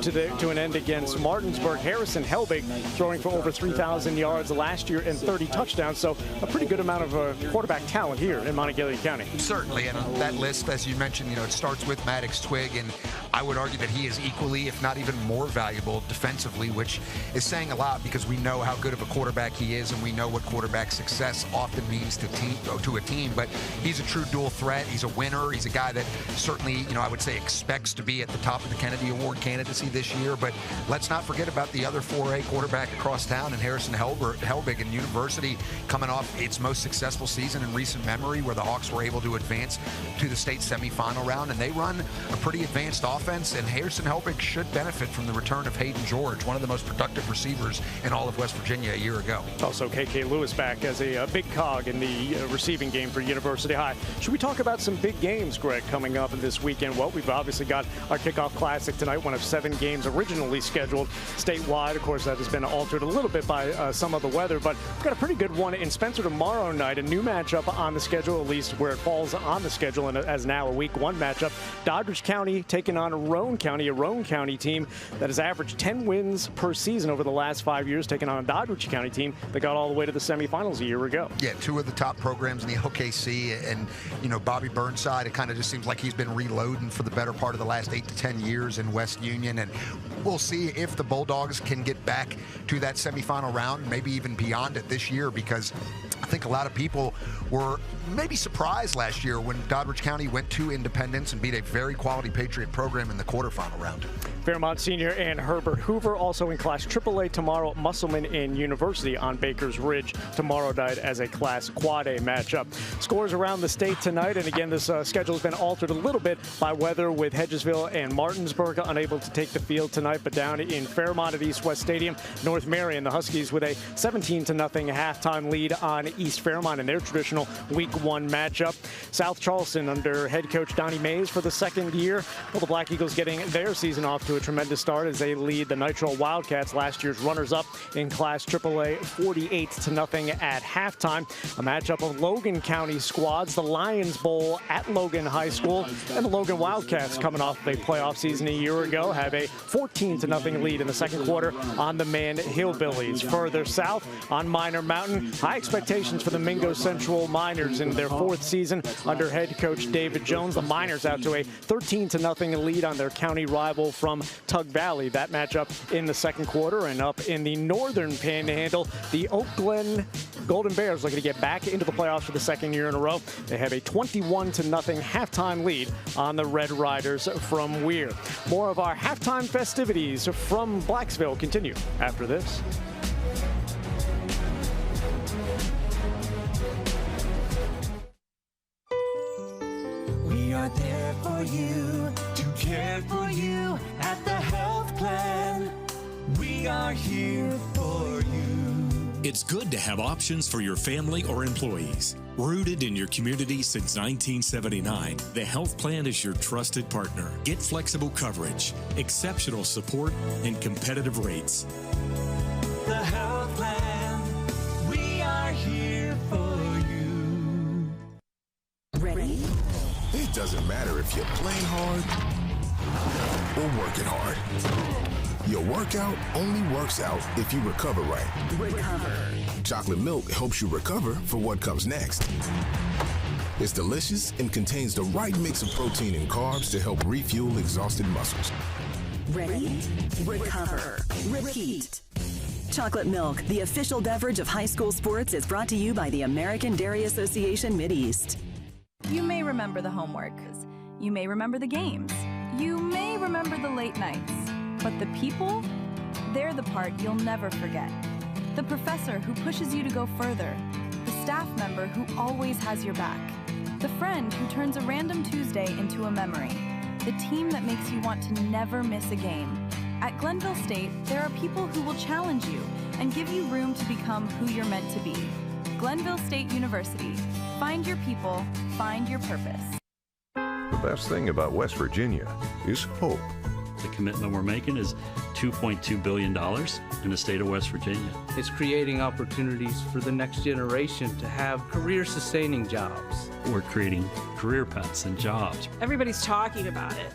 Speaker 1: to an end against Martinsburg. Harrison Helbig throwing for over 3,000 yards last year and 30 touchdowns. So a pretty good amount of quarterback talent here in Monongalia County.
Speaker 8: Certainly, and on that list, as you mentioned, you know, it starts with Maddox Twig, and I would argue that he is equally, if not even more valuable defensively, which is saying a lot because we know how good of a quarterback he is, and we know what quarterback success often means to a team. But he's a true dual threat. He's a winner. He's a guy that certainly, you know, I would say expects to be at the top of the Kennedy Award candidacy this year. But let's not forget about the other 4A quarterback across town in Harrison Helbig and University, coming off its most successful season in recent memory, where the Hawks were able to advance to the state semifinal round, and they run a pretty advanced offense, and Harrison Helbig should benefit from the return of Hayden George, one of the most productive receivers in all of West Virginia a year ago.
Speaker 1: Also, KK Lewis back as a big cog in the receiving game for University High. Should we talk about some big games, Greg, coming up this weekend? Well, we've obviously got our Kickoff Classic tonight, one of 7 games originally scheduled statewide. Of course, that has been altered a little bit by some of the weather, but we've got a pretty good one in Spencer tomorrow night, a new matchup on the schedule, at least where it falls on the schedule, and as now a week 1 matchup. Doddridge County taking on Roane County, a Roane County team that has averaged 10 wins per season over the last 5 years, taking on a Doddridge County team that got all the way to the semifinals a year ago.
Speaker 8: Yeah, 2 of the top programs in the LKC, and Bobby Burnside, it kind of just seems like he's been reloading for the better part of the last 8 to 10 years in West Union, and we'll see if the Bulldogs can get back to that semifinal round, maybe even beyond it this year, because I think a lot of people were maybe surprised last year when Doddridge County went to Independence and beat a very quality Patriot program in the quarterfinal round.
Speaker 1: Fairmont Senior and Herbert Hoover also in Class AAA tomorrow. Musselman and University on Baker's Ridge tomorrow night as a Class Quad A matchup. Scores around the state tonight, and again, this schedule has been altered a little bit by weather, with Hedgesville and Martinsburg unable to take the field tonight, but down in Fairmont at East West Stadium, North Marion, the Huskies with a 17-0 halftime lead on East Fairmont in their traditional Week 1 matchup. South Charleston under head coach Donnie Mays for the 2nd year. Well, the Black Eagles getting their season off to a tremendous start as they lead the Nitro Wildcats, last year's runners-up in Class AAA, 48-0 at halftime. A matchup of Logan County squads, the Lions Bowl at Logan High School, and the Logan Wildcats, coming off of a playoff season a year ago, have a 14-0 lead in the 2nd quarter on the Man Hillbillies. Further south on Minor Mountain, high expectations for the Mingo Central Miners in their 4th season under head coach David Jones. The Miners out to a 13-0 lead on their county rival from Tug Valley. That matchup in the 2nd quarter. And up in the northern panhandle, the Oak Glen Golden Bears looking to get back into the playoffs for the 2nd year in a row. They have a 21-0 halftime lead on the Red Riders from Weir. More of our halftime festivities from Blacksville continue after this.
Speaker 22: We are there for you, to care for you at the health plan. We are here for you.
Speaker 15: It's good to have options for your family or employees. Rooted in your community since 1979, the health plan is your trusted partner. Get flexible coverage, exceptional support, and competitive rates.
Speaker 22: The health plan, we are here for you.
Speaker 9: Ready? It doesn't matter if you're playing hard or working hard. Your workout only works out if you recover right.
Speaker 22: Recover.
Speaker 9: Chocolate milk helps you recover for what comes next. It's delicious and contains the right mix of protein and carbs to help refuel exhausted muscles.
Speaker 16: Ready? Recover. Repeat. Chocolate milk, the official beverage of high school sports, is brought to you by the American Dairy Association Mideast.
Speaker 11: You may remember the homework. You may remember the games. You may remember the late nights. But the people, they're the part you'll never forget. The professor who pushes you to go further. The staff member who always has your back. The friend who turns a random Tuesday into a memory. The team that makes you want to never miss a game. At Glenville State, there are people who will challenge you and give you room to become who you're meant to be. Glenville State University. Find your people, find your purpose.
Speaker 14: The best thing about West Virginia is hope.
Speaker 18: The commitment we're making is $2.2 billion in the state of West Virginia.
Speaker 24: It's creating opportunities for the next generation to have career-sustaining jobs.
Speaker 18: We're creating career paths and jobs.
Speaker 25: Everybody's talking about it.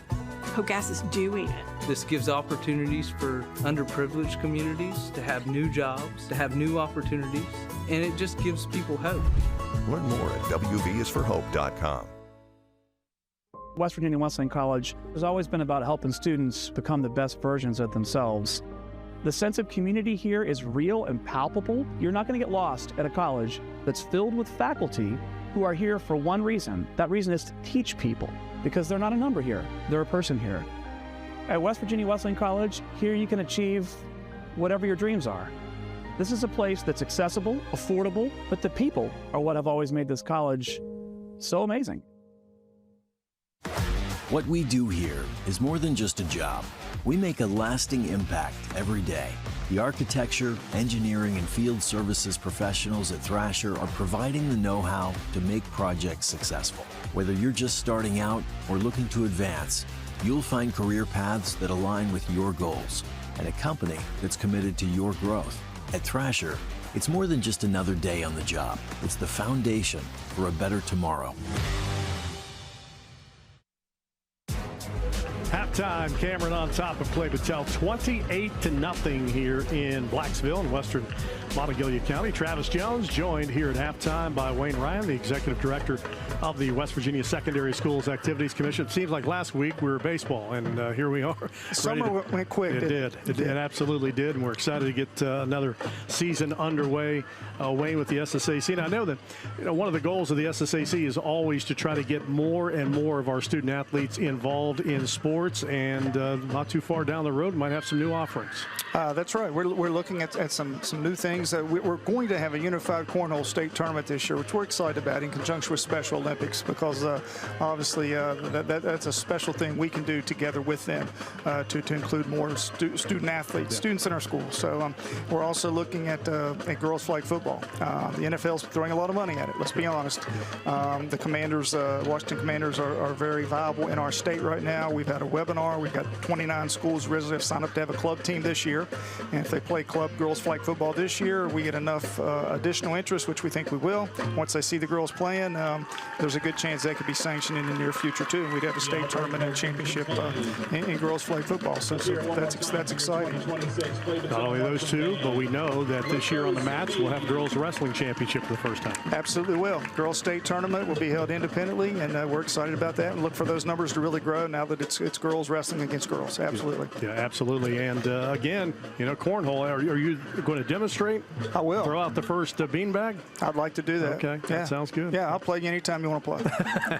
Speaker 25: Hope Gas is doing it.
Speaker 24: This gives opportunities for underprivileged communities to have new jobs, to have new opportunities, and it just gives people hope.
Speaker 14: Learn more at wvisforhope.com.
Speaker 7: West Virginia Wesleyan College has always been about helping students become the best versions of themselves. The sense of community here is real and palpable. You're not going to get lost at a college that's filled with faculty who are here for one reason. That reason is to teach people, because they're not a number here, they're a person here. At West Virginia Wesleyan College, here you can achieve whatever your dreams are. This is a place that's accessible, affordable, but the people are what have always made this college so amazing.
Speaker 2: What we do here is more than just a job. We make a lasting impact every day. The architecture, engineering, and field services professionals at Thrasher are providing the know-how to make projects successful. Whether you're just starting out or looking to advance, you'll find career paths that align with your goals and a company that's committed to your growth. At Thrasher, it's more than just another day on the job. It's the foundation for a better tomorrow.
Speaker 19: Halftime, Cameron on top of Clay-Battelle, 28-0 here in Blacksville in western Monongalia County. Travis Jones joined here at halftime by Wayne Ryan, the executive director of the West Virginia Secondary Schools Activities Commission. It seems like last week we were baseball, and here we are.
Speaker 3: Summer went quick.
Speaker 19: It absolutely did, and we're excited to get another season underway. Wayne, with the SSAC, and I know that one of the goals of the SSAC is always to try to get more and more of our student athletes involved in sports, and not too far down the road might have some new offerings.
Speaker 3: That's right. We're looking at some new things. We're going to have a unified cornhole state tournament this year, which we're excited about in conjunction with Special Olympics, because obviously that's a special thing we can do together with them to include more student athletes, students in our schools. So we're also looking at girls flag football. The NFL's throwing a lot of money at it, let's be honest. The Commanders, Washington Commanders are very viable in our state right now. We've had a webinar. We've got 29 schools residents have signed up to have a club team this year. And if they play club girls flag football this year, we get enough additional interest, which we think we will. Once they see the girls playing, there's a good chance they could be sanctioned in the near future too. We'd have a state tournament and a championship in girls flag football. So that's exciting.
Speaker 19: Not only those two, but we know that this year on the mats we'll have girls wrestling championship for the first time.
Speaker 3: Absolutely will. Girls state tournament will be held independently, and we're excited about that and look for those numbers to really grow now that it's girls wrestling against girls. Absolutely.
Speaker 19: Yeah, absolutely. And again, cornhole, are you going to demonstrate?
Speaker 3: I will.
Speaker 19: Throw out the first beanbag?
Speaker 3: I'd like to do that.
Speaker 19: Okay, that sounds good.
Speaker 3: Yeah, I'll play you anytime you want to play.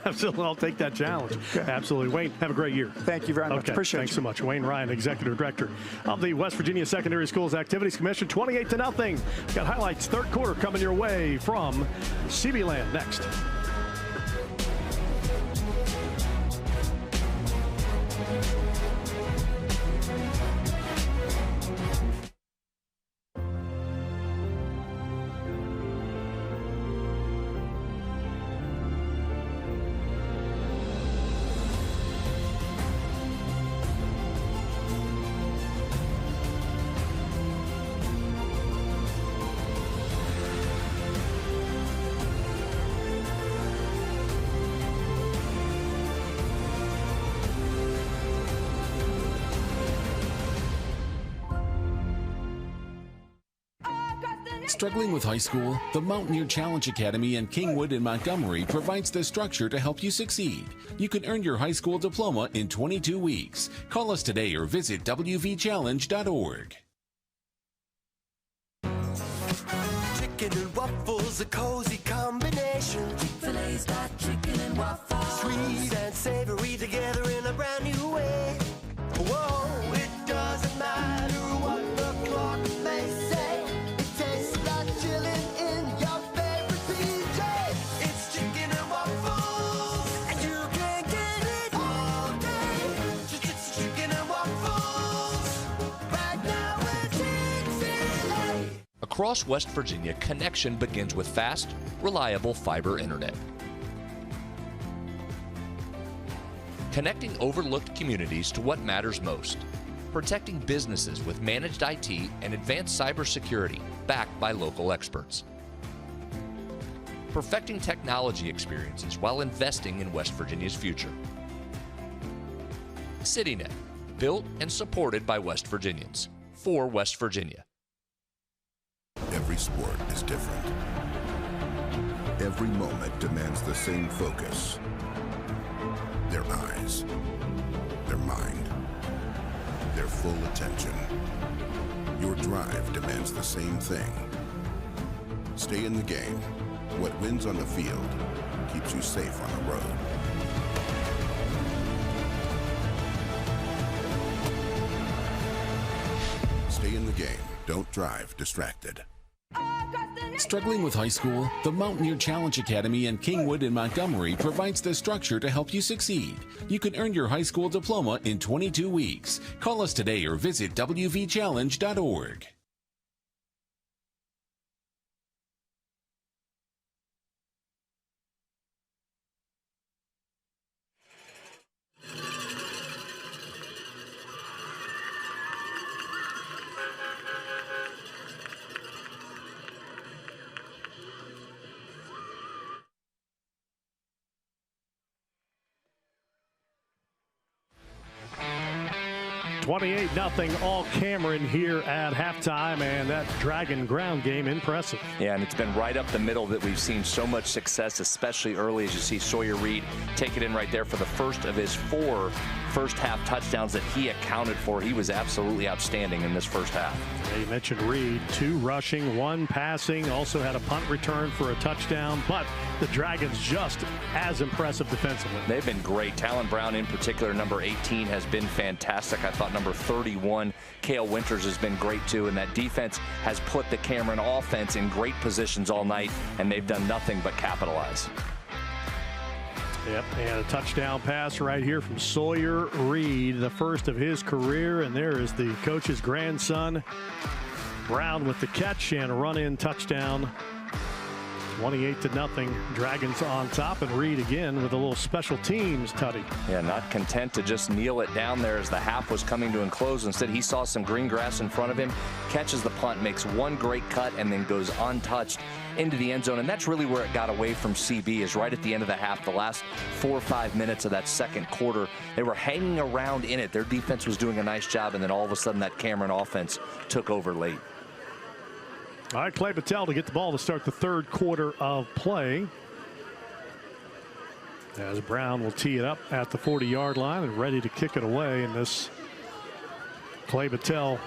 Speaker 19: Absolutely. I'll take that challenge. Okay. Absolutely. Wayne, have a great year.
Speaker 3: Thank you very much. Appreciate it.
Speaker 19: Thanks so much. Wayne Ryan, Executive Director of the West Virginia Secondary Schools Activities Commission. 28-0. Got highlights third quarter coming your way from Cee-Bees Land next.
Speaker 5: Struggling with high school? The Mountaineer Challenge Academy in Kingwood and Montgomery provides the structure to help you succeed. You can earn your high school diploma in 22 weeks. Call us today or visit wvchallenge.org.
Speaker 22: Chicken and waffles, a cozy combination. Chick-fil-A's got chicken and waffles. Sweet and savory together in a brand new way. Whoa, it doesn't matter what the clock may say. It tastes like chillin' in your favorite PJ. It's chicken and waffles, and you can get it all day. Chicken and waffles, right now at Chick-fil-A.
Speaker 17: Across West Virginia, connection begins with fast, reliable fiber internet. Connecting overlooked communities to what matters most. Protecting businesses with managed IT and advanced cybersecurity backed by local experts. Perfecting technology experiences while investing in West Virginia's future. CityNet, built and supported by West Virginians, for West Virginia.
Speaker 9: Every sport is different. Every moment demands the same focus. Their eyes, their mind, their full attention. Your drive demands the same thing. Stay in the game. What wins on the field keeps you safe on the road. Stay in the game. Don't drive distracted.
Speaker 5: Struggling with high school? The Mountaineer Challenge Academy in Kingwood and Montgomery provides the structure to help you succeed. You can earn your high school diploma in 22 weeks. Call us today or visit wvchallenge.org.
Speaker 19: $28-0 all Cameron here at halftime, and that Dragon ground game impressive.
Speaker 17: Yeah, and it's been right up the middle that we've seen so much success, especially early, as you see Sawyer Reed take it in right there for the first of his 4 first-half touchdowns that he accounted for. He was absolutely outstanding in this first half.
Speaker 19: Yeah, you mentioned Reed, 2 rushing, 1 passing, also had a punt return for a touchdown, but the Dragons just as impressive defensively.
Speaker 17: They've been great. Talon Brown in particular, number 18, has been fantastic. I thought number 31, Cale Winters, has been great too, and that defense has put the Cameron offense in great positions all night, and they've done nothing but capitalize.
Speaker 19: Yep, and a touchdown pass right here from Sawyer Reed, the first of his career, and there is the coach's grandson, Brown, with the catch and a run-in touchdown. 28-0, Dragons on top, and Reed again with a little special teams tutty.
Speaker 17: Yeah, not content to just kneel it down there as the half was coming to a close. Instead, he saw some green grass in front of him, catches the punt, makes one great cut, and then goes untouched into the end zone. And that's really where it got away from Cee-Bees, is right at the end of the half, the last 4 or 5 minutes of that second quarter. They were hanging around in it. Their defense was doing a nice job, and then all of a sudden that Cameron offense took over late.
Speaker 19: All right, Clay-Battelle to get the ball to start the third quarter of play, as Brown will tee it up at the 40-yard line and ready to kick it away. And this Clay-Battelle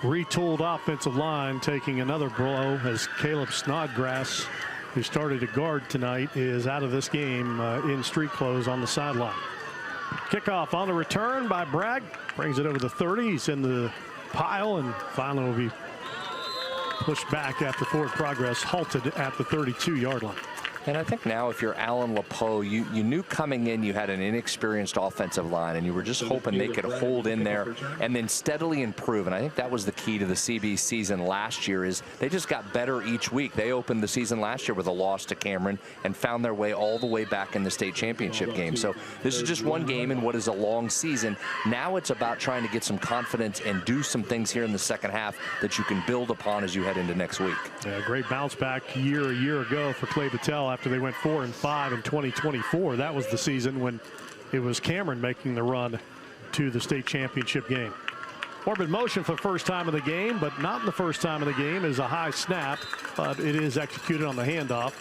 Speaker 19: retooled offensive line taking another blow as Caleb Snodgrass, who started to guard tonight, is out of this game in street clothes on the sideline. Kickoff on the return by Bragg, brings it over the 30. He's in the pile and finally will be pushed back after forward progress, halted at the 32-yard line.
Speaker 17: And I think now if you're Alan LePeau, you knew coming in you had an inexperienced offensive line, and you were just hoping they could hold in there and then steadily improve. And I think that was the key to the Cee-Bees season last year, is they just got better each week. They opened the season last year with a loss to Cameron and found their way all the way back in the state championship game. So this is just one game in what is a long season. Now it's about trying to get some confidence and do some things here in the second half that you can build upon as you head into next week.
Speaker 19: Yeah, great bounce back a year ago for Clay-Battelle after they went 4-5 in 2024. That was the season when it was Cameron making the run to the state championship game. Orbit motion for the first time of the game, but not in the first time of the game, is a high snap, but it is executed on the handoff.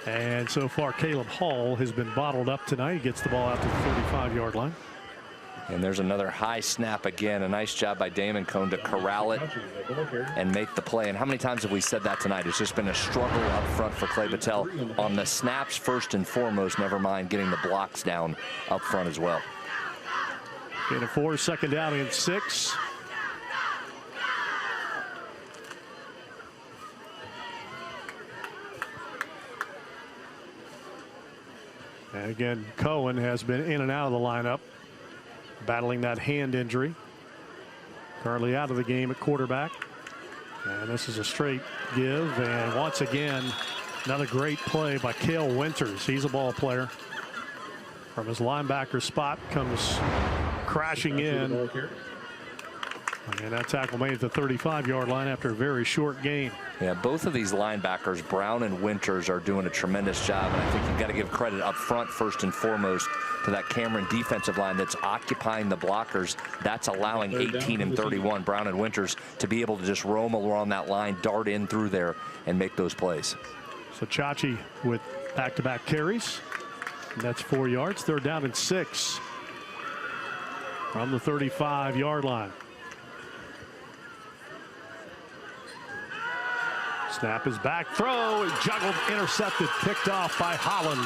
Speaker 19: And so far, Caleb Hall has been bottled up tonight. He gets the ball out to the 35-yard line.
Speaker 17: And there's another high snap again. A nice job by Damon Cone to corral it and make the play. And how many times have we said that tonight? It's just been a struggle up front for Clay-Battelle on the snaps first and foremost, never mind getting the blocks down up front as well.
Speaker 19: Gain of 4, second down and 6. And again, Cohen has been in and out of the lineup, battling that hand injury. Currently out of the game at quarterback. And this is a straight give. And once again, another great play by Cale Winters. He's a ball player. From his linebacker spot, comes crashing in. And that tackle made at the 35-yard line after a very short gain.
Speaker 17: Yeah, both of these linebackers, Brown and Winters, are doing a tremendous job. And I think you've got to give credit up front first and foremost to that Cameron defensive line that's occupying the blockers. That's allowing 18 and 31, Brown and Winters, to be able to just roam along that line, dart in through there, and make those plays.
Speaker 19: So Chachi with back-to-back carries. And that's 4 yards. Third down and 6 from the 35-yard line. Snap is back, throw, juggled, intercepted, picked off by Holland.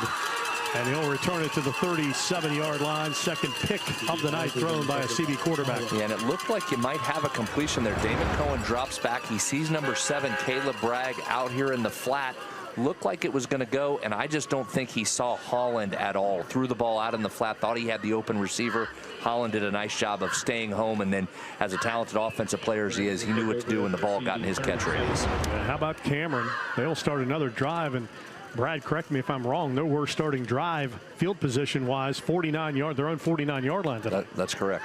Speaker 19: And he'll return it to the 37-yard line. Second pick of the night thrown by a Cee-Bees quarterback.
Speaker 17: Yeah, and it looked like you might have a completion there. Damon Cohen drops back. He sees number 7, Caleb Bragg, out here in the flat. Looked like it was going to go, and I just don't think he saw Holland at all. Threw the ball out in the flat, thought he had the open receiver. Holland did a nice job of staying home, and then as a talented offensive player as he is, he knew what to do when the ball got in his catch radius.
Speaker 19: How about Cameron? They'll start another drive, and Brad, correct me if I'm wrong, their worst starting drive, field position-wise, 49-yard, their own 49-yard line today.
Speaker 17: That's correct.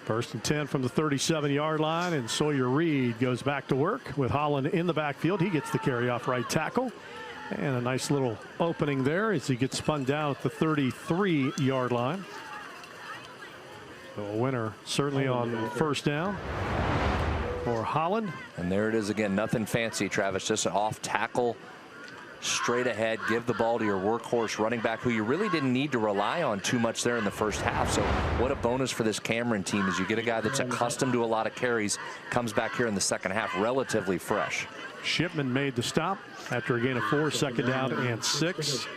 Speaker 19: First and 10 from the 37-yard line, and Sawyer Reed goes back to work with Holland in the backfield. He gets the carry off right tackle. And a nice little opening there as he gets spun down at the 33-yard line. So a winner certainly on first down for Holland.
Speaker 17: And there it is again, nothing fancy, Travis, just an off tackle, straight ahead, give the ball to your workhorse running back who you really didn't need to rely on too much there in the first half. So what a bonus for this Cameron team is you get a guy that's accustomed to a lot of carries, comes back here in the second half relatively fresh.
Speaker 19: Shipman made the stop after a gain of 4, second down and 6.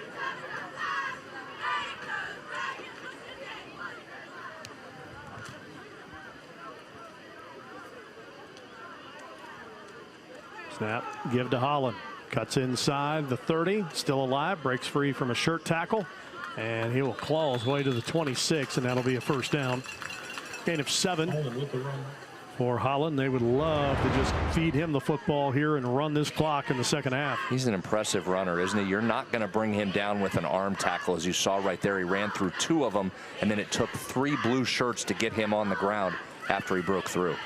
Speaker 19: Snap, give to Holland. Cuts inside the 30, still alive, breaks free from a shirt tackle, and he will claw his way to the 26, and that'll be a first down. Gain of 7 for Holland. They would love to just feed him the football here and run this clock in the second half.
Speaker 17: He's an impressive runner, isn't he? You're not going to bring him down with an arm tackle, as you saw right there. He ran through 2 of them, and then it took 3 blue shirts to get him on the ground after he broke through.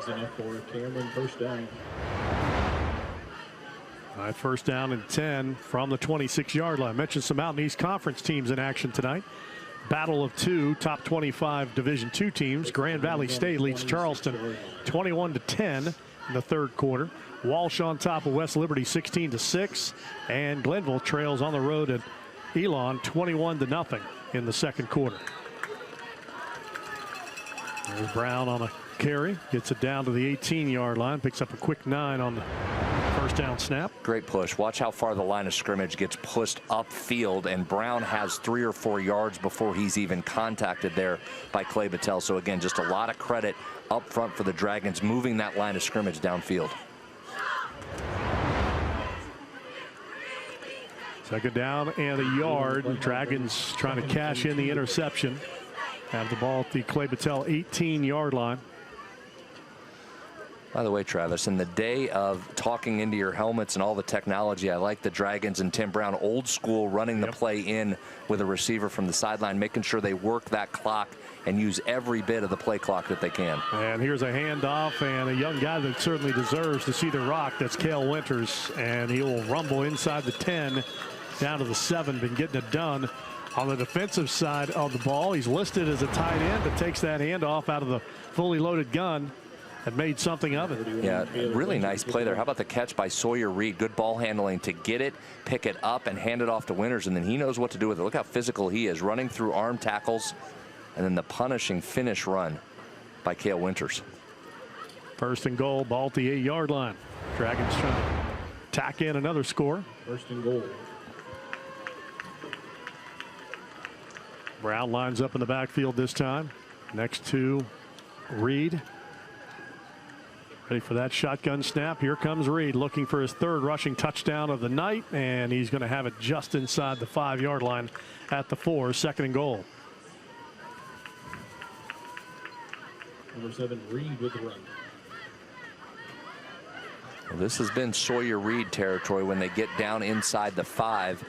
Speaker 4: Enough for Cameron, first down.
Speaker 19: All right, first down and 10 from the 26-yard line. Mentioned some Mountain East Conference teams in action tonight. Battle of 2 top 25 Division II teams. Grand Valley State leads Charleston 21-10 in the third quarter. Walsh on top of West Liberty 16-6, and Glenville trails on the road at Elon 21-0 in the second quarter. There's Brown on a carry, gets it down to the 18-yard line, picks up a quick 9 on the first down snap.
Speaker 17: Great push. Watch how far the line of scrimmage gets pushed upfield, and Brown has 3 or 4 yards before he's even contacted there by Clay-Battelle. So again, just a lot of credit up front for the Dragons moving that line of scrimmage downfield.
Speaker 19: Second down and a yard. Dragons trying to cash in the interception. Have the ball at the Clay-Battelle 18-yard line.
Speaker 17: By the way, Travis, in the day of talking into your helmets and all the technology, I like the Dragons and Tim Brown old school running the play in with a receiver from the sideline, making sure they work that clock and use every bit of the play clock that they can.
Speaker 19: And here's a handoff, and a young guy that certainly deserves to see the rock. That's Cale Winters, and he will rumble inside the 10 down to the 7. Been getting it done on the defensive side of the ball. He's listed as a tight end, but takes that handoff out of the fully loaded gun and made something of it.
Speaker 17: Yeah, really nice play there. How about the catch by Sawyer Reed? Good ball handling to get it, pick it up, and hand it off to Winters, and then he knows what to do with it. Look how physical he is, running through arm tackles, and then the punishing finish run by Cale Winters.
Speaker 19: First and goal, ball at the 8-yard line. Dragons trying to tack in another score.
Speaker 4: First and goal.
Speaker 19: Brown lines up in the backfield this time, next to Reed. Ready for that shotgun snap. Here comes Reed looking for his 3rd rushing touchdown of the night, and he's going to have it just inside the 5-yard line at the 4. Second and goal.
Speaker 4: Number 7, Reed with the run.
Speaker 17: Well, this has been Sawyer Reed territory when they get down inside the 5.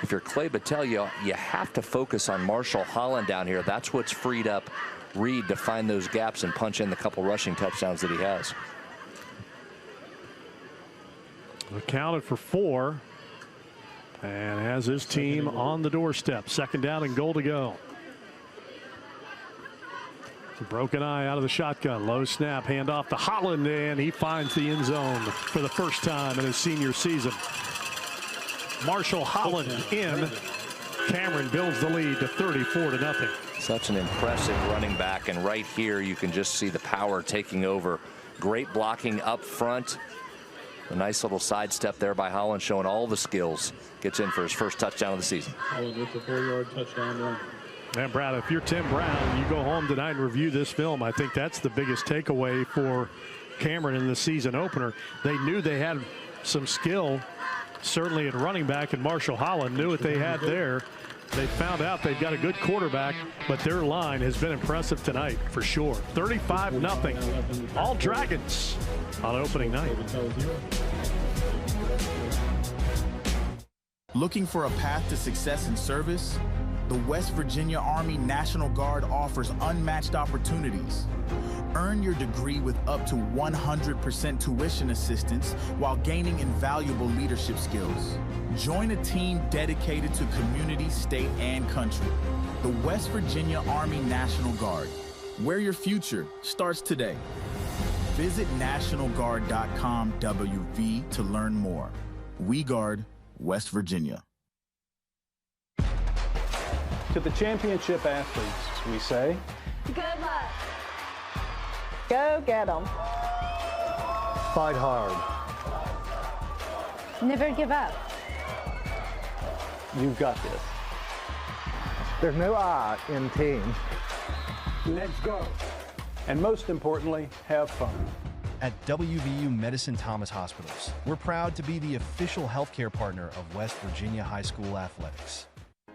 Speaker 17: If you're Clay-Battelle, you have to focus on Marshall Holland down here. That's what's freed up Reed to find those gaps and punch in the couple rushing touchdowns that he has.
Speaker 19: Accounted for 4 and has his team on the doorstep. Second down and goal to go. It's a broken eye out of the shotgun. Low snap, handoff to Holland, and he finds the end zone for the first time in his senior season. Marshall Holland in. Cameron builds the lead to 34-0.
Speaker 17: Such an impressive running back, and right here you can just see the power taking over. Great blocking up front. A nice little sidestep there by Holland, showing all the skills. Gets in for his first touchdown of the season.
Speaker 4: Holland with the 4-yard touchdown run.
Speaker 19: And Brad, if you're Tim Brown, you go home tonight and review this film. I think that's the biggest takeaway for Cameron in the season opener. They knew they had some skill, certainly at running back, and Marshall Holland knew what they had there. They found out they've got a good quarterback, but their line has been impressive tonight for sure. 35-0. All Dragons on opening night.
Speaker 10: Looking for a path to success in service? The West Virginia Army National Guard offers unmatched opportunities. Earn your degree with up to 100% tuition assistance while gaining invaluable leadership skills. Join a team dedicated to community, state, and country. The West Virginia Army National Guard, where your future starts today. Visit nationalguard.com/WV to learn more. We guard West Virginia.
Speaker 7: To the championship athletes, we say,
Speaker 6: good luck. Go get them.
Speaker 19: fight hard.
Speaker 6: Never give up.
Speaker 19: You've got this.
Speaker 12: There's no I in team.
Speaker 7: let's go. And most importantly, have fun.
Speaker 20: At WVU Medicine Thomas Hospitals, we're proud to be the official healthcare partner of West Virginia High School athletics.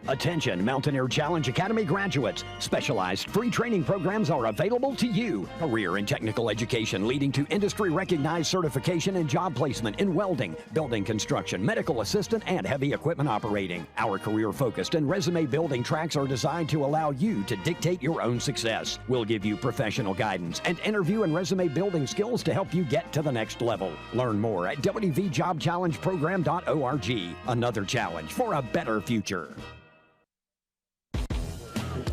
Speaker 21: Attention Mountaineer Challenge Academy graduates. Specialized free training programs are available to you. Career and technical education leading to industry-recognized certification and job placement in welding, building construction, medical assistant, and heavy equipment operating. Our career-focused and resume-building tracks are designed to allow you to dictate your own success. We'll give you professional guidance and interview and resume-building skills to help you get to the next level. Learn more at wvjobchallengeprogram.org. Another challenge for a better future.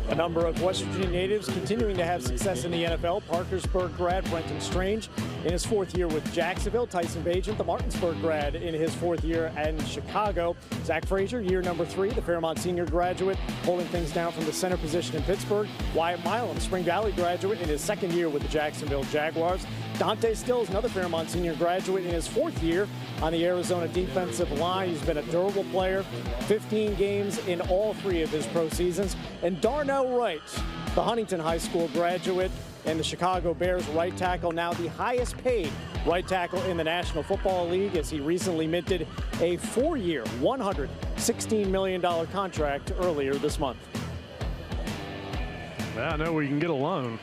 Speaker 1: A number of West Virginia natives continuing to have success in the NFL. Parkersburg grad Brenton Strange in his fourth year with Jacksonville. Tyson Bagent, the Martinsburg grad, in his fourth year in Chicago. Zach Frazier, year number 3, the Fairmont senior graduate, holding things down from the center position in Pittsburgh. Wyatt Milam, Spring Valley graduate, in his second year with the Jacksonville Jaguars. Dante Stills, another Fairmont senior graduate, in his fourth year on the Arizona defensive line. He's been a durable player, 15 games in all 3 of his pro seasons. And Darnell Wright, the Huntington High School graduate and the Chicago Bears right tackle, now the highest paid right tackle in the National Football League, as he recently minted a 4-year, $116 million contract earlier this month.
Speaker 19: I know we can get a loan.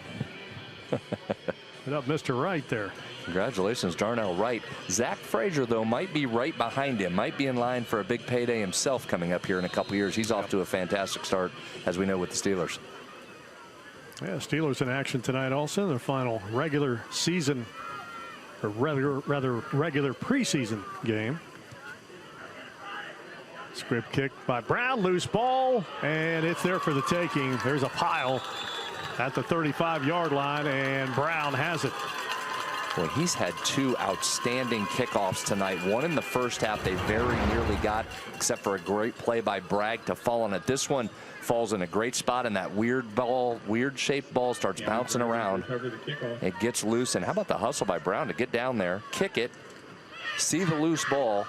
Speaker 19: Put up Mr. Wright there.
Speaker 17: Congratulations, Darnell Wright. Zach Frazier, though, might be right behind him, might be in line for a big payday himself coming up here in a couple years. He's off to a fantastic start, as we know, with the Steelers.
Speaker 19: Yeah, Steelers in action tonight also in their final regular season, or rather regular preseason game. Script kick by Brown, loose ball, and it's there for the taking. There's a pile at the 35-yard line, and Brown has it.
Speaker 17: Well, he's had 2 outstanding kickoffs tonight. One in the first half they very nearly got, except for a great play by Bragg to fall on it. This one falls in a great spot, and that weird-shaped ball starts bouncing around. It gets loose, and how about the hustle by Brown to get down there, kick it, see the loose ball,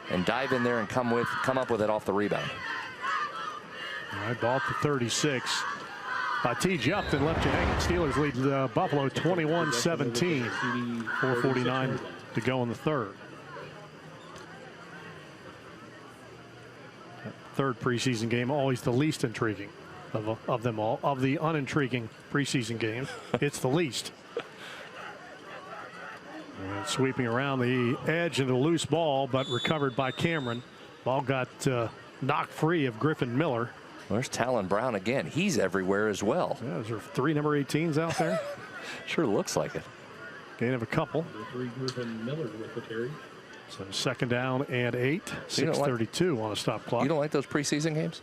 Speaker 17: and dive in there and come up with it off the rebound.
Speaker 19: All right, ball to 36. T. Jupton left you hanging. Steelers lead Buffalo 21-17. 4:49 to go in the third. Third preseason game, always the least intriguing of them all. Of the unintriguing preseason games, it's the least. And sweeping around the edge and a loose ball, but recovered by Cameron. Ball got knocked free of Griffin Miller.
Speaker 17: There's Talon Brown again. He's everywhere as well.
Speaker 19: Yeah, is there 3 number 18s out there?
Speaker 17: Sure looks like it.
Speaker 19: Gain of a couple.
Speaker 4: 3 Griffin Miller with the carry.
Speaker 19: So second down and 8. 6:32 on a stop clock.
Speaker 17: You don't like those preseason games?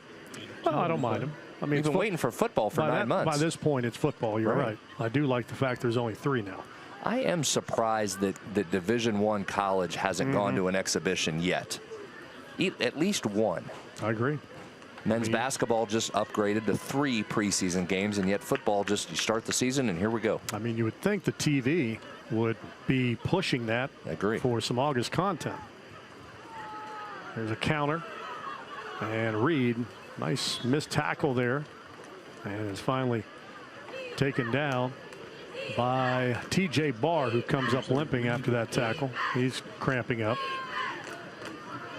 Speaker 19: Well, I don't mind them. I mean,
Speaker 17: you've been waiting for football for 9 months.
Speaker 19: By this point, it's football. You're right. I do like the fact there's only 3 now.
Speaker 17: I am surprised that Division I college hasn't gone to an exhibition yet. At least one.
Speaker 19: I agree.
Speaker 17: Men's basketball just upgraded to 3 preseason games, and yet football just, you start the season and here we go.
Speaker 19: I mean, you would think the TV would be pushing that for some August content. There's a counter, and Reed, nice missed tackle there, and is finally taken down by T.J. Barr, who comes up limping after that tackle. He's cramping up.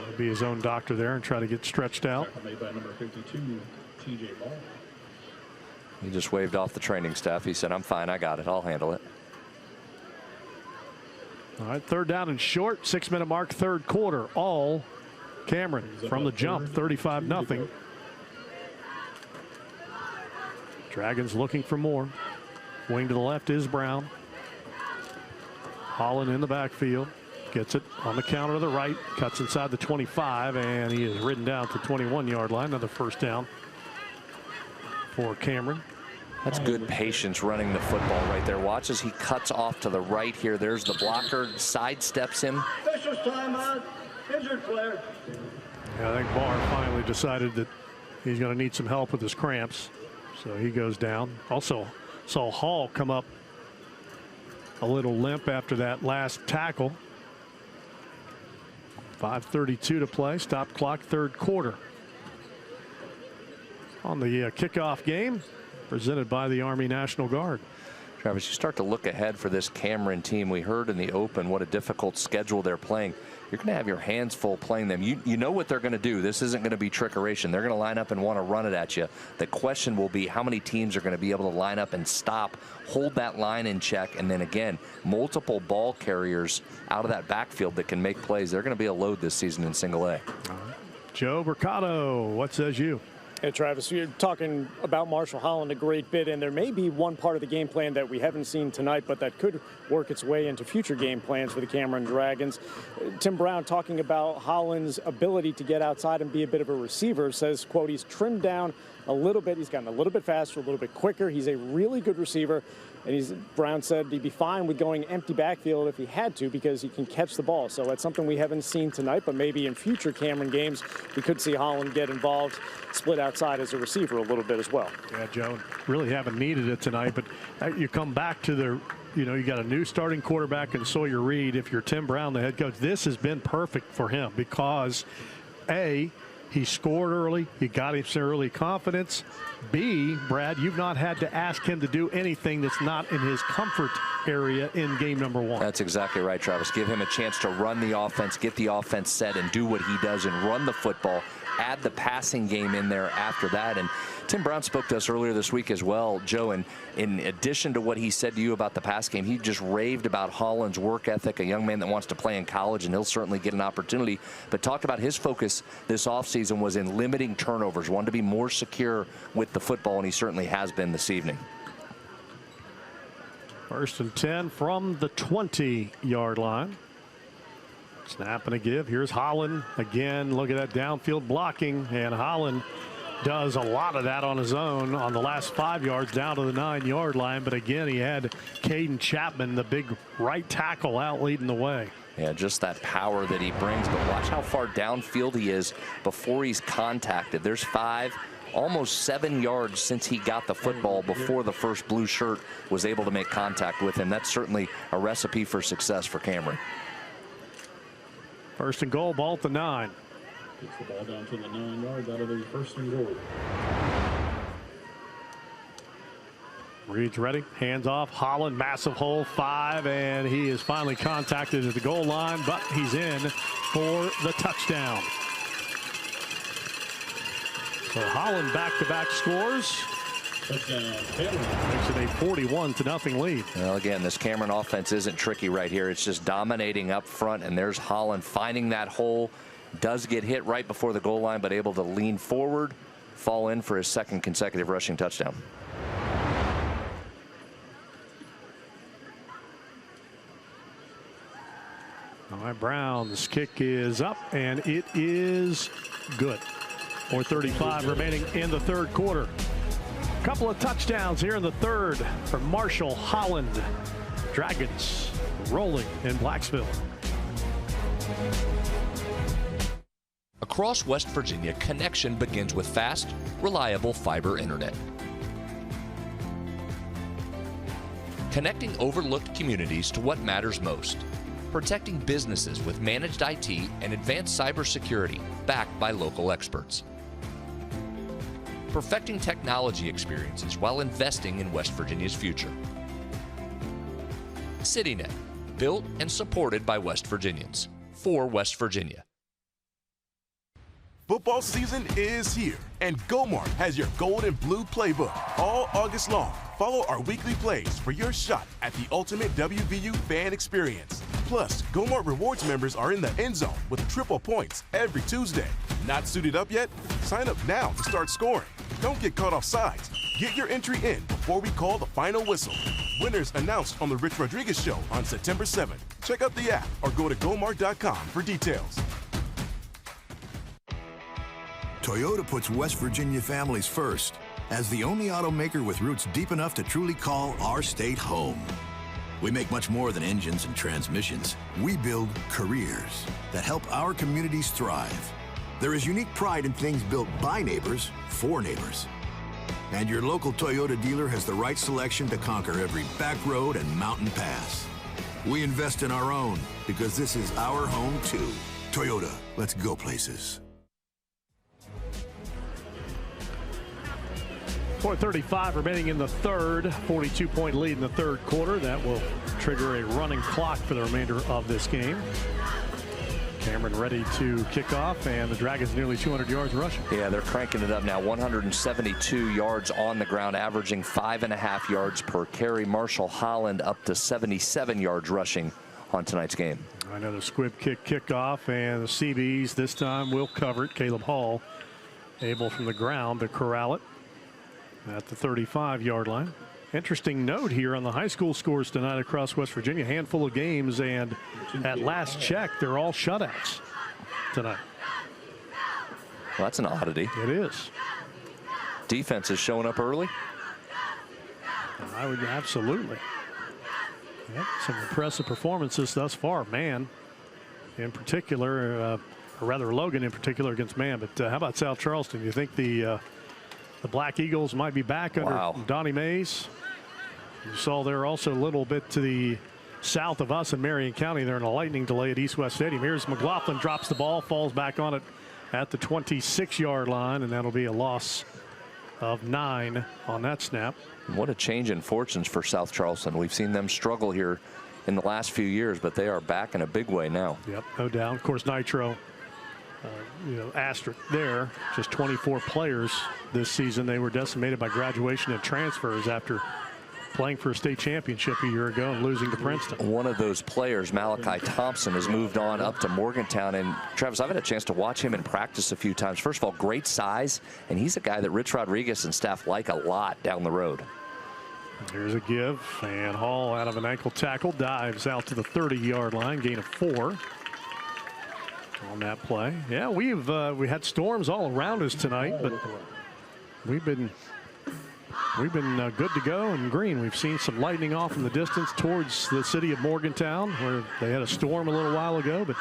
Speaker 19: He'll be his own doctor there and try to get stretched out.
Speaker 4: Made by number 52, T.J. Barr.
Speaker 17: He just waved off the training staff. He said, I'm fine, I got it, I'll handle it.
Speaker 19: All right, 3rd down and short, 6-minute mark, 3rd quarter. All Cameron from the jump, 35-0. Dragons looking for more. Wing to the left is Brown. Holland in the backfield. Gets it on the counter to the right. Cuts inside the 25, and he is ridden down to the 21-yard line. Another 1st down for Cameron.
Speaker 17: That's good patience running the football right there. Watch as he cuts off to the right here. There's the blocker, sidesteps him.
Speaker 8: Officials timeout. Injured player.
Speaker 19: Yeah, I think Barr finally decided that he's going to need some help with his cramps. So he goes down. Also saw Hall come up a little limp after that last tackle. 5:32 to play. Stop clock, 3rd quarter. On the kickoff game presented by the Army National Guard.
Speaker 17: Travis, you start to look ahead for this Cameron team. We heard in the open what a difficult schedule they're playing. You're going to have your hands full playing them. You know what they're going to do. This isn't going to be trickeration. They're going to line up and want to run it at you. The question will be how many teams are going to be able to line up and stop, hold that line in check, and then again, multiple ball carriers out of that backfield that can make plays. They're going to be a load this season in single A.
Speaker 19: Joe Mercado, what says you?
Speaker 1: Hey, Travis, you're talking about Marshall Holland a great bit, and there may be one part of the game plan that we haven't seen tonight, but that could work its way into future game plans for the Cameron Dragons. Tim Brown, talking about Holland's ability to get outside and be a bit of a receiver, says, quote, he's trimmed down a little bit. He's gotten a little bit faster, a little bit quicker. He's a really good receiver. And Brown said he'd be fine with going empty backfield if he had to because he can catch the ball. So that's something we haven't seen tonight, but maybe in future Cameron games we could see Holland get involved, split outside as a receiver a little bit as well.
Speaker 19: Yeah, Joe, really haven't needed it tonight, but you come back to the, you got a new starting quarterback in Sawyer Reed. If you're Tim Brown, the head coach, this has been perfect for him because, A, he scored early. He got him some early confidence. B, Brad, you've not had to ask him to do anything that's not in his comfort area in game number 1.
Speaker 17: That's exactly right, Travis. Give him a chance to run the offense, get the offense set, and do what he does and run the football. Add the passing game in there after that. And Tim Brown spoke to us earlier this week as well, Joe, and in addition to what he said to you about the pass game, he just raved about Holland's work ethic, a young man that wants to play in college, and he'll certainly get an opportunity, but talked about his focus this offseason was in limiting turnovers, wanted to be more secure with the football, and he certainly has been this evening.
Speaker 19: 1st and 10 from the 20-yard line. Snap and a give. Here's Holland again. Look at that downfield blocking, and Holland does a lot of that on his own on the last 5 yards down to the 9-yard line. But again, he had Caden Chapman, the big right tackle, out leading the way.
Speaker 17: Yeah, just that power that he brings. But watch how far downfield he is before he's contacted. There's 5, almost 7 yards since he got the football before the first blue shirt was able to make contact with him. That's certainly a recipe for success for Cameron.
Speaker 19: 1st and goal, ball at the 9.
Speaker 4: Gets the ball down to the 9 yards out of the 1st and goal.
Speaker 19: Reed's ready, hands off, Holland, massive hole, 5, and he is finally contacted at the goal line, but he's in for the touchdown. So Holland back-to-back scores. Makes it a 41-0 lead.
Speaker 17: Well, again, this Cameron offense isn't tricky right here. It's just dominating up front, and there's Holland finding that hole. Does get hit right before the goal line, but able to lean forward, fall in for his 2nd consecutive rushing touchdown.
Speaker 19: All right, Brown's kick is up, and it is good. 4:35 remaining in the 3rd quarter. Couple of touchdowns here in the 3rd for Marshall Holland. Dragons rolling in Blacksville.
Speaker 17: Across West Virginia, connection begins with fast, reliable fiber internet. Connecting overlooked communities to what matters most. Protecting businesses with managed IT and advanced cybersecurity backed by local experts. Perfecting technology experiences while investing in West Virginia's future. CityNet, built and supported by West Virginians, for West Virginia.
Speaker 11: Football season is here, and GoMart has your gold and blue playbook all August long. Follow our weekly plays for your shot at the ultimate WVU fan experience. Plus, GoMart Rewards members are in the end zone with triple points every Tuesday. Not suited up yet? Sign up now to start scoring. Don't get caught off sides. Get your entry in before we call the final whistle. Winners announced on The Rich Rodriguez Show on September 7th. Check out the app or go to gomart.com for details.
Speaker 13: Toyota puts West Virginia families first. As the only automaker with roots deep enough to truly call our state home. We make much more than engines and transmissions. We build careers that help our communities thrive. There is unique pride in things built by neighbors for neighbors. And your local Toyota dealer has the right selection to conquer every back road and mountain pass. We invest in our own because this is our home too. Toyota, let's go places.
Speaker 19: 4:35 remaining in the third. 42-point lead in the third quarter. That will trigger a running clock for the remainder of this game. Cameron ready to kick off, and the Dragons nearly 200 yards rushing.
Speaker 17: Yeah, they're cranking it up now. 172 yards on the ground, averaging 5.5 yards per carry. Marshall Holland up to 77 yards rushing on tonight's game.
Speaker 19: Another squib kick kickoff, and the Cee-Bees this time will cover it. Caleb Hall able from the ground to corral it at the 35-yard line. Interesting note here on the high school scores tonight across West Virginia. Handful of games, and at last check, they're all shutouts tonight.
Speaker 17: Well, that's an oddity.
Speaker 19: It is.
Speaker 17: Defense is showing up early.
Speaker 19: I would absolutely. Yep, some impressive performances thus far. Man, in particular, or rather Logan in particular against Man. But how about South Charleston? You think the Black Eagles might be back under Donnie Mays? You saw there also a little bit to the south of us in Marion County. They're in a lightning delay at East West Stadium. Here's McLaughlin, drops the ball, falls back on it at the 26-yard line, and that'll be a loss of 9 on that snap.
Speaker 17: What a change in fortunes for South Charleston. We've seen them struggle here in the last few years, but they are back in a big way now.
Speaker 19: Yep, no doubt. Of course, Nitro, asterisk there. Just 24 players this season. They were decimated by graduation and transfers after playing for a state championship a year ago and losing to Princeton.
Speaker 17: One of those players, Malachi Thompson, has moved on up to Morgantown. And Travis, I've had a chance to watch him in practice a few times. First of all, great size, and he's a guy that Rich Rodriguez and staff like a lot down the road.
Speaker 19: Here's a give, and Hall out of an ankle tackle dives out to the 30-yard line, gain of 4 on that play. Yeah, we had storms all around us tonight, but we've been good to go and green. We've seen some lightning off in the distance towards the city of Morgantown, where they had a storm a little while ago, but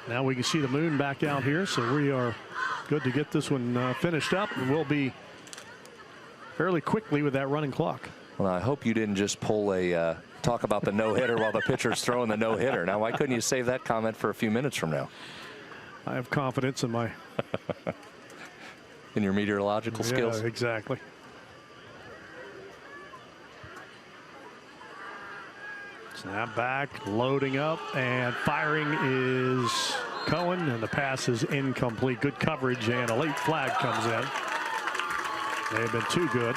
Speaker 19: now we can see the moon back out here, so we are good to get this one finished up, and we'll be fairly quickly with that running clock.
Speaker 17: Well, I hope you didn't just pull a talk about the no-hitter while the pitcher's throwing the no-hitter. Now, why couldn't you save that comment for a few minutes from now?
Speaker 19: I have confidence in my
Speaker 17: in your meteorological skills.
Speaker 19: Yeah, exactly. Snap back, loading up, and firing is Cohen, and the pass is incomplete. Good coverage, and a late flag comes in. They have been too good.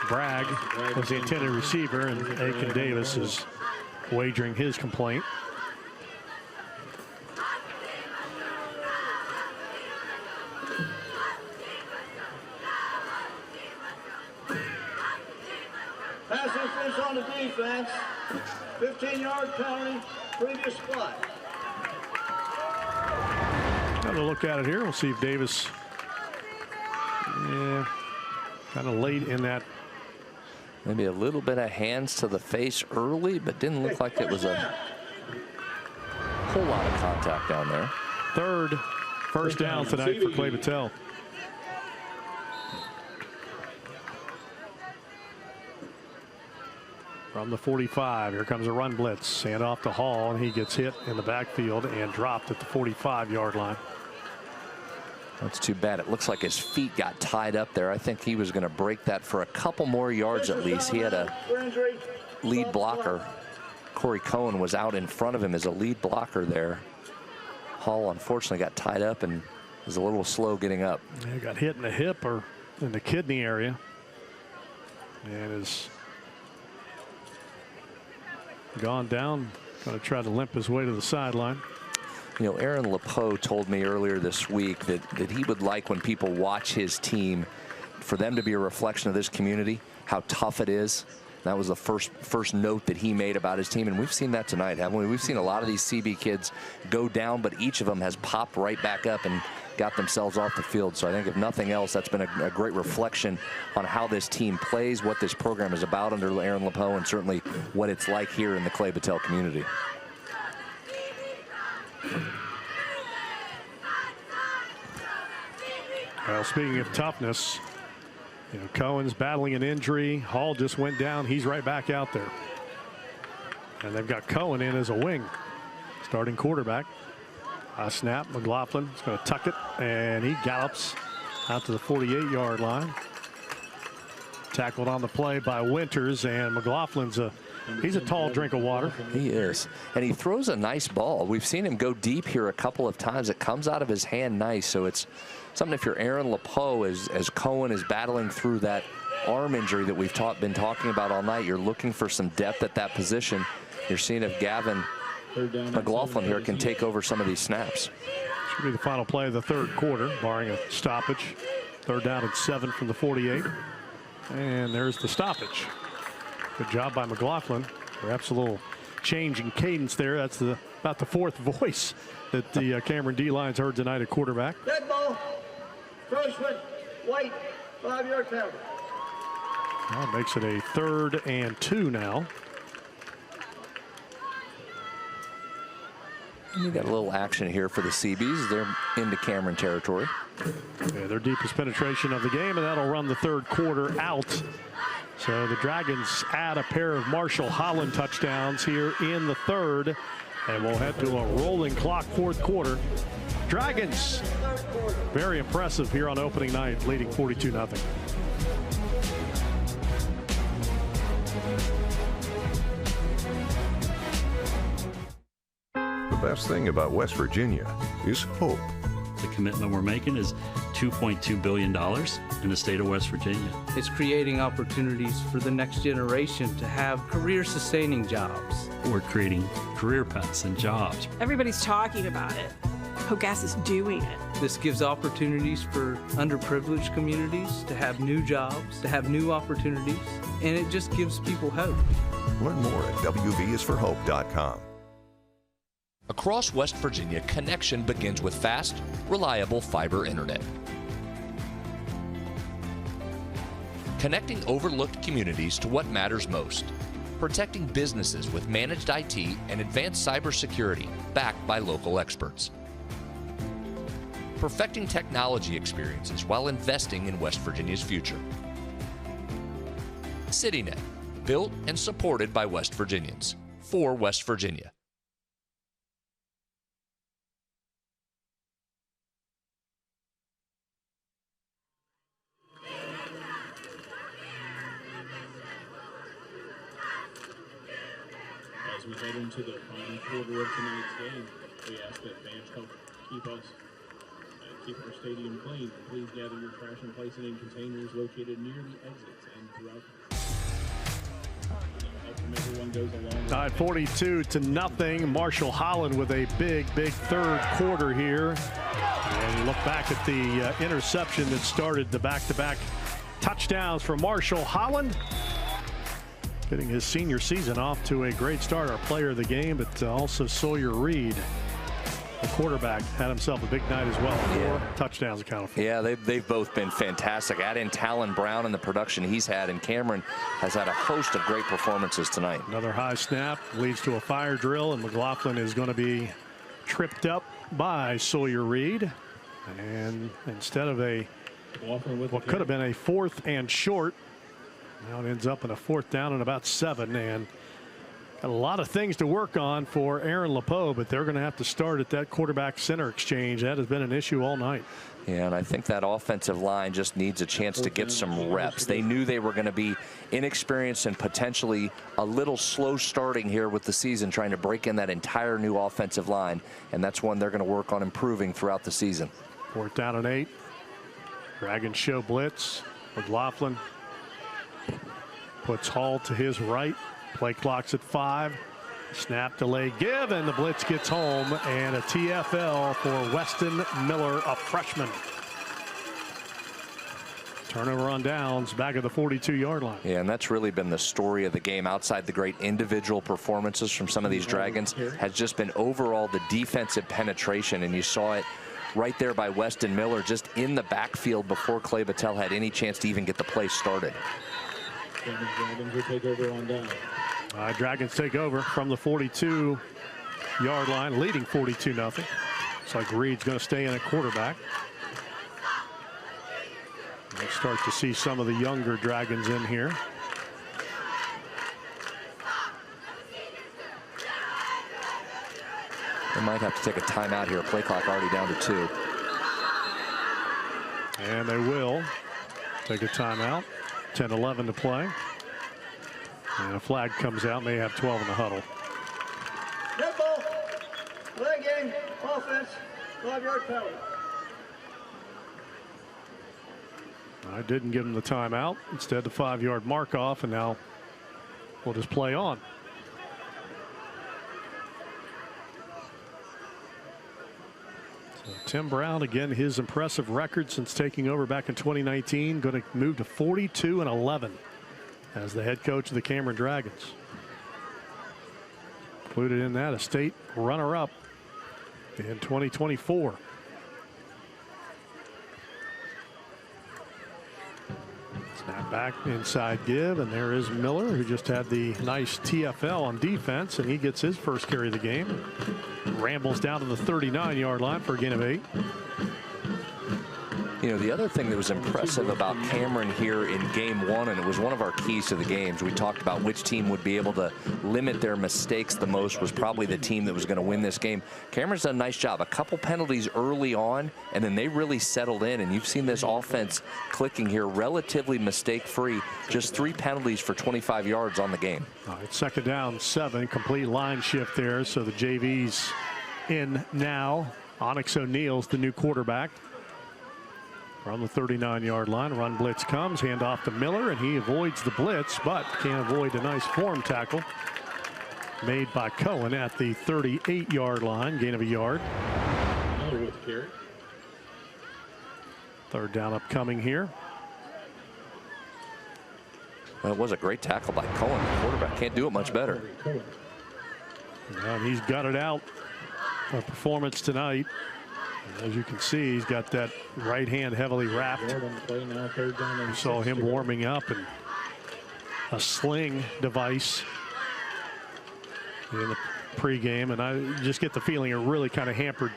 Speaker 19: Bragg was the intended receiver, and Aiken Davis is wagering his complaint.
Speaker 8: Pass interference on the defense. 15-yard penalty, previous play.
Speaker 19: Another look at it here. We'll see if Davis, kind of late in that.
Speaker 17: Maybe a little bit of hands to the face early, but didn't look like it was a whole lot of contact down there.
Speaker 19: 3rd First down tonight for Clay-Battelle. From the 45, here comes a run blitz. Hand off to Hall, and he gets hit in the backfield and dropped at the 45-yard line.
Speaker 17: That's too bad. It looks like his feet got tied up there. I think he was going to break that for a couple more yards at least. He had a lead blocker. Corey Cohen was out in front of him as a lead blocker there. Hall unfortunately got tied up and is a little slow getting up.
Speaker 19: He got hit in the hip or in the kidney area, and is gone down. Going to try to limp his way to the sideline.
Speaker 17: You know, Aaron LePeau told me earlier this week that he would like when people watch his team for them to be a reflection of this community, how tough it is. That was the first note that he made about his team, and we've seen that tonight, haven't we? We've seen a lot of these Cee-Bee kids go down, but each of them has popped right back up and got themselves off the field. So I think if nothing else, that's been a great reflection on how this team plays, what this program is about under Aaron LePeau, and certainly what it's like here in the Clay-Battelle community.
Speaker 19: Well, speaking of toughness, you know, Cohen's battling an injury. Hall just went down. He's right back out there. And they've got Cohen in as a wing, starting quarterback. Snap, McLaughlin is going to tuck it, and he gallops out to the 48-yard line. Tackled on the play by Winters, and McLaughlin's he's a tall drink of water.
Speaker 17: He is, and he throws a nice ball. We've seen him go deep here a couple of times. It comes out of his hand nice, so it's something if you're Aaron LePeau as Cohen is battling through that arm injury that we've been talking about all night. You're looking for some depth at that position. You're seeing if Gavin McLaughlin here can take over some of these snaps.
Speaker 19: Should be the final play of the third quarter, barring a stoppage. Third down at 7 from the 48. And there's the stoppage. Good job by McLaughlin. Perhaps a little change in cadence there. That's about the fourth voice that the Cameron D-Lions heard tonight at quarterback.
Speaker 8: Red ball, freshman, white, 5-yard penalty.
Speaker 19: That makes it a 3rd and 2 now.
Speaker 17: We got a little action here for the Cee-Bees. They're into Cameron territory.
Speaker 19: Yeah, their deepest penetration of the game, and that'll run the third quarter out. So the Dragons add a pair of Marshall Holland touchdowns here in the third, and we'll head to a rolling clock fourth quarter. Dragons, very impressive here on opening night, leading 42-0.
Speaker 14: The best thing about West Virginia is hope.
Speaker 15: The commitment we're making is $2.2 billion in the state of West Virginia.
Speaker 24: It's creating opportunities for the next generation to have career-sustaining jobs.
Speaker 15: We're creating career paths and jobs.
Speaker 16: Everybody's talking about it. Hogass is doing it.
Speaker 24: This gives opportunities for underprivileged communities to have new jobs, to have new opportunities, and it just gives people hope.
Speaker 14: Learn more at wvisforhope.com.
Speaker 18: Across West Virginia, connection begins with fast, reliable fiber internet. Connecting overlooked communities to what matters most. Protecting businesses with managed IT and advanced cybersecurity backed by local experts. Perfecting technology experiences while investing in West Virginia's future. CityNet, built and supported by West Virginians, for West Virginia.
Speaker 4: As we head into the final quarter of tonight's game, we ask that fans help keep our stadium clean. Please gather your trash and place it in containers located near the exits and throughout. Everyone goes along.
Speaker 19: Tied 42-0. Marshall Holland with a big third quarter here. And you look back at the interception that started the back-to-back touchdowns for Marshall Holland. Getting his senior season off to a great start. Our player of the game, but also Sawyer Reed, the quarterback, had himself a big night as well. 4 touchdowns accounted for.
Speaker 17: Yeah, they've both been fantastic. Add in Talon Brown and the production he's had, and Cameron has had a host of great performances tonight.
Speaker 19: Another high snap leads to a fire drill, and McLaughlin is going to be tripped up by Sawyer Reed. And instead of what could have been a 4th and short, now it ends up in a 4th down and about 7. And got a lot of things to work on for Aaron LePeau, but they're going to have to start at that quarterback center exchange. That has been an issue all night.
Speaker 17: Yeah, and I think that offensive line just needs a chance to get some reps. They knew they were going to be inexperienced and potentially a little slow starting here with the season, trying to break in that entire new offensive line, and that's one they're going to work on improving throughout the season.
Speaker 19: 4th down and 8. Dragons show blitz. McLaughlin puts Hall to his right. Play clock's at 5. Snap, delay, give, and the blitz gets home, and a TFL for Weston Miller, a freshman. Turnover on downs, back at the 42-yard line.
Speaker 17: Yeah, and that's really been the story of the game outside the great individual performances from some of these Dragons, has just been overall the defensive penetration, and you saw it right there by Weston Miller just in the backfield before Clay-Battelle had any chance to even get the play started.
Speaker 4: Dragons will take over on down.
Speaker 19: Dragons take over from the 42-yard line, leading 42-0. Looks like Reed's going to stay in at quarterback. We'll start to see some of the younger Dragons in here.
Speaker 17: They might have to take a timeout here. Play clock already down to 2.
Speaker 19: And they will take a timeout. 10-11 to play. And a flag comes out, and they have 12 in the huddle.
Speaker 8: Red ball, play game, offense, 5-yard penalty.
Speaker 19: I didn't give them the timeout. Instead, the 5-yard mark off, and now we'll just play on. So Tim Brown, again, his impressive record since taking over back in 2019, going to move to 42-11 as the head coach of the Cameron Dragons. Included in that a state runner-up in 2024. Snap back, inside give, and there is Miller, who just had the nice TFL on defense, and he gets his first carry of the game. Rambles down to the 39-yard line for a gain of 8.
Speaker 17: You know, the other thing that was impressive about Cameron here in game 1, and it was one of our keys to the games, we talked about which team would be able to limit their mistakes the most, was probably the team that was going to win this game. Cameron's done a nice job. A couple penalties early on, and then they really settled in, and you've seen this offense clicking here relatively mistake-free. Just 3 penalties for 25 yards on the game.
Speaker 19: All right, 2nd down, 7. Complete line shift there, so the JV's in now. Onyx O'Neal's the new quarterback. From the 39-yard line, run blitz comes, hand off to Miller, and he avoids the blitz, but can't avoid a nice form tackle made by Cohen at the 38-yard line, gain of a yard.
Speaker 4: Miller with the carry.
Speaker 19: 3rd down upcoming here.
Speaker 17: Well, it was a great tackle by Cohen. The quarterback can't do it much better.
Speaker 19: And he's got it out. A performance tonight. As you can see, he's got that right hand heavily wrapped. You saw him warming up, and a sling device in the pregame, and I just get the feeling it really kind of hampered.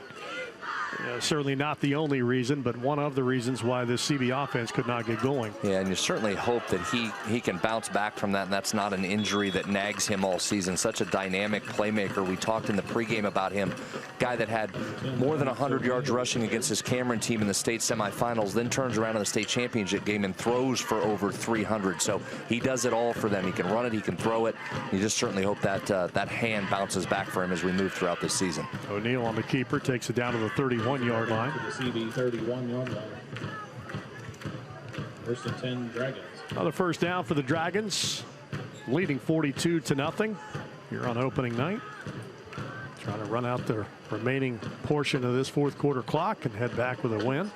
Speaker 19: Certainly not the only reason, but one of the reasons why this Cee-Bees offense could not get going.
Speaker 17: Yeah, and you certainly hope that he can bounce back from that, and that's not an injury that nags him all season. Such a dynamic playmaker. We talked in the pregame about him, guy that had more than 100 yards rushing against his Cameron team in the state semifinals, then turns around in the state championship game and throws for over 300. So he does it all for them. He can run it, he can throw it. You just certainly hope that that hand bounces back for him as we move throughout this season.
Speaker 19: O'Neal on the keeper, takes it down to the 31-yard line.
Speaker 4: To the Cee-Bees 31-yard line. 1st and 10 Dragons.
Speaker 19: Another 1st down for the Dragons, leading 42-0 here on opening night. Trying to run out the remaining portion of this 4th quarter clock and head back with a win.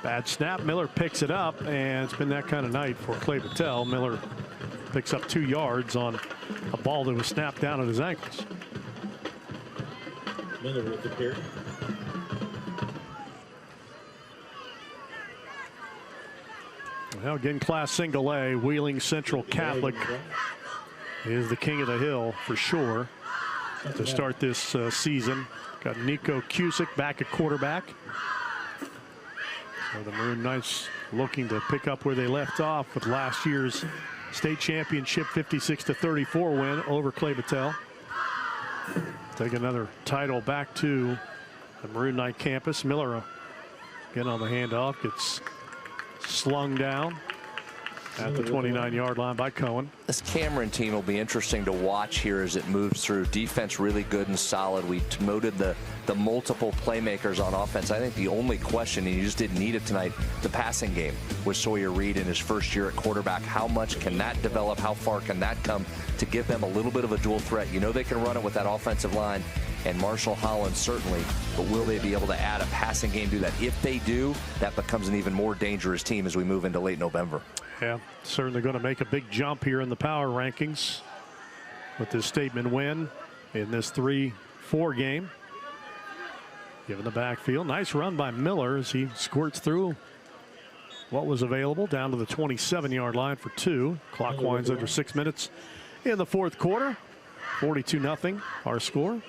Speaker 19: Bad snap. Miller picks it up, and it's been that kind of night for Clay-Battelle. Miller picks up 2 yards on a ball that was snapped down at his ankles.
Speaker 4: Miller with the carry.
Speaker 19: Now again, Class Single A, Wheeling Central Catholic is the king of the hill for sure to start this season. Got Nico Cusick back at quarterback. So the Maroon Knights looking to pick up where they left off with last year's state championship 56-34 win over Clay-Battelle. Take another title back to the Maroon Knight campus. Miller again on the handoff, gets slung down at the 29-yard line by Cohen.
Speaker 17: This Cameron team will be interesting to watch here as it moves through. Defense really good and solid. We noted the multiple playmakers on offense. I think the only question, and you just didn't need it tonight, the passing game with Sawyer Reed in his first year at quarterback. How much can that develop? How far can that come to give them a little bit of a dual threat? You know they can run it with that offensive line, and Marshall Holland certainly, but will they be able to add a passing game to that? If they do, that becomes an even more dangerous team as we move into late November.
Speaker 19: Yeah, certainly going to make a big jump here in the power rankings with this statement win in this 3-4 game. Given the backfield, nice run by Miller as he squirts through what was available down to the 27-yard line for 2. Clock winds under 6 minutes in the fourth quarter. 42-0 our score.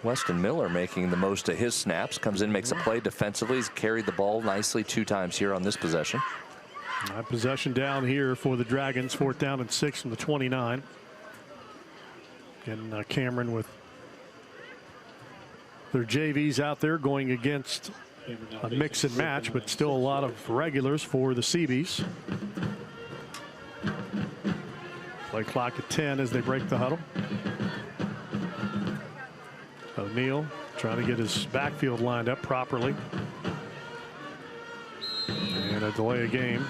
Speaker 17: Weston Miller making the most of his snaps, comes in, makes a play defensively. He's carried the ball nicely 2 times here on this possession.
Speaker 19: Possession down here for the Dragons, 4th down and 6 from the 29. And Cameron with their JVs out there going against a mix and match, but still a lot of regulars for the Cee-Bees. Play clock at 10 as they break the huddle. O'Neal trying to get his backfield lined up properly. And a delay of game.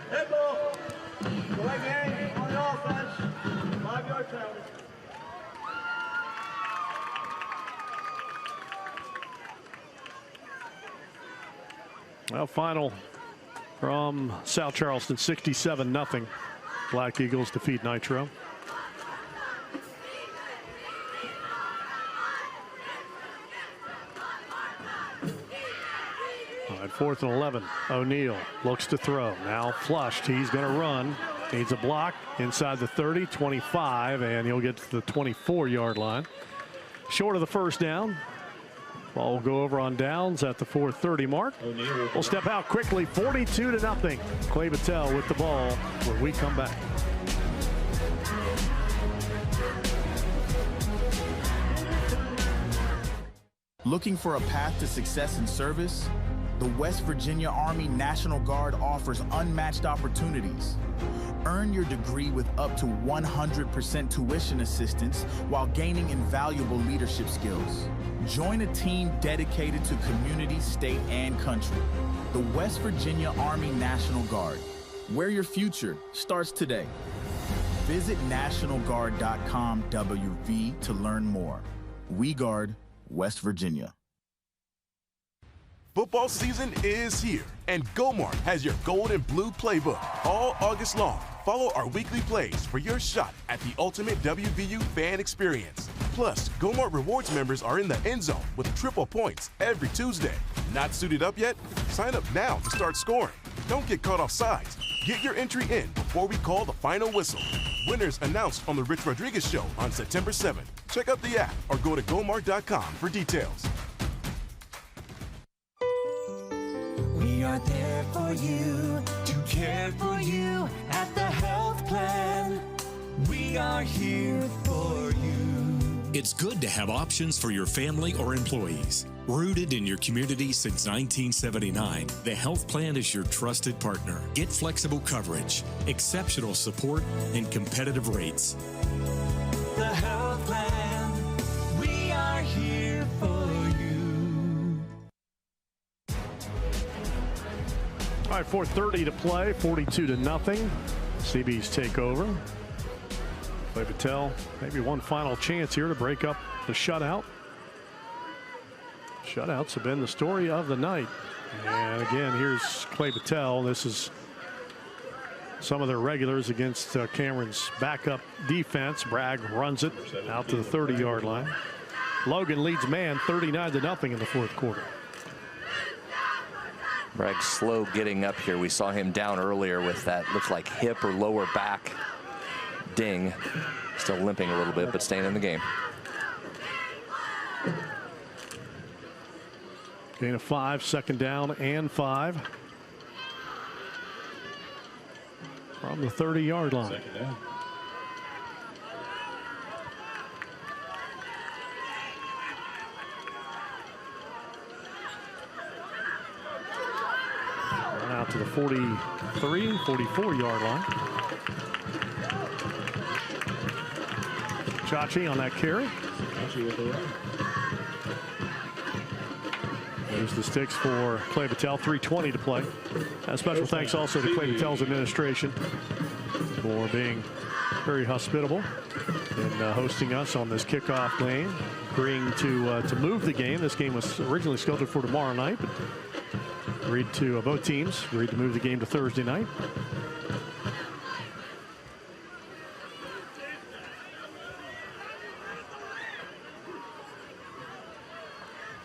Speaker 8: Head ball. Delay game on the offense. 5-yard penalty.
Speaker 19: Well, final from South Charleston, 67-0. Black Eagles defeat Nitro. All right, 4th and 11. O'Neal looks to throw. Now flushed. He's going to run. Needs a block inside the 30, 25, and he'll get to the 24-yard line. Short of the first down. Ball will go over on downs at the 4:30 mark. We'll step out quickly, 42-0. Clay-Battelle with the ball when we come back.
Speaker 10: Looking for a path to success in service? The West Virginia Army National Guard offers unmatched opportunities. Earn your degree with up to 100% tuition assistance while gaining invaluable leadership skills. Join a team dedicated to community, state, and country. The West Virginia Army National Guard, where your future starts today. Visit NationalGuard.com WV to learn more. We guard West Virginia.
Speaker 11: Football season is here, and GoMart has your gold and blue playbook all August long. Follow our weekly plays for your shot at the ultimate WVU fan experience. Plus, GoMart Rewards members are in the end zone with triple points every Tuesday. Not suited up yet? Sign up now to start scoring. Don't get caught off sides. Get your entry in before we call the final whistle. Winners announced on The Rich Rodriguez Show on September 7th. Check out the app or go to GoMart.com for details.
Speaker 2: We are there for you, to care for you at the health plan. We are here for you.
Speaker 3: It's good to have options for your family or employees. Rooted in your community since 1979, the health plan is your trusted partner. Get flexible coverage, exceptional support, and competitive rates.
Speaker 2: The health plan, we are here for you.
Speaker 19: All right, 4:30 to play, 42-0. Cee-Bees take over. Clay-Battelle, maybe one final chance here to break up the shutout. Shutouts have been the story of the night. And again, here's Clay-Battelle. This is some of their regulars against Cameron's backup defense. Bragg runs it out to the 30-yard line. Logan leads man 39-0 in the fourth quarter.
Speaker 17: Bragg slow getting up here. We saw him down earlier with that, looks like hip or lower back ding. Still limping a little bit, but staying in the game.
Speaker 19: Gain of 5, second down and 5. From the 30-yard line.
Speaker 4: Second down.
Speaker 19: Run out to the 43, 44-yard line. Chachi on that carry.
Speaker 4: Chachi with the run.
Speaker 19: There's the sticks for Clay-Battelle, 3:20 to play. Special thanks also to Clay-Battelle's administration for being very hospitable and hosting us on this kickoff game, agreeing to move the game. This game was originally scheduled for tomorrow night, but agreed to both teams agreed to move the game to Thursday night.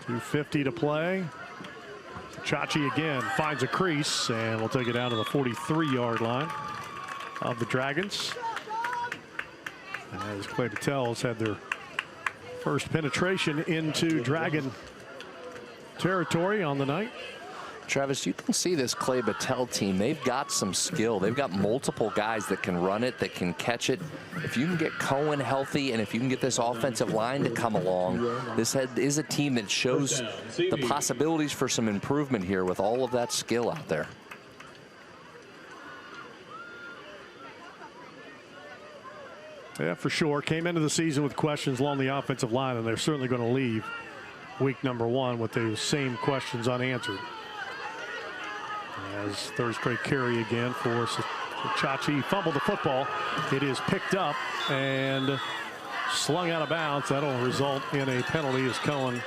Speaker 19: .250 to play. Chachi again finds a crease, and we'll take it down to the 43-yard line of the Dragons. As Clay-Battelle's had their first penetration into Dragon territory on the night.
Speaker 17: Travis, you can see this Clay-Battelle team. They've got some skill. They've got multiple guys that can run it, that can catch it. If you can get Cohen healthy, and if you can get this offensive line to come along, this is a team that shows the possibilities for some improvement here with all of that skill out there.
Speaker 19: Yeah, for sure. Came into the season with questions along the offensive line, and they're certainly going to leave week number 1 with those same questions unanswered. As third straight carry again for Chachi. Fumbled the football. It is picked up and slung out of bounds. That'll result in a penalty as Cohen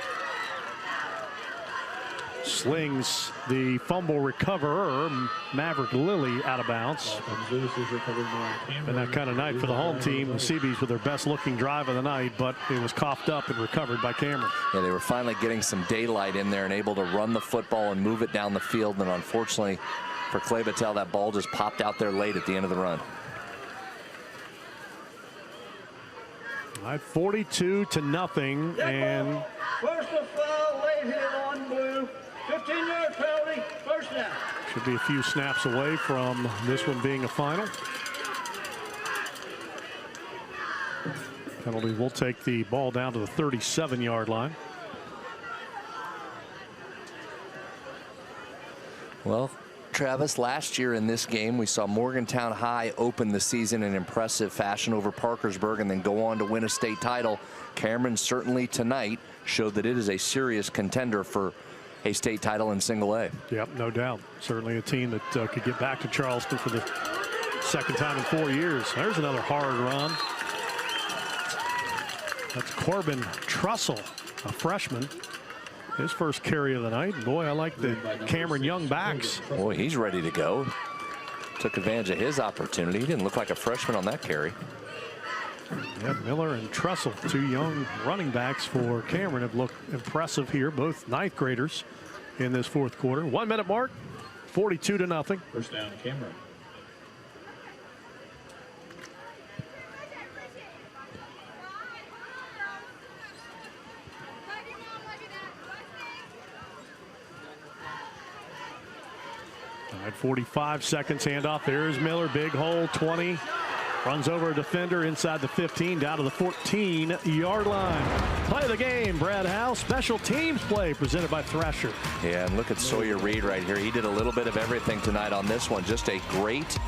Speaker 19: slings the fumble recoverer, Maverick Lilly, out of bounds. And that kind of night for the home team. The Cee-Bees with their best looking drive of the night, but it was coughed up and recovered by Cameron.
Speaker 17: Yeah, they were finally getting some daylight in there and able to run the football and move it down the field. And unfortunately for Clay-Battelle, that ball just popped out there late at the end of the run.
Speaker 19: All right, 42-0, and
Speaker 8: Personal foul, late hit on blue. 15-yard penalty, first down.
Speaker 19: should be a few snaps away from this one being a final. Penalty will take the ball down to the 37-yard line.
Speaker 17: Well, Travis, last year in this game, we saw Morgantown High open the season in impressive fashion over Parkersburg and then go on to win a state title. Cameron certainly tonight showed that it is a serious contender for a state title in single A.
Speaker 19: Yep, no doubt. Certainly a team that could get back to Charleston for the second time in 4 years. There's another hard run. That's Corbin Trussell, a freshman. His first carry of the night. Boy, I like the Cameron Young backs.
Speaker 17: Boy, he's ready to go. Took advantage of his opportunity. He didn't look like a freshman on that carry.
Speaker 19: Yeah, Miller and Trussell, 2 young running backs for Cameron, have looked impressive here. Both 9th graders in this 4th quarter. 1 minute mark, 42-0.
Speaker 4: First down, Cameron.
Speaker 19: All right, 45 seconds, handoff. There's Miller, big hole, 20. Runs over a defender inside the 15, down to the 14-yard line. Play of the game, Brad Howe. Special teams play presented by Thresher.
Speaker 17: Yeah, and look at Sawyer Reed right here. He did a little bit of everything tonight on this one. Just a great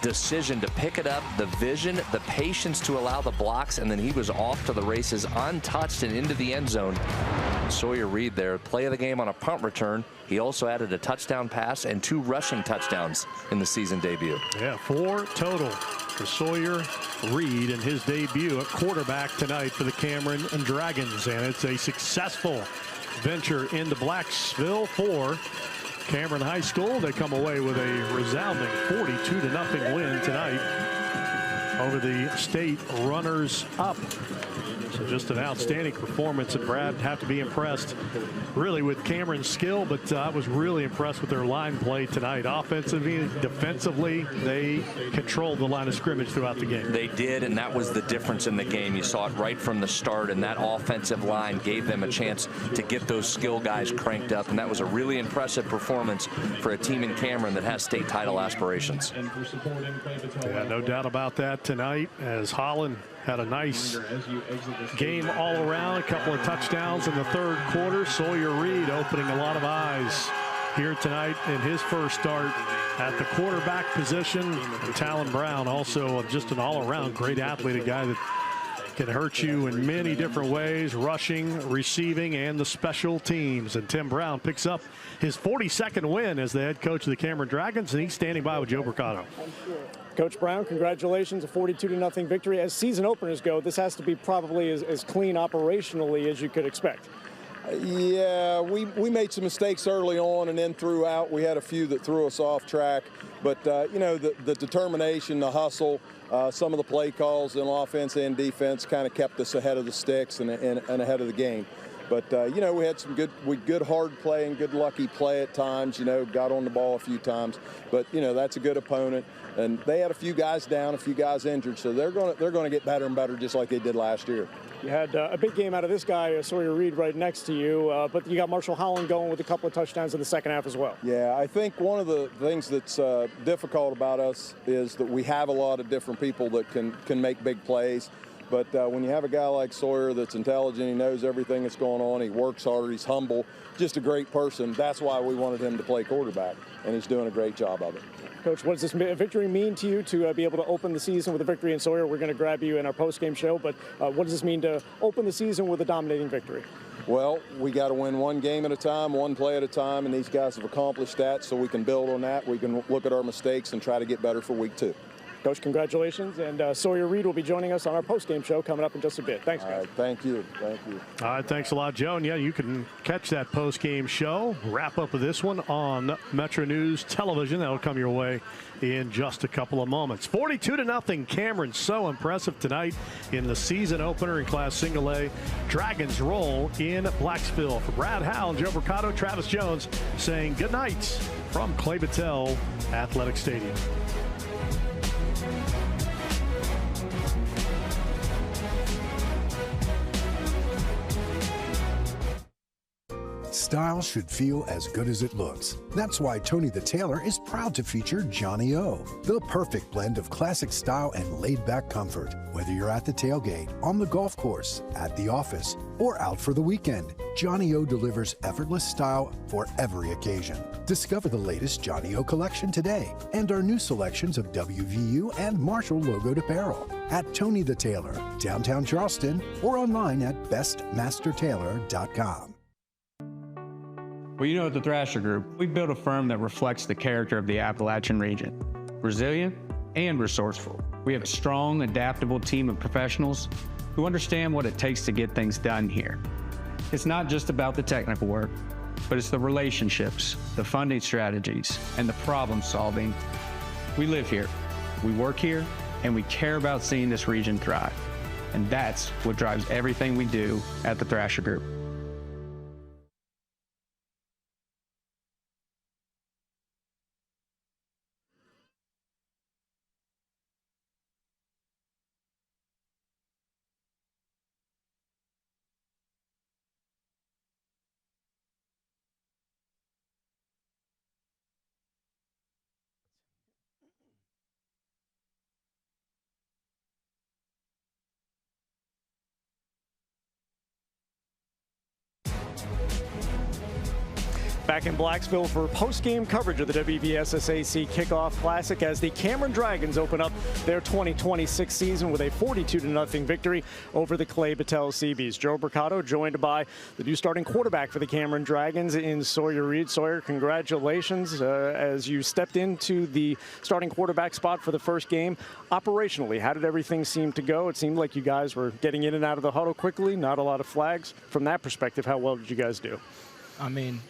Speaker 17: decision to pick it up, the vision, the patience to allow the blocks, and then he was off to the races untouched and into the end zone. Sawyer Reed there, play of the game on a punt return. He also added a touchdown pass and 2 rushing touchdowns in the season debut.
Speaker 19: Yeah, 4 total for Sawyer Reed in his debut at quarterback tonight for the Cameron Dragons. And it's a successful venture into Blacksville for Cameron High School. They come away with a resounding 42-0 win tonight over the state runners-up. So just an outstanding performance, and Brad have to be impressed really with Cameron's skill, but I was really impressed with their line play tonight. Offensively, defensively, they controlled the line of scrimmage throughout the game.
Speaker 17: They did, and that was the difference in the game. You saw it right from the start, and that offensive line gave them a chance to get those skill guys cranked up, and that was a really impressive performance for a team in Cameron that has state title aspirations.
Speaker 19: Yeah, no doubt about that tonight, as Holland had a nice game all around, a couple of touchdowns in the third quarter. Sawyer Reed opening a lot of eyes here tonight in his first start at the quarterback position. And Talon Brown, also just an all-around great athlete, a guy that can hurt you in many different ways, rushing, receiving, and the special teams. And Tim Brown picks up his 42nd win as the head coach of the Cameron Dragons, and he's standing by with Joe Mercado.
Speaker 1: Coach Brown, congratulations, a 42-0 victory. As season openers go, this has to be probably as clean operationally as you could expect.
Speaker 5: Yeah, we made some mistakes early on, and then throughout we had a few that threw us off track. But, you know, the determination, the hustle, some of the play calls in offense and defense kind of kept us ahead of the sticks and ahead of the game. But, you know, we had some good hard play and good lucky play at times, you know, got on the ball a few times. But, you know, that's a good opponent. And they had a few guys down, a few guys injured, so they're going to get better and better just like they did last year.
Speaker 1: You had a big game out of this guy, Sawyer Reed, right next to you, but you got Marshall Holland going with a couple of touchdowns in the second half as well.
Speaker 5: Yeah, I think one of the things that's difficult about us is that we have a lot of different people that can make big plays. But when you have a guy like Sawyer that's intelligent, he knows everything that's going on, he works hard, he's humble, just a great person. That's why we wanted him to play quarterback, and he's doing a great job of it.
Speaker 1: Coach, what does this victory mean to you to be able to open the season with a victory in Sawyer? We're going to grab you in our post-game show, but what does this mean to open the season with a dominating victory?
Speaker 5: Well, we got to win one game at a time, one play at a time, and these guys have accomplished that, so we can build on that. We can look at our mistakes and try to get better for week 2.
Speaker 1: Coach, congratulations, and Sawyer Reed will be joining us on our post-game show coming up in just a bit. Thanks, guys.
Speaker 5: All right, thank you. Thank you.
Speaker 19: All right, thanks a lot, Joe. And yeah, you can catch that post-game show, wrap up with this one on MetroNews Television. That'll come your way in just a couple of moments. 42-0 Cameron, so impressive tonight in the season opener in Class Single A. Dragons roll in Blacksville. For Brad Howell and Joe Mercado, Travis Jones saying good night from Clay-Battelle Athletic Stadium.
Speaker 9: Style should feel as good as it looks. That's why Tony the Tailor is proud to feature Johnny O, the perfect blend of classic style and laid-back comfort. Whether you're at the tailgate, on the golf course, at the office, or out for the weekend, Johnny O delivers effortless style for every occasion. Discover the latest Johnny O collection today and our new selections of WVU and Marshall logoed apparel at Tony the Tailor, downtown Charleston, or online at bestmastertailor.com.
Speaker 22: Well, you know, at the Thrasher Group, we built a firm that reflects the character of the Appalachian region. Resilient and resourceful. We have a strong, adaptable team of professionals who understand what it takes to get things done here. It's not just about the technical work, but it's the relationships, the funding strategies, and the problem solving. We live here, we work here, and we care about seeing this region thrive. And that's what drives everything we do at the Thrasher Group.
Speaker 1: Back in Blacksville for post-game coverage of the WVSSAC Kickoff Classic as the Cameron Dragons open up their 2026 season with a 42-0 victory over the Clay-Battelle Cee-Bees. Joe Mercado joined by the new starting quarterback for the Cameron Dragons in Sawyer Reed. Sawyer, congratulations as you stepped into the starting quarterback spot for the first game. Operationally, how did everything seem to go? It seemed like you guys were getting in and out of the huddle quickly, not a lot of flags. From that perspective, how well did you guys do?
Speaker 23: I mean,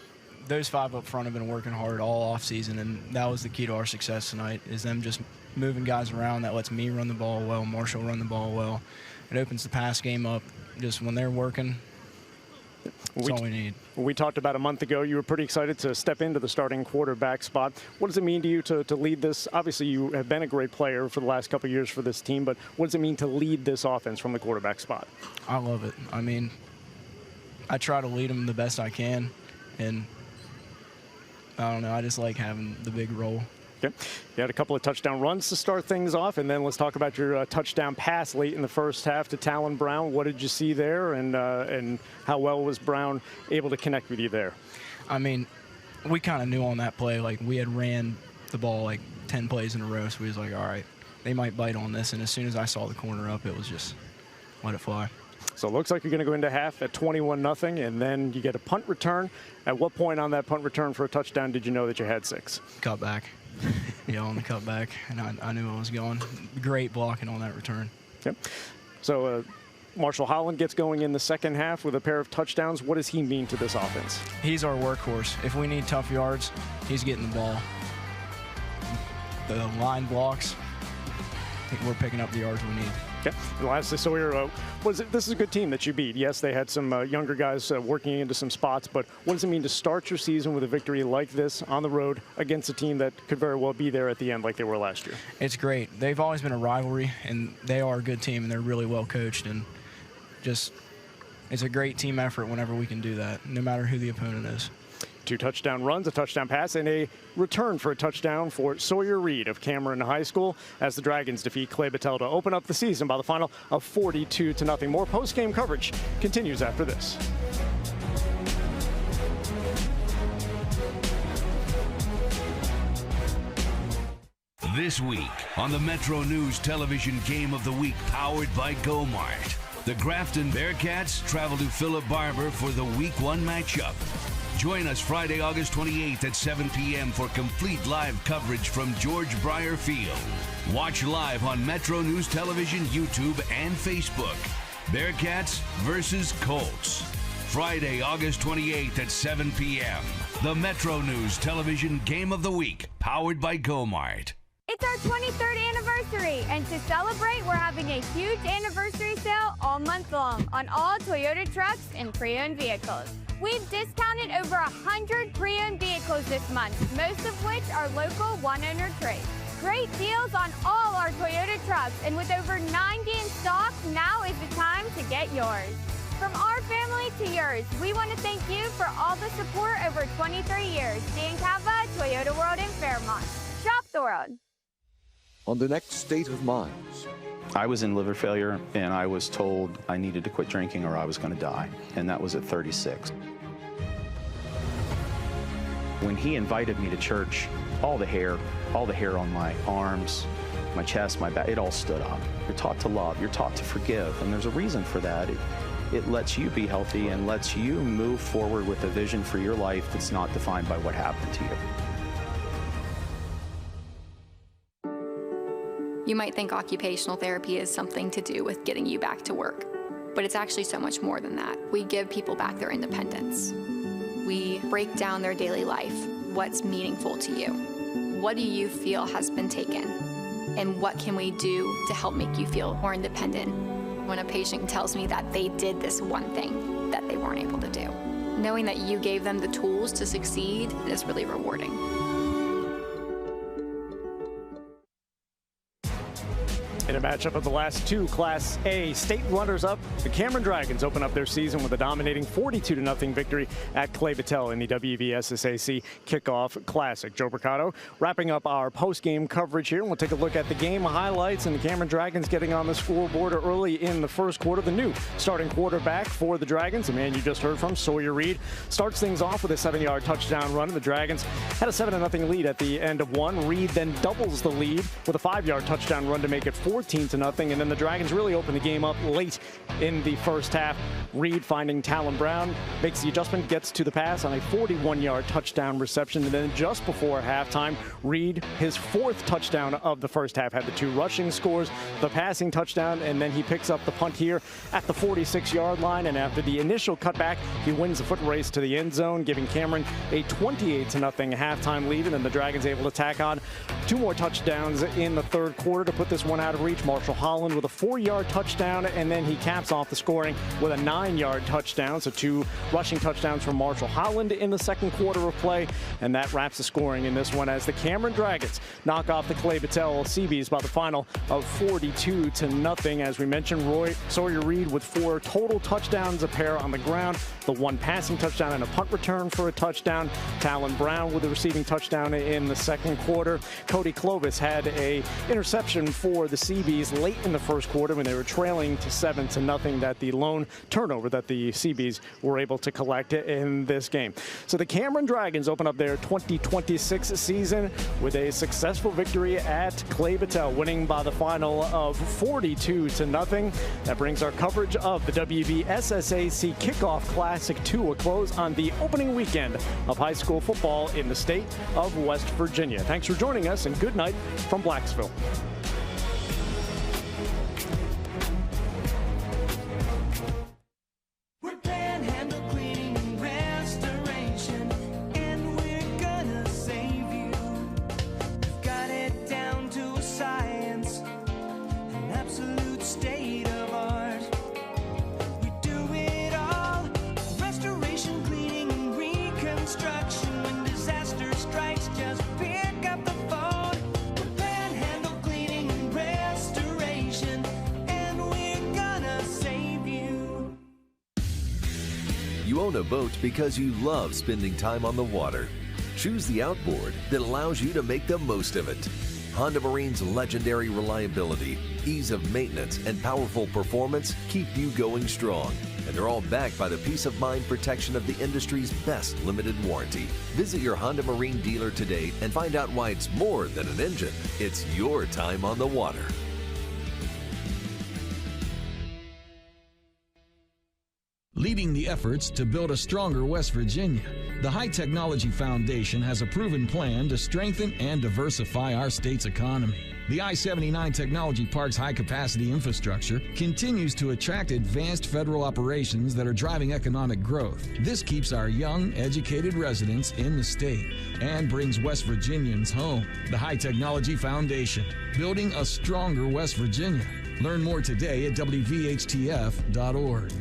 Speaker 23: those 5 up front have been working hard all offseason, and that was the key to our success tonight, is them just moving guys around. That lets me run the ball well, Marshall run the ball well, It opens the pass game up. Just when they're working, that's all we need.
Speaker 1: We talked about a month ago, you were pretty excited to step into the starting quarterback spot. What does it mean to you to lead this? Obviously, you have been a great player for the last couple of years for this team, but what does it mean to lead this offense from the quarterback spot?
Speaker 23: I love it. I mean, I try to lead them the best I can, and I don't know, I just like having the big role.
Speaker 1: Okay. You had a couple of touchdown runs to start things off, and then let's talk about your touchdown pass late in the first half to Talon Brown. What did you see there, and how well was Brown able to connect with you there?
Speaker 23: I mean, we kind of knew on that play, like we had ran the ball like 10 plays in a row, so we was like, all right, they might bite on this, and as soon as I saw the corner up, it was just let it fly.
Speaker 1: So it looks like you're going to go into half at 21-0, and then you get a punt return. At what point on that punt return for a touchdown did you know that you had 6?
Speaker 23: Cut back. Yeah, on the cutback, and I knew I was going. Great blocking on that return.
Speaker 1: Yep. So Marshall Holland gets going in the second half with a pair of touchdowns. What does he mean to this offense?
Speaker 23: He's our workhorse. If we need tough yards, he's getting the ball. The line blocks, we're picking up the yards we need.
Speaker 1: Okay. And lastly, Sawyer, this is a good team that you beat. Yes, they had some younger guys working into some spots, but what does it mean to start your season with a victory like this on the road against a team that could very well be there at the end like they were last year?
Speaker 23: It's great. They've always been a rivalry, and they are a good team, and they're really well coached, and just it's a great team effort whenever we can do that, no matter who the opponent is.
Speaker 1: 2 touchdown runs, a touchdown pass, and a return for a touchdown for Sawyer Reed of Cameron High School as the Dragons defeat Clay-Battelle to open up the season by the final of 42-0. More post-game coverage continues after this.
Speaker 6: This week on the MetroNews Television Game of the Week, powered by GoMart, the Grafton Bearcats travel to Philip Barber for the Week 1 matchup. Join us Friday, August 28th at 7 p.m. for complete live coverage from George Breyer Field. Watch live on MetroNews Television, YouTube, and Facebook. Bearcats versus Colts. Friday, August 28th at 7 p.m. The MetroNews Television Game of the Week, powered by GoMart.
Speaker 7: It's our 23rd anniversary, and to celebrate, we're having a huge anniversary sale all month long on all Toyota trucks and pre-owned vehicles. We've discounted over 100 pre-owned vehicles this month, most of which are local one-owner trades. Great deals on all our Toyota trucks, and with over 90 in stock, now is the time to get yours. From our family to yours, we want to thank you for all the support over 23 years. Dan Cava, Toyota World in Fairmont. Shop the world.
Speaker 12: On the next State of Minds.
Speaker 20: I was in liver failure, and I was told I needed to quit drinking or I was going to die, and that was at 36. When he invited me to church, all the hair on my arms, my chest, my back, it all stood up. You're taught to love, you're taught to forgive, and there's a reason for that. It lets you be healthy and lets you move forward with a vision for your life that's not defined by what happened to you.
Speaker 25: You might think occupational therapy is something to do with getting you back to work, but it's actually so much more than that. We give people back their independence. We break down their daily life. What's meaningful to you? What do you feel has been taken? And what can we do to help make you feel more independent? When a patient tells me that they did this one thing that they weren't able to do, knowing that you gave them the tools to succeed is really rewarding.
Speaker 1: In a matchup of the last 2 Class A state runners-up, the Cameron Dragons open up their season with a dominating 42-0 victory at Clay-Battelle in the WVSSAC Kickoff Classic. Joe Mercado wrapping up our post-game coverage here. We'll take a look at the game highlights and the Cameron Dragons getting on the scoreboard early in the first quarter. The new starting quarterback for the Dragons, the man you just heard from, Sawyer Reed, starts things off with a 7-yard touchdown run. The Dragons had a 7-0 lead at the end of one. Reed then doubles the lead with a 5-yard touchdown run to make it 14-0, and then the Dragons really open the game up late in the first half. Reed finding Talon Brown, makes the adjustment, gets to the pass on a 41-yard touchdown reception, and then just before halftime, Reed, his 4th touchdown of the first half, had the 2 rushing scores, the passing touchdown, and then he picks up the punt here at the 46-yard line, and after the initial cutback, he wins the foot race to the end zone, giving Cameron a 28-0 halftime lead, and then the Dragons able to tack on 2 more touchdowns in the third quarter to put this one out of reach. reach. Marshall Holland with a 4-yard touchdown, and then he caps off the scoring with a 9-yard touchdown. So 2 rushing touchdowns from Marshall Holland in the second quarter of play, and that wraps the scoring in this one as the Cameron Dragons knock off the Clay-Battelle Cee-Bees by the final of 42-0. As we mentioned, Roy Sawyer-Reed with 4 total touchdowns, a pair on the ground, the 1 passing touchdown and a punt return for a touchdown. Talon Brown with a receiving touchdown in the second quarter. Cody Clovis had a interception for the Cee-Bees late in the first quarter when they were trailing to 7-0. That the lone turnover that the Cee-Bees were able to collect in this game. So the Cameron Dragons open up their 2026 season with a successful victory at Clay-Battelle, winning by the final of 42-0. That brings our coverage of the WVSSAC Kickoff Classic to a close on the opening weekend of high school football in the state of West Virginia. Thanks for joining us, and good night from Blacksville.
Speaker 13: You own a boat because you love spending time on the water. Choose the outboard that allows you to make the most of it. Honda Marine's legendary reliability, ease of maintenance, and powerful performance keep you going strong. And they're all backed by the peace of mind protection of the industry's best limited warranty. Visit your Honda Marine dealer today and find out why it's more than an engine. It's your time on the water.
Speaker 15: Leading the efforts to build a stronger West Virginia, the High Technology Foundation has a proven plan to strengthen and diversify our state's economy. The I-79 Technology Park's high-capacity infrastructure continues to attract advanced federal operations that are driving economic growth. This keeps our young, educated residents in the state and brings West Virginians home. The High Technology Foundation, building a stronger West Virginia. Learn more today at WVHTF.org.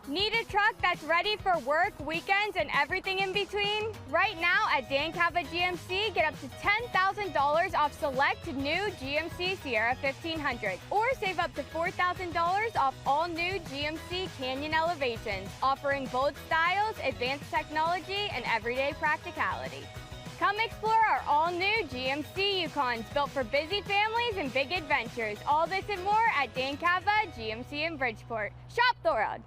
Speaker 7: Need a truck that's ready for work, weekends, and everything in between? Right now at Dan Cava GMC, get up to $10,000 off select new GMC Sierra 1500, or save up to $4,000 off all new GMC Canyon Elevations, offering bold styles, advanced technology, and everyday practicality. Come explore our all-new GMC Yukons, built for busy families and big adventures. All this and more at Dan Cava GMC in Bridgeport. Shop Thorold.